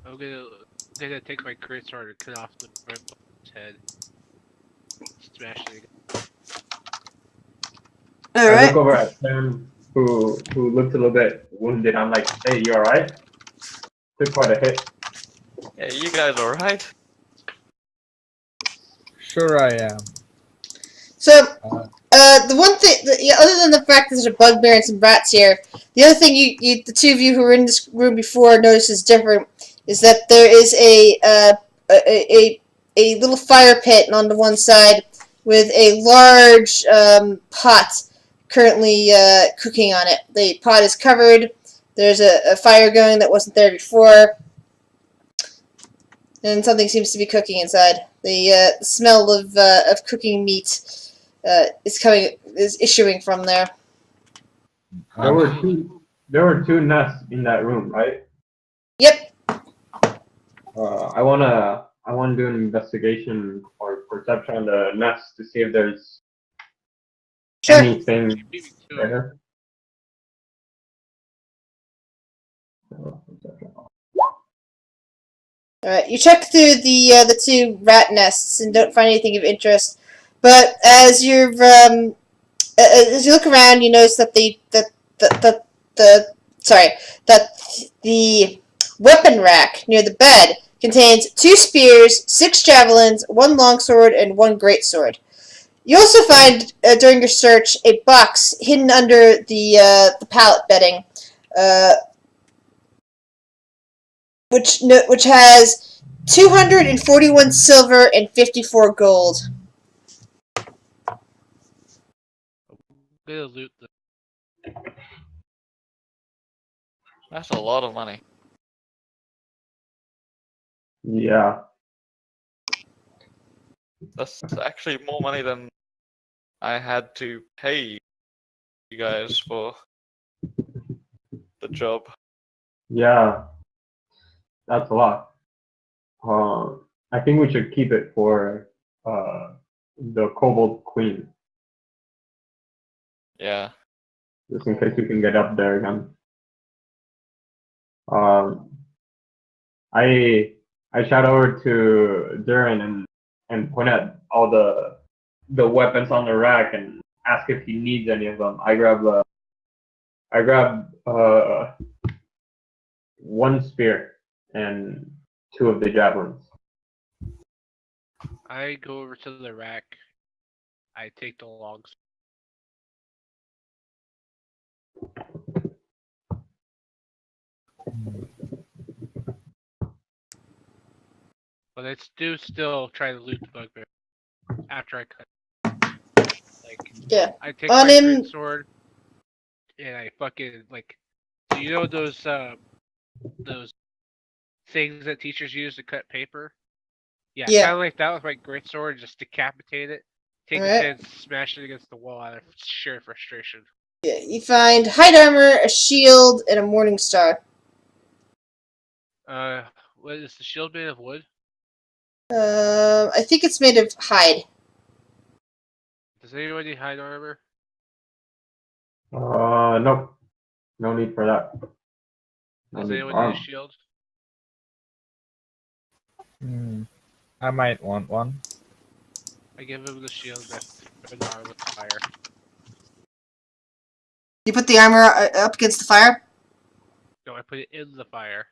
I'm gonna take my great sword and cut off the red bull's head. Smash it. I Alright. look over at Sam, who looks a little bit wounded. I'm like, hey, you alright? Took quite a hit. Yeah, you guys alright? Sure I am. So, the one thing, other than the fact that there's a bugbear and some rats here, the other thing the two of you who were in this room before notice is different is that there is a little fire pit on the one side with a large pot currently cooking on it. The pot is covered. There's a fire going that wasn't there before, and something seems to be cooking inside. The smell of cooking meat is issuing from there. There were two nests in that room, right? Yep. I wanna do an investigation or perception on the nest to see if there's Sure. anything You beat me to it. there. Alright, you check through the two rat nests and don't find anything of interest. But as you look around, you notice that the weapon rack near the bed contains 2 spears, 6 javelins, 1 longsword, and 1 greatsword. You also find during your search a box hidden under the pallet bedding, which has 241 silver and 54 gold. I'm gonna loot the. That's a lot of money. Yeah. That's actually more money than I had to pay you guys for the job. Yeah, that's a lot. I think we should keep it for the Kobold Queen, Yeah. just in case we can get up there again. Um, I shout over to Durin and point at all the weapons on the rack and ask if he needs any of them. I grab one spear and two of the javelins. I go over to the rack. I take the logs. But I do still try to loot the bugbear after I cut. Like, Yeah. I take On my him. great sword and I fucking like. So you know those things that teachers use to cut paper? Yeah, Yeah. kind of like that with my great sword, just decapitate it. Take his Alright. head, smash it against the wall out of sheer frustration. Yeah, you find hide armor, a shield, and a morning star. What is the shield made of wood? I think it's made of hide. Does anybody need hide armor? Nope. No need for that. No Does need anyone for need a armor. shield? I might want one. I give him the shield and I throw the armor with fire. You put the armor up against the fire? No, I put it in the fire.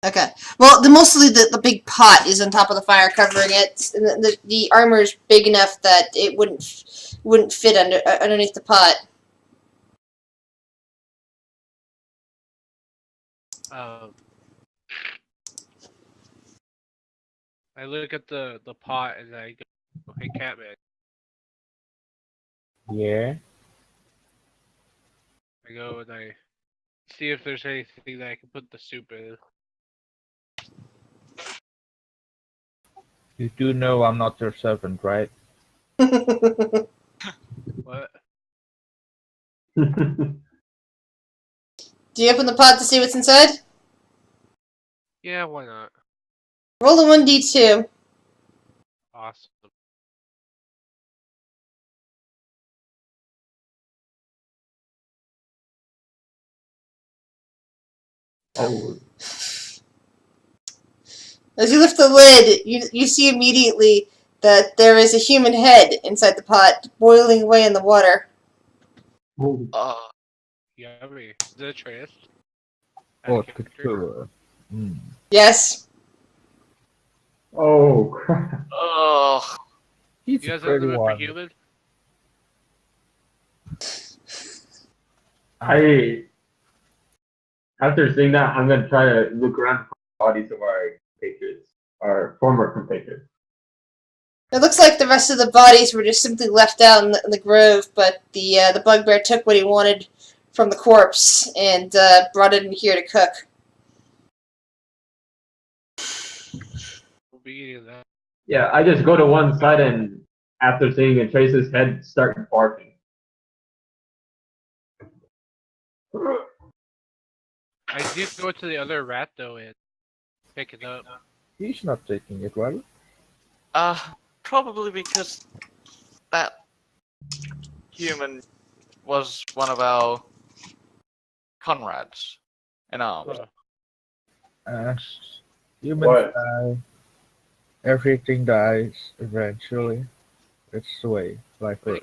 Okay. Well, mostly the big pot is on top of the fire covering it. And the armor is big enough that it wouldn't fit underneath the pot. I look at the pot and I go, "Hey, Catman." Yeah. I go and I see if there's anything that I can put the soup in. You do know I'm not your servant, right? What? Do you open the pot to see what's inside? Yeah, why not? Roll a 1d2. Awesome. Oh, As you lift the lid, you see immediately that there is a human head inside the pot, boiling away in the water. oh. Yummy. Is it a trance? Haute couture. Yes. Oh, crap. Oh, He's You a guys have pretty the for one. human? After seeing that, I'm gonna try to look around for the bodies of our compatriots, our former compatriots. It looks like the rest of the bodies were just simply left out in the grove, but the bugbear took what he wanted from the corpse and brought it in here to cook. We'll be eating that. Yeah, I just go to one side and after seeing a Trace's head, start barking. I did go to the other rat though and pick it up. He's not taking it, right? probably because that human was one of our comrades in arms. Humans What? die. Everything dies eventually. It's the way life is.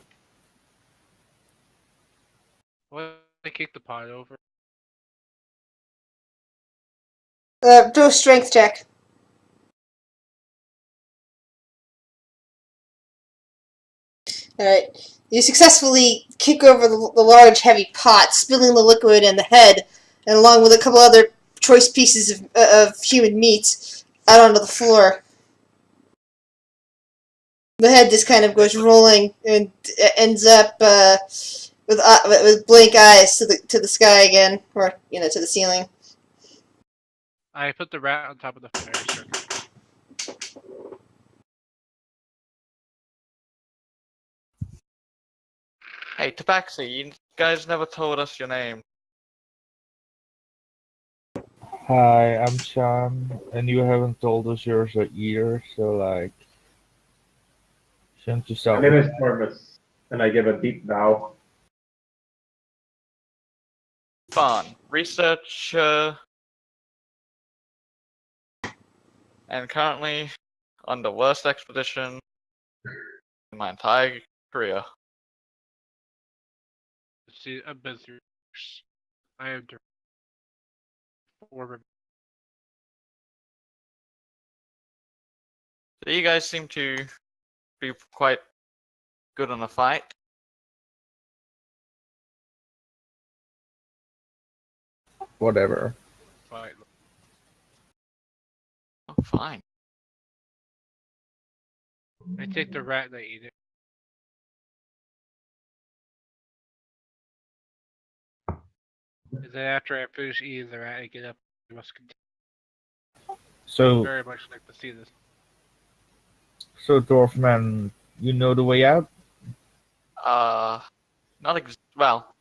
What? I kicked the pot over. Do a strength check. Alright. You successfully kick over the large, heavy pot, spilling the liquid and the head, and along with a couple other choice pieces of human meat, out onto the floor. The head just kind of goes rolling and ends up with blank eyes to the sky again, or to the ceiling. I put the rat on top of the fire. Hey, Tabaxi, you guys never told us your name. Hi, I'm Sean, and you haven't told us yours either, so like, shouldn't you My start name with is Corvus, and I give a deep bow. Fun. Researcher. And currently on the worst expedition in my entire career. See, I've been through worse. I am former. So you guys seem to be quite good on a fight. whatever? Fight. Oh, fine. I take the rat and I eat it. And then after I finish eating the rat, I get up. I must continue. So, Very much like to see this. Dwarfman, you know the way out? Not well.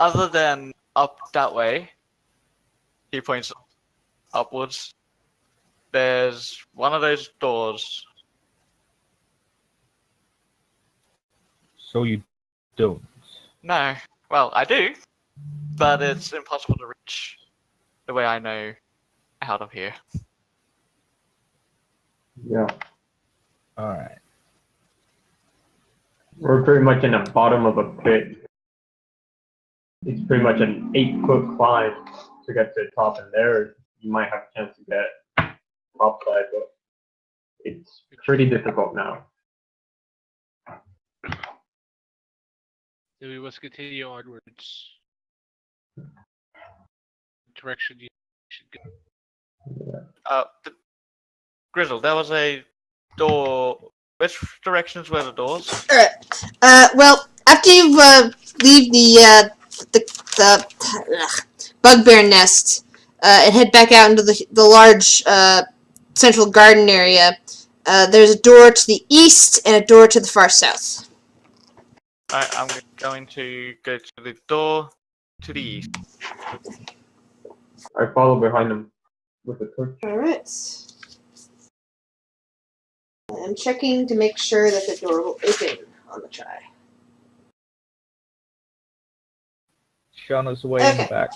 Other than up that way, he points upwards. There's one of those doors. So you don't. No, well, I do, but it's impossible to reach the way I know out of here. Yeah. Alright. We're pretty much in the bottom of a pit. It's pretty much an 8-foot climb to get to the top, and there you might have a chance to get topside, but it's pretty difficult now. Then we must continue onwards. Direction you should go. Grizzle, there was a door. Which directions were the doors? Well, after you leave the bugbear nest and head back out into the large central garden area, there's a door to the east and a door to the far south. Alright, I'm going to go to the door to the east. I follow behind him with the torch. All right. I'm checking to make sure that the door will open on the try. Sean is away in the Okay. back.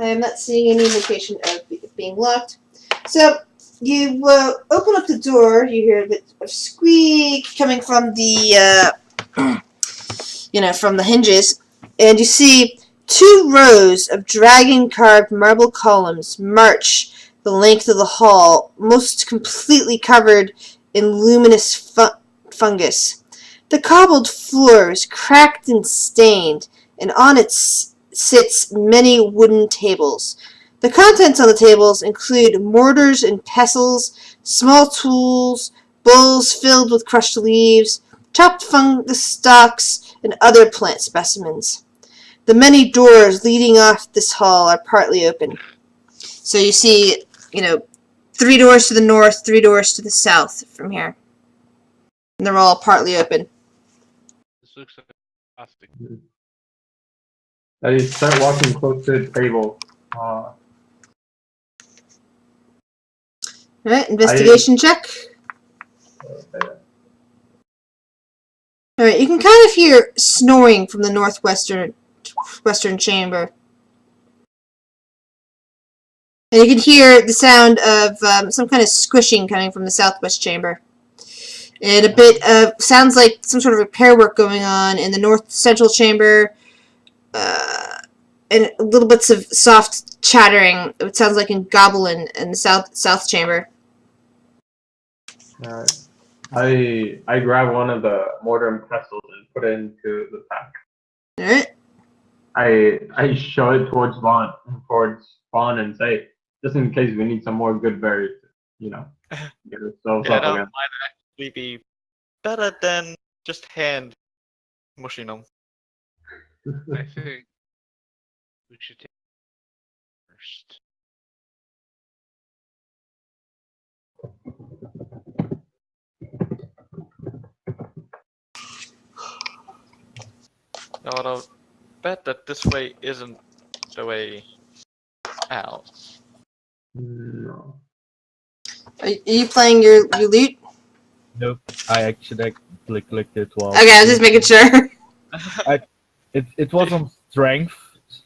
I'm not seeing any indication of it being locked. So you open up the door. You hear a bit of squeak coming from the, from the hinges, and you see 2 rows of dragon-carved marble columns march the length of the hall, most completely covered in luminous fungus. The cobbled floor is cracked and stained, and on it sits many wooden tables. The contents on the tables include mortars and pestles, small tools, bowls filled with crushed leaves, chopped fungus stalks, and other plant specimens. The many doors leading off this hall are partly open. So you see, 3 doors to the north, 3 doors to the south from here. And they're all partly open. This looks like plastic. I start walking close to the table. Alright, investigation check. Alright, you can kind of hear snoring from the western chamber. And you can hear the sound of some kind of squishing coming from the southwest chamber. And a bit of, sounds like some sort of repair work going on in the north central chamber. And little bits of soft chattering. It sounds like in Goblin in the south chamber. I grab one of the mortar and pestles and put it into the pack. Alright. I show it towards Vaughn and say, just in case we need some more good berries, get ourselves Yeah, up that again. might actually be better than just hand mushing them. I think we should take first. But I'll bet that this way isn't the way out. No. Are you playing your loot? Nope. I actually clicked it while. Okay, I was just making sure. It was on strength,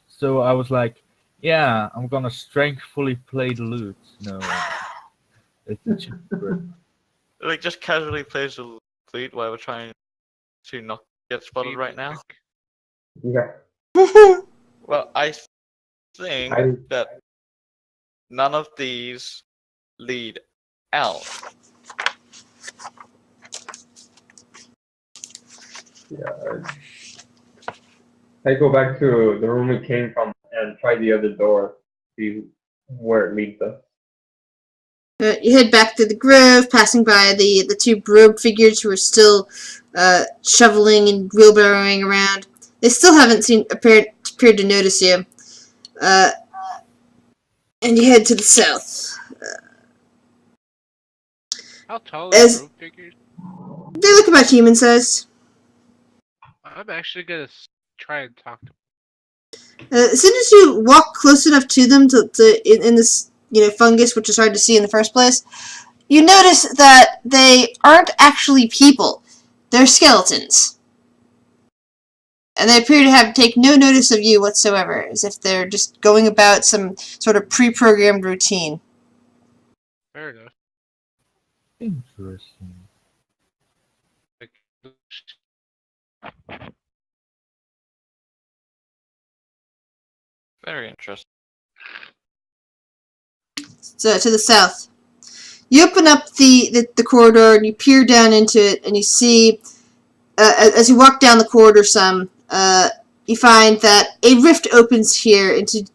so I was like, yeah, I'm gonna strengthfully play the loot. No, it's cheaper. Like, just casually plays the fleet while we're trying to not get spotted right now. Yeah. Well, I think I that none of these lead out. yeah. I go back to the room we came from and try the other door. See where it leads us. You head back to the grove, passing by the two robe figures who are still shoveling and wheelbarrowing around. They still haven't appeared to notice you. And you head to the south. How tall are As- the rope figures? They look about human-sized. I'm actually gonna try and talk to As soon as you walk close enough to them in this fungus, which is hard to see in the first place, you notice that they aren't actually people. They're skeletons. And they appear to take no notice of you whatsoever, as if they're just going about some sort of pre-programmed routine. Fair enough. Interesting. Like, Very interesting. So to the south. You open up the corridor and you peer down into it, and you see, as you walk down the corridor some, you find that a rift opens here into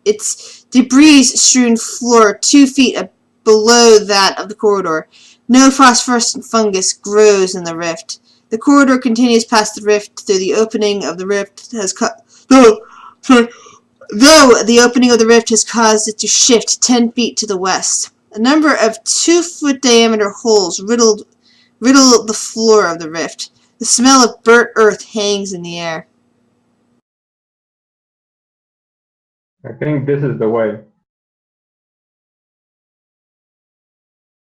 its debris-strewn floor 2 feet below that of the corridor. No phosphorescent fungus grows in the rift. The corridor continues past the rift, though the opening of the rift has though the opening of the rift has caused it to shift 10 feet to the west. A number of 2-foot diameter holes riddle the floor of the rift. The smell of burnt earth hangs in the air. I think this is the way.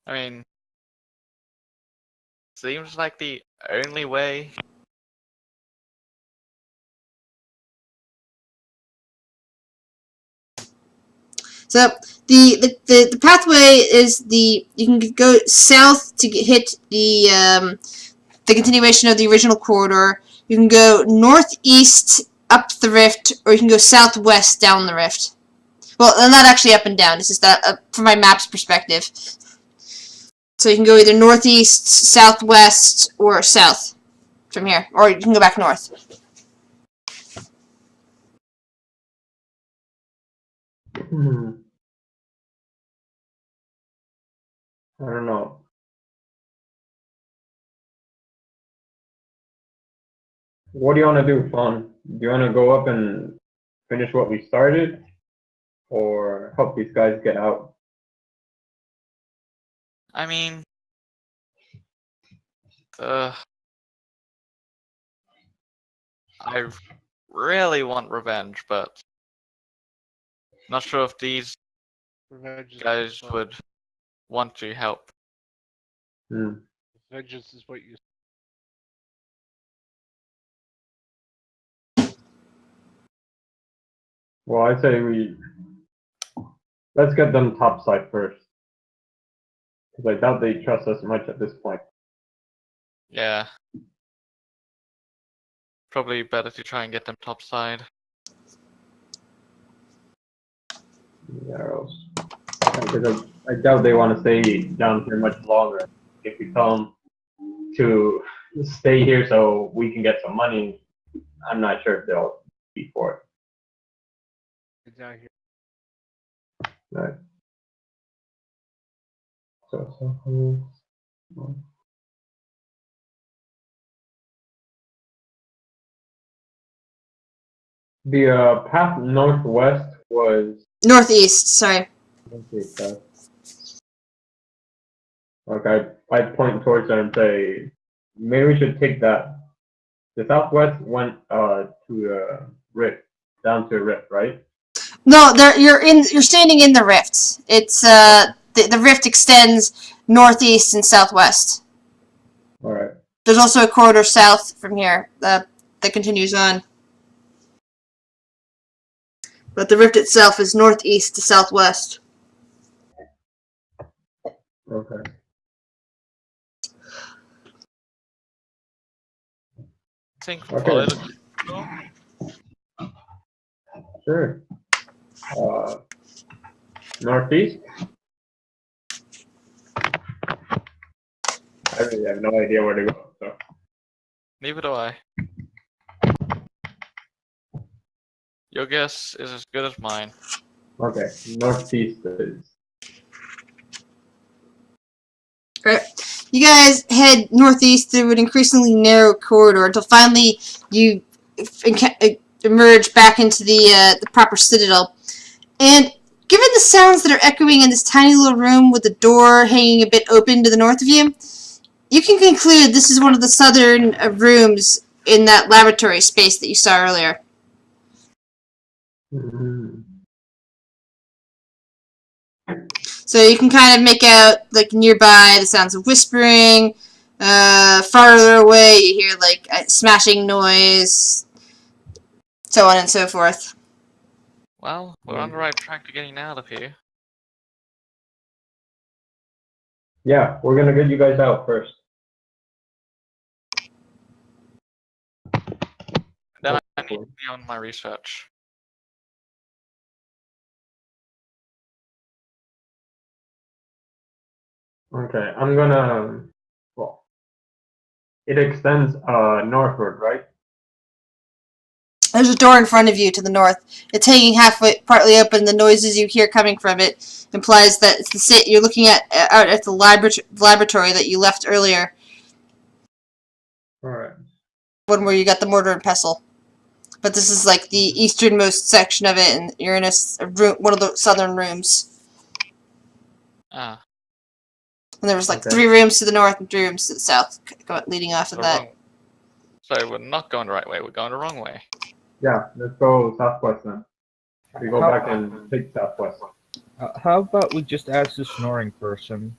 I mean, seems like the only way. So the pathway is you can go south to hit the continuation of the original corridor. You can go northeast up the rift, or you can go southwest down the rift. Well, not actually up and down. It's just that from my map's perspective. So you can go either northeast, southwest, or south from here, or you can go back north. I don't know. What do you want to do, Fawn? Do you want to go up and finish what we started, or help these guys get out? I mean, I really want revenge, but not sure if these revenge is guys fun. would want to help. Vengeance is what you. Well, I'd say let's get them topside first, because I doubt they trust us much at this point. Yeah. Probably better to try and get them topside. Yeah, or else. Because I doubt they want to stay down here much longer. If we tell them to stay here so we can get some money, I'm not sure if they'll be for Get down here. it. Right. So, the path northwest was. Northeast, sorry. Okay, I'd point towards it and say, maybe we should take that. The southwest went to a rift, down to a rift, right? No, you're standing in the rift. It's the rift extends northeast and southwest. All right. There's also a corridor south from here that continues on. But the rift itself is northeast to southwest. Okay. Think Okay. political. Sure. Northeast? I really have no idea where to go, so. Neither do I. Your guess is as good as mine. Okay, northeast is. Right. You guys head northeast through an increasingly narrow corridor until finally you emerge back into the proper Citadel. And given the sounds that are echoing in this tiny little room with the door hanging a bit open to the north of you, you can conclude this is one of the southern rooms in that laboratory space that you saw earlier. Mm-hmm. So you can kind of make out, like, nearby the sounds of whispering. Farther away you hear, like, a smashing noise, so on and so forth. Well, we're on the right track to getting out of here. Yeah, we're gonna get you guys out first. Then I need to be on my research. Okay, I'm gonna. Well, it extends northward, right? There's a door in front of you to the north. It's hanging halfway, partly open. The noises you hear coming from it implies that it's the you're looking out at the laboratory that you left earlier. All right. One where you got the mortar and pestle. But this is like the easternmost section of it, and you're in a room, one of the southern rooms. Ah. And there was like Okay. 3 rooms to the north and 3 rooms to the south, leading off of that. So we're not going the right way, we're going the wrong way. Yeah, let's go southwest then. We go back and take southwest. How about we just ask the snoring person?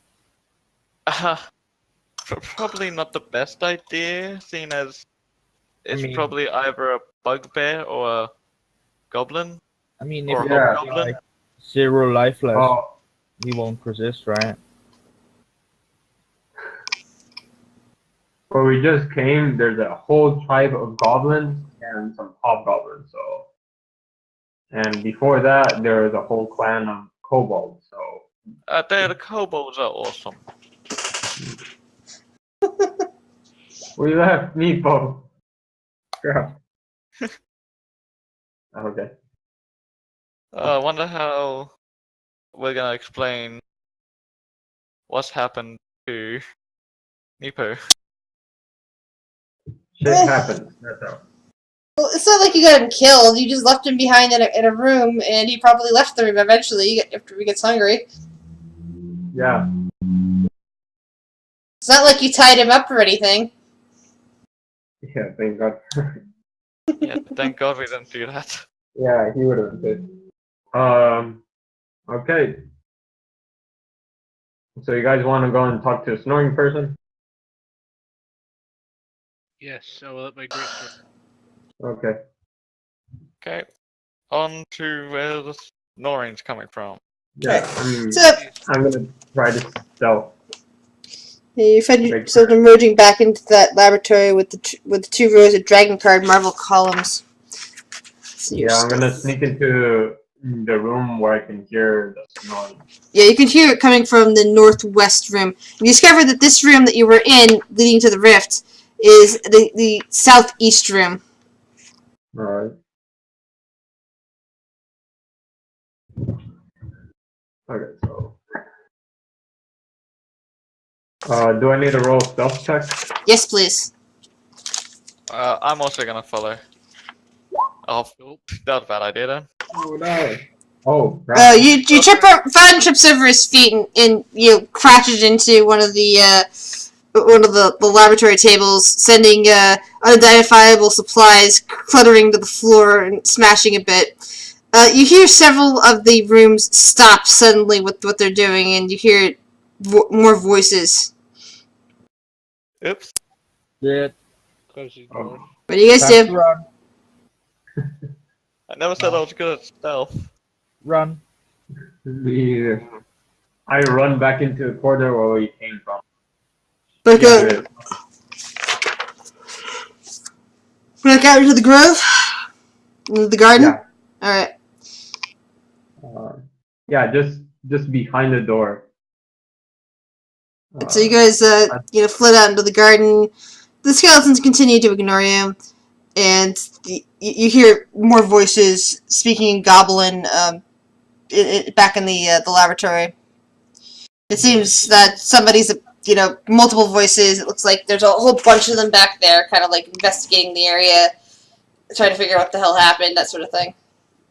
Probably not the best idea, seeing as it's I mean- probably either a bugbear or a goblin. I mean, Or if a you hobgoblin. like 0 life left, Oh, he won't resist, right? where we just came, there's a whole tribe of goblins and some hobgoblins. So, and before that, there was a whole clan of kobolds. So, The kobolds are awesome. we left Meepo. Yeah. Okay. I wonder how we're gonna explain what's happened to Nepo. Shit happens. That's all. Well, it's not like you got him killed. You just left him behind in a room, and he probably left the room eventually after he gets hungry. Yeah. It's not like you tied him up or anything. Yeah. Thank God. Yeah, thank God we didn't do that. Yeah, he would have been. Okay. So you guys want to go and talk to a snoring person? Yes, I will let my great sword. Okay. Okay, on to where the snoring's coming from. Yeah. So I'm gonna try to stealth. you find yourself emerging back into that laboratory with the 2 rows of dragon card marble columns. So Yeah, I'm gonna sneak into the room where I can hear the snoring. Yeah, you can hear it coming from the northwest room. You discover that this room that you were in, leading to the rift, is the southeast room. Alright. Okay, so. Do I need to roll stealth check? Yes, please. I'm also gonna follow. Oh, Nope. that was a bad idea then. Oh no. Oh, right. You trip up, Fun trips over his feet and you crashes into one of the one of the laboratory tables, sending unidentifiable supplies cluttering to the floor and smashing a bit. You hear several of the rooms stop suddenly with what they're doing, and you hear more voices. Oops. Shit. Close the door. What do you guys Time to do? run. I never said I was good at stealth. Run. I run back into the corridor where we came from. Back Yeah, out, it is. back out into the grove? Into the garden? Yeah. Alright. Yeah, just behind the door. So you guys, fled out into the garden. The skeletons continue to ignore you, and you hear more voices speaking in Goblin back in the laboratory. It seems that somebody's, multiple voices. It looks like there's a whole bunch of them back there, kind of like investigating the area, trying to figure out what the hell happened, that sort of thing.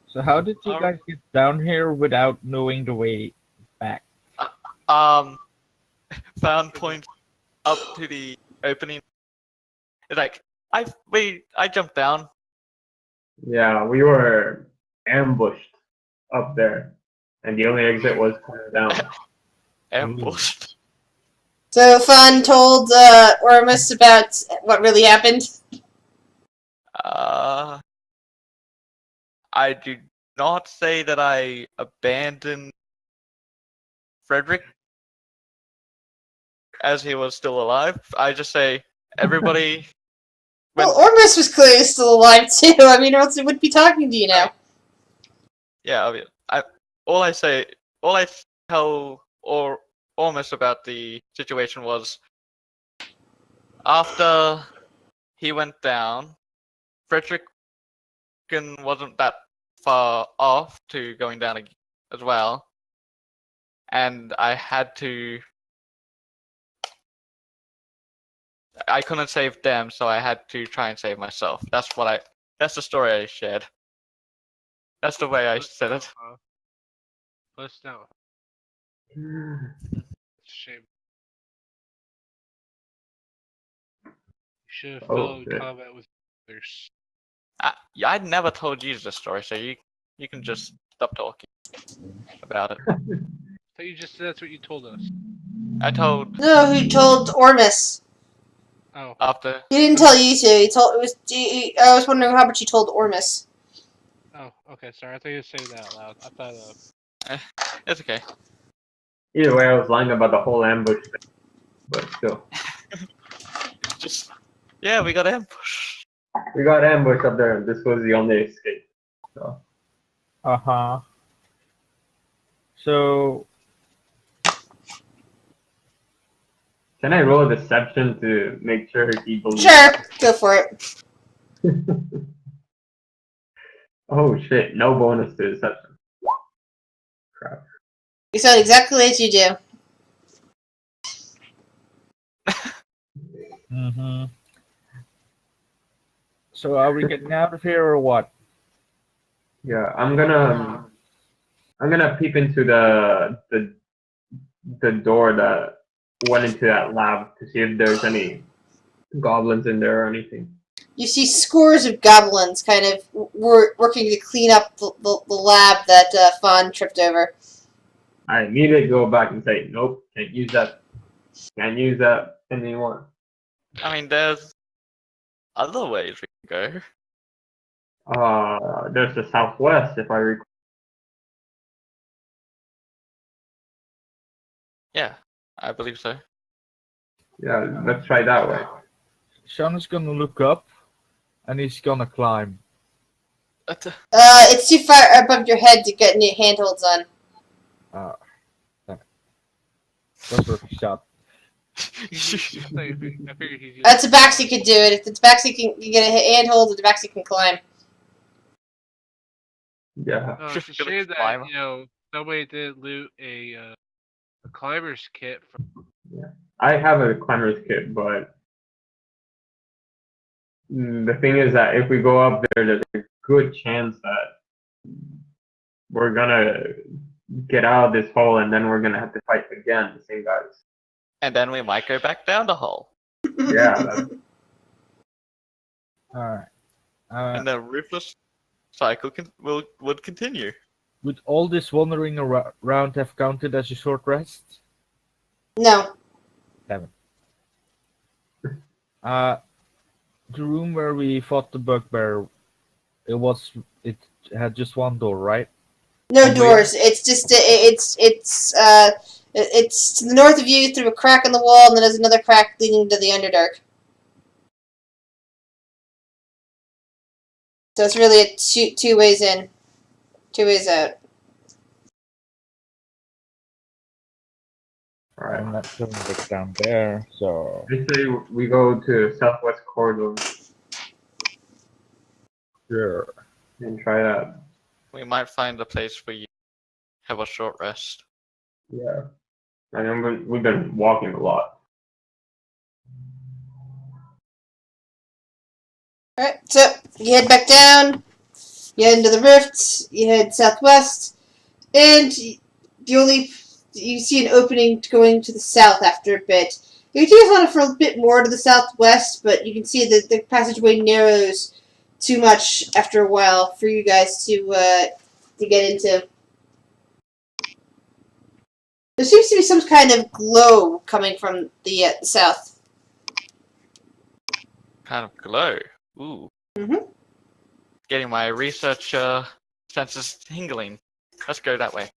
So how did you guys get down here without knowing the way back? Found points up to the opening. It's like I jumped down. Yeah, we were ambushed up there, and the only exit was coming down. Ambushed. So Fawn told Ormus about what really happened. I do not say that I abandoned Frederick as he was still alive. I just say everybody. Well, Ormus was clearly still alive too. I mean, or else it wouldn't be talking to you now. Yeah, I mean, all I tell Ormus about the situation was after he went down, Frederick wasn't that far off to going down as well, and I couldn't save them, so I had to try and save myself. That's the story I shared. That's the way I said it. Plus, no. It's a shame. You should have followed shit. combat with others. I never told you the story, so you can just stop talking about it. I thought you just said that's what you told us. I told No, he told Ormus. Oh. after. He didn't tell you two. He told it was. I was wondering how much he told Ormus. Oh, okay, sorry. I thought you were saying that out loud. I thought, It's okay. Either way, I was lying about the whole ambush thing, but still. Just yeah, we got ambushed. We got ambushed up there, and this was the only escape. So. Uh-huh. So, Can I roll a deception to make sure he believes? Sure, go for it. Oh shit, no bonus to deception. Crap. You sound exactly as you do. mm-hmm. So are we getting out of here or what? Yeah, I'm gonna peep into the door that went into that lab to see if there's any goblins in there or anything. You see scores of goblins kind of working to clean up the lab that Fawn tripped over. I immediately go back and say, nope, can't use that. Can't use that anymore. I mean, there's other ways we can go. There's the southwest, if I recall. Yeah, I believe so. Yeah, let's try that way. Sean is gonna look up and he's gonna climb. It's too far above your head to get any handholds on. That's worth a shot. I figured he's That's a Tabaxi could do it. If the Tabaxi can get a handhold, the Tabaxi can climb. Yeah. Oh, it's a shame that, nobody did loot a climber's kit from. Yeah. I have a climber's kit, but the thing is that if we go up there, there's a good chance that we're gonna get out of this hole and then we're gonna have to fight again, the same guys. And then we might go back down the hole. Yeah, Alright. And the ruthless cycle would continue. Would all this wandering around have counted as a short rest? No. Damn it. The room where we fought the bugbear, it had just one door, right? No On the doors. It's just it's to the north of you through a crack in the wall, and then there's another crack leading to the Underdark. So it's really a two ways in, 2 ways out. alright. I'm not going back down there, so I say we go to southwest corridor sure. and try that. We might find a place where you have a short rest. Yeah. I mean, we've been walking a lot. Alright, so you head back down, you head into the rift, you head southwest, and you see an opening going to the south after a bit. You do want to for a bit more to the southwest, but you can see that the passageway narrows too much after a while for you guys to get into. There seems to be some kind of glow coming from the south. Kind of glow. Ooh. Mhm. Getting my research senses tingling. Let's go that way.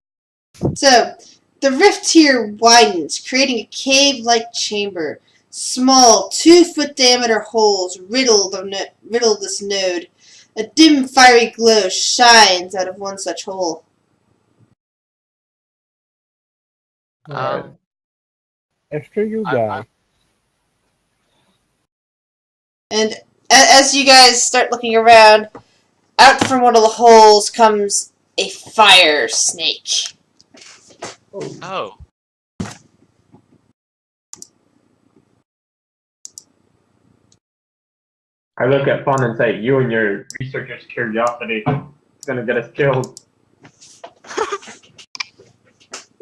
So, the rift here widens, creating a cave-like chamber. Small, 2-foot diameter holes riddle this node. A dim, fiery glow shines out of one such hole. Alright. After you guys. And as you guys start looking around, out from one of the holes comes a fire snake. Oh. I look at Fawn and say, you and your researcher's curiosity is gonna get us killed.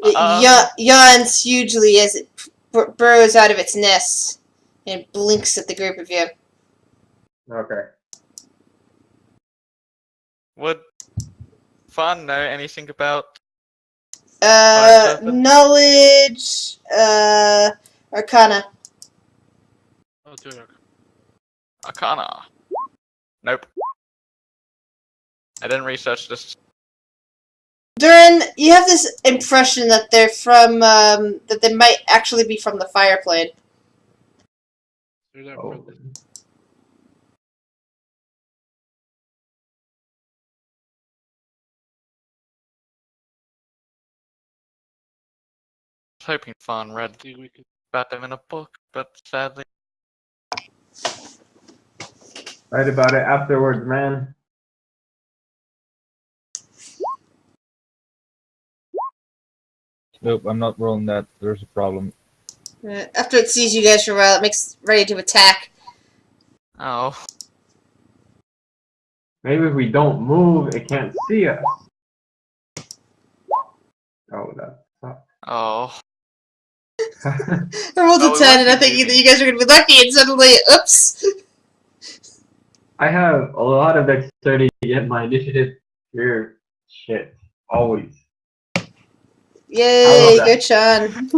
It yawns hugely as it burrows out of its nest and blinks at the group of you. Okay. Would Fawn know anything about fire serpent? Knowledge, Arcana. I'll do it. Arcana. Nope. I didn't research this. Durin, you have this impression that they're from, that they might actually be from the fire plane. They're not Oh. friendly. I was hoping Fawn read See, we can. about them in a book, but sadly. Write about it afterwards, man. Nope, I'm not rolling that. There's a problem. After it sees you guys for a while, it makes ready to attack. Oh. Maybe if we don't move, it can't see us. Oh, that sucks. Oh. I rolled Oh, a we 10, and might I be think that moving. you guys are going to be lucky, and suddenly, oops! I have a lot of dexterity, yet my initiative here, shit, always. Yay, that. go Sean.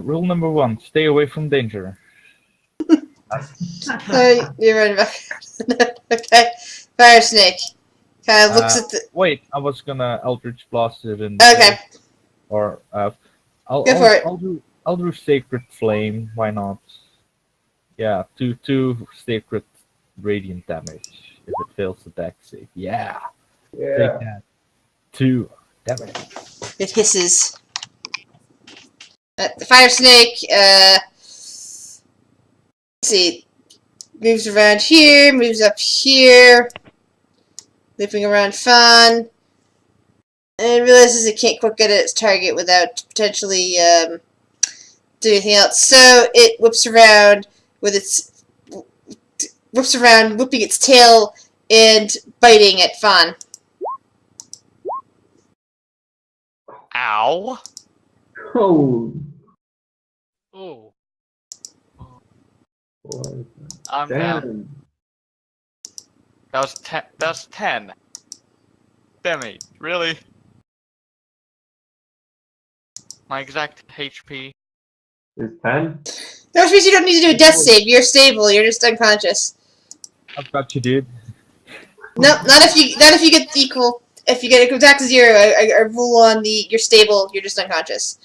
Rule number 1: stay away from danger. You're running back. Okay. Fire snake. Kind of looks at the. Wait, I was gonna Eldritch Blast it in. Okay. Or Go for it. I'll do Sacred Flame. Why not? Yeah, two Sacred Radiant damage if it fails the deck save. Yeah. Take Yeah. that. 2 damage. It hisses. The fire snake, let's see, moves around here, moves up here, looping around Fawn, and realizes it can't quite get at its target without potentially doing anything else. So it whips around whipping its tail and biting at Fawn. Ow! Oh. Oh. Boy. I'm down. Damn. That was 10. That's 10. Demi, really? My exact HP. Is 10? That means you don't need to do a death save. You're stable. You're just unconscious. I thought you did. No, not if you get equal. If you get it back to 0, I rule on the you're stable. You're just unconscious.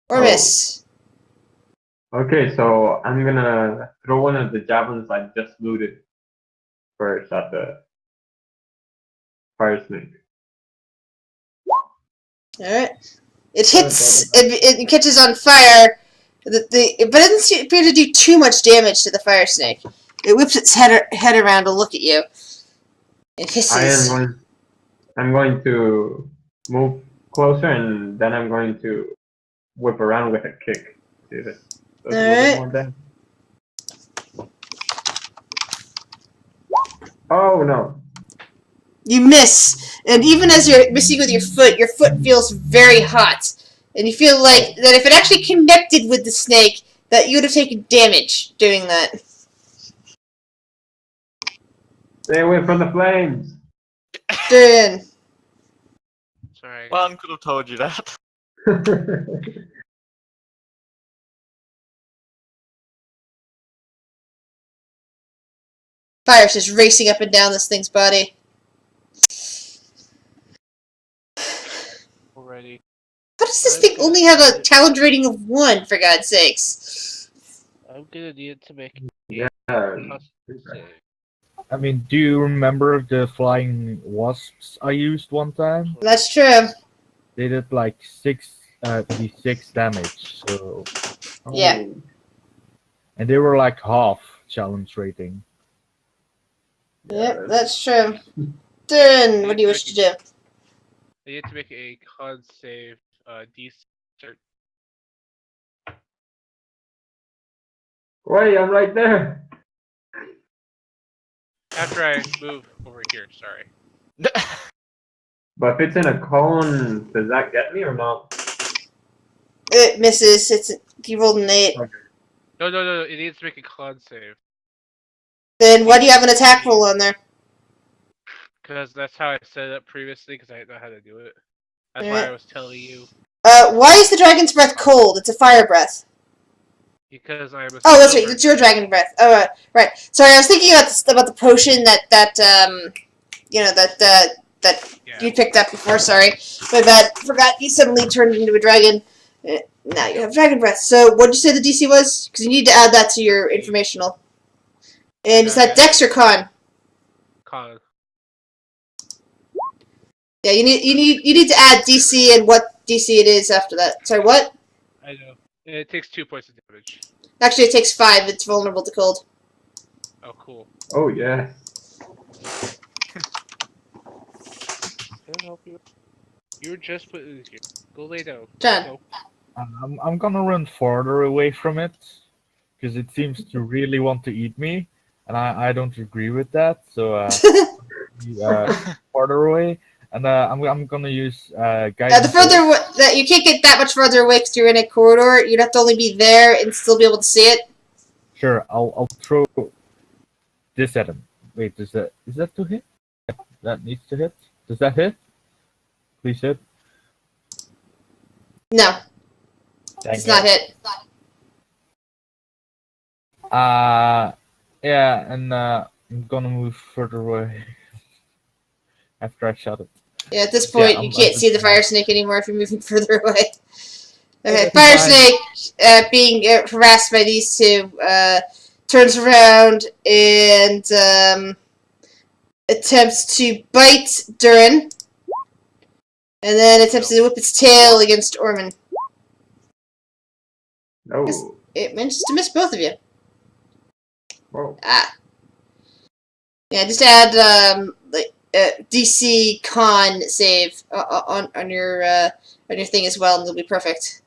Or Oh. miss. Okay, so I'm gonna throw one of the javelins I just looted first at the fire snake. All right. It hits. It catches on fire. But it doesn't appear to do too much damage to the fire snake. It whips its head around to look at you. It hisses. I'm going to move closer and then I'm going to whip around with a kick. See if it does a little bit more damage. Oh no. You miss, and even as you're missing with your foot feels very hot, and you feel like that if it actually connected with the snake, that you would have taken damage doing that. Stay away from the flames. Durian. Sorry. One could have told you that. Fire's just racing up and down this thing's body. Already. How does this thing only have a talent rating of 1, for God's sakes? I'm gonna need to make Yeah. a save. I mean, do you remember the flying wasps I used one time? That's true. They did like 6d6 damage, so Yeah. and they were like half challenge rating. Yep, that's true. Durian, what do you wish to do? I need to make a con save, DC. Wait, I'm right there. After I move over here, sorry. But if it's in a cone, does that get me or not? It misses. He rolled an 8. No, it needs to make a con save. Then why do you have an attack roll on there? Because that's how I set it up previously, because I didn't know how to do it. That's why Alright. I was telling you. Why is the dragon's breath cold? It's a fire breath. Because I'm a Oh, that's silver right. It's your dragon breath. Oh, right. Sorry, I was thinking about the potion that Yeah. you picked up before. Sorry, my bad. Forgot you suddenly turned into a dragon. Now you have dragon breath. So, what did you say the DC was? Because you need to add that to your informational. And is that Dex or Con? Con. Yeah, you need to add DC and what DC it is after that. Sorry, what? I know. It takes 2 points of damage. Actually, it takes 5. It's vulnerable to cold. Oh, cool. Oh yeah. Can I help you? You were just put in here. Go lay down. John. Go. I'm gonna run farther away from it because it seems to really want to eat me, and I don't agree with that. So farther away, and I'm gonna use guidance. The further that you can't get that much further away because you're in a corridor. You'd have to only be there and still be able to see it. Sure, I'll throw this at him. Wait, is that to hit? That needs to hit. Does that hit? Please hit. No, Dang it's not hit. Yeah, and I'm gonna move further away after I shot it. Yeah, at this point, Yeah, you can't see the fire snake anymore if you're moving further away. Okay, that's fire fine. snake, being harassed by these two, turns around and attempts to bite Durin, and then attempts to whip its tail against Orman. No. It manages to miss both of you. Whoa. Yeah, just add DC con save on your thing as well, and it'll be perfect.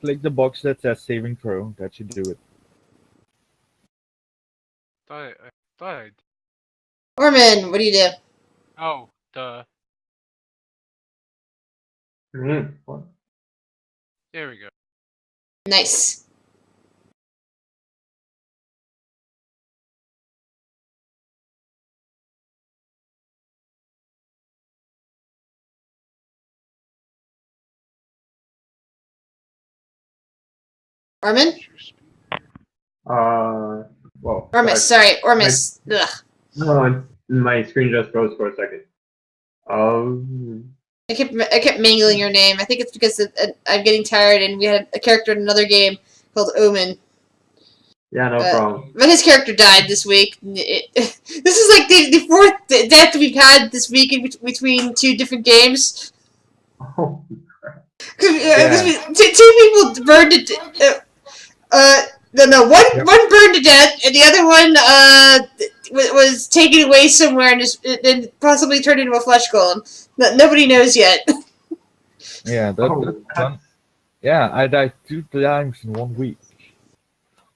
Click the box that says saving throw. That should do it. I thought I... Orman, what do you do? Oh, duh. What? There we go. Nice. Ormin? Well, Ormus, sorry, Ormus. Ugh. No, my screen just froze for a second. I kept mangling your name. I think it's because I'm getting tired, and we had a character in another game called Omen. Yeah, no problem. But his character died this week. This is like the fourth death we've had this week in between two different games. Oh, Yeah. Two people burned to no, one burned to death, and the other one was taken away somewhere and possibly turned into a flesh golem. Nobody knows yet. Yeah, that's fun. Yeah, I died 2 times in 1 week.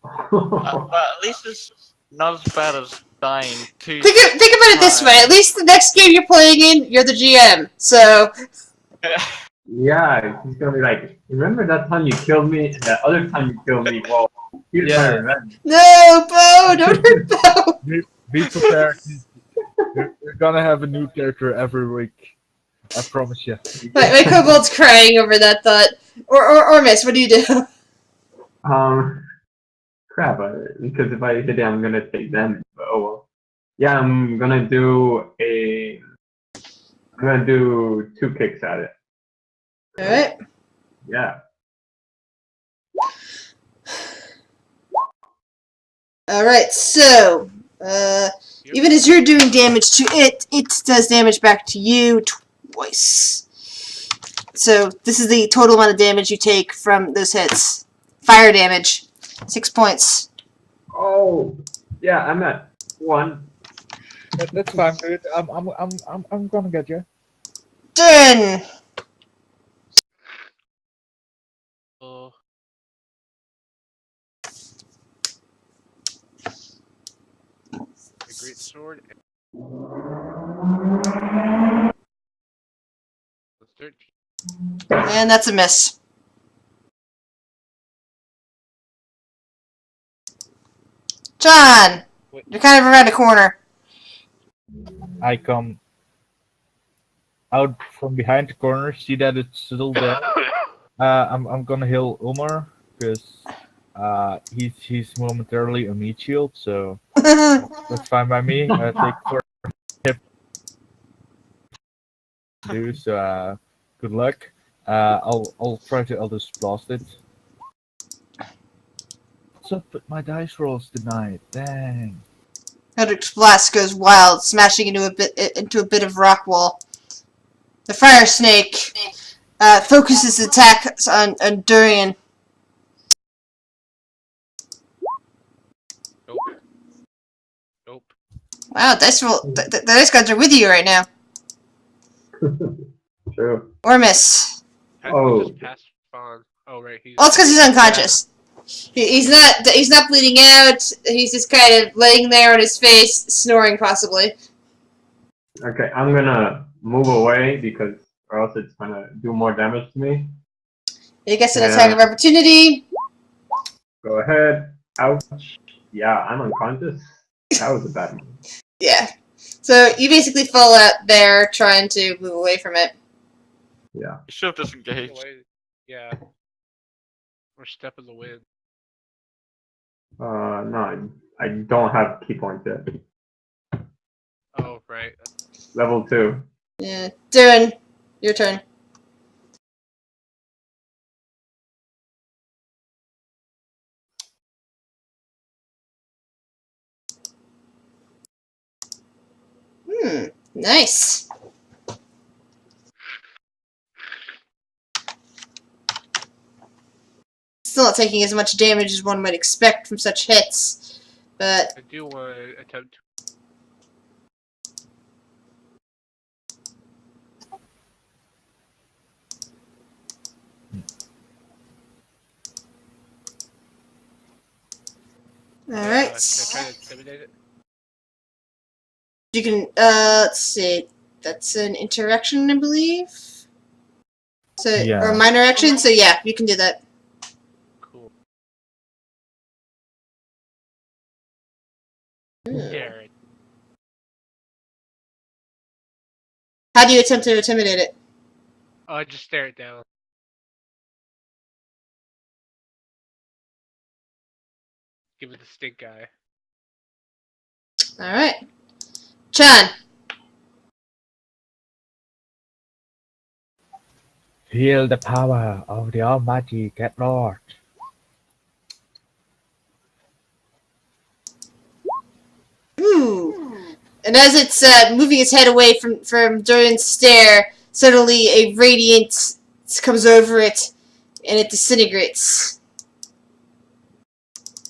But at least it's not as bad as dying two. Think about it this way. At least the next game you're playing in, you're the GM. So Yeah, he's gonna be like, remember that time you killed me and that other time you killed me? Well, here's my revenge. no, Bo, don't hurt Bo. Be prepared. You're gonna have a new character every week. I promise you. My kobold's crying over that thought. Or Miss, what do you do? Crap, because if I hit it, I'm gonna take damage, but oh well. Yeah, I'm gonna do 2 kicks at it. Alright. Yeah. Alright, so, even as you're doing damage to it, it does damage back to you twice. So, this is the total amount of damage you take from those hits. Fire damage. 6 points. Oh, yeah, I'm at 1. That's fine, dude. I'm gonna get you. Done! The great sword. 13. And that's a miss. John! You're kind of around the corner. I come out from behind the corner, see that it's still there. I'm gonna heal Umar because he's momentarily a meat shield, so that's fine by me. Take for hip do so. Good luck. I'll try to Eldest Blast it. What's up with my dice rolls tonight? Dang. Eldritch Blast goes wild, smashing into a bit of rock wall. The fire snake focuses its attack on Durian. Nope. Wow, the dice gods are with you right now. True. Or miss. Oh. Just pass on. Oh right, he's. Well, it's because he's unconscious. He's not bleeding out. He's just kind of laying there on his face, snoring possibly. Okay, I'm gonna move away because or else it's gonna do more damage to me. He gets an attack of opportunity. Go ahead. Ouch. Yeah, I'm unconscious. That was a bad one. Yeah. So you basically fall out there trying to move away from it. Yeah. You should have disengaged. Yeah. Or step in the wind. No, I don't have key points yet. Oh right. Level 2. Yeah. Darren, your turn. Nice. Still not taking as much damage as one might expect from such hits, but I do want to attempt. alright. Can I try to intimidate it? You can, let's see. That's an interaction, I believe. So Yeah. or minor action. So yeah, you can do that. Cool. Hmm. Stare it. How do you attempt to intimidate it? Just stare it down. Give it the stink eye. All right, Chan. Feel the power of the Almighty Cat Lord. Ooh. And as it's moving its head away from Durian's stare, suddenly a radiance comes over it, and it disintegrates,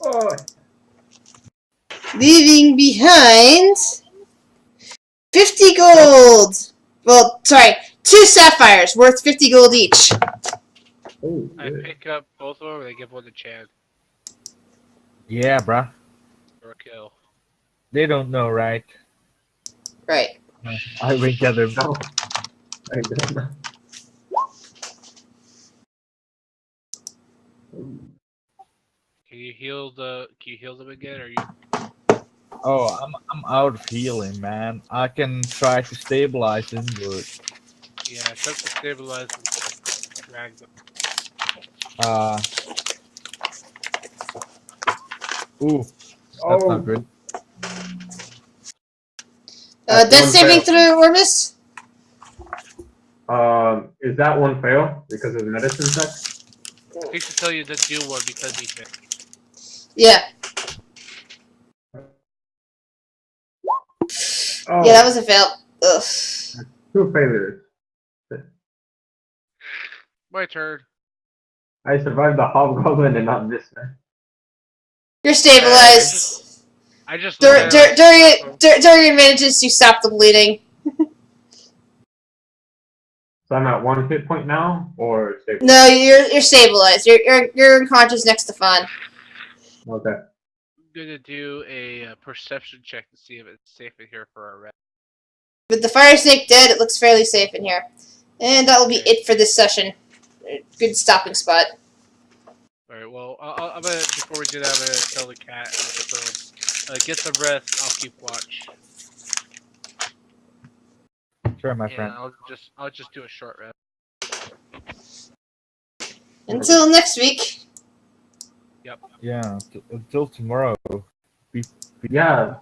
Oh, leaving behind 50 gold. Well, sorry, 2 sapphires worth 50 gold each. oh, I good. pick up both of them and I give one to Chad Yeah, bruh. for a kill. They don't know, right? Right. I wink at them. No, I don't know. Can you heal them again, or you? Oh, I'm out of healing, man. I can try to stabilize him, but Yeah, attempt to stabilize and drag them. uh, ooh, that's not Oh, good. that's Death one saving fail. throw, Ormus? Is that one fail because of the medicine check? He should tell you to do one because he failed. Yeah. Oh, Yeah, that was a fail. Ugh. 2 failures. My turn. I survived the hobgoblin and not this man. You're stabilized. I just look at it like, Durian manages to stop the bleeding. So I'm at 1 hit point now, or stable? No, you're stabilized. You're unconscious next to Fawn. Okay. I'm gonna do a perception check to see if it's safe in here for our rest. With the fire snake dead, it looks fairly safe in here. And that will be Okay. it for this session. Good stopping spot. All right. Well, I'm gonna before we do that, I'm gonna tell the cat. Get some rest. I'll keep watch. Sure, my Yeah, friend. I'll just do a short rest. Until next week. Yeah, until tomorrow. Be Yeah,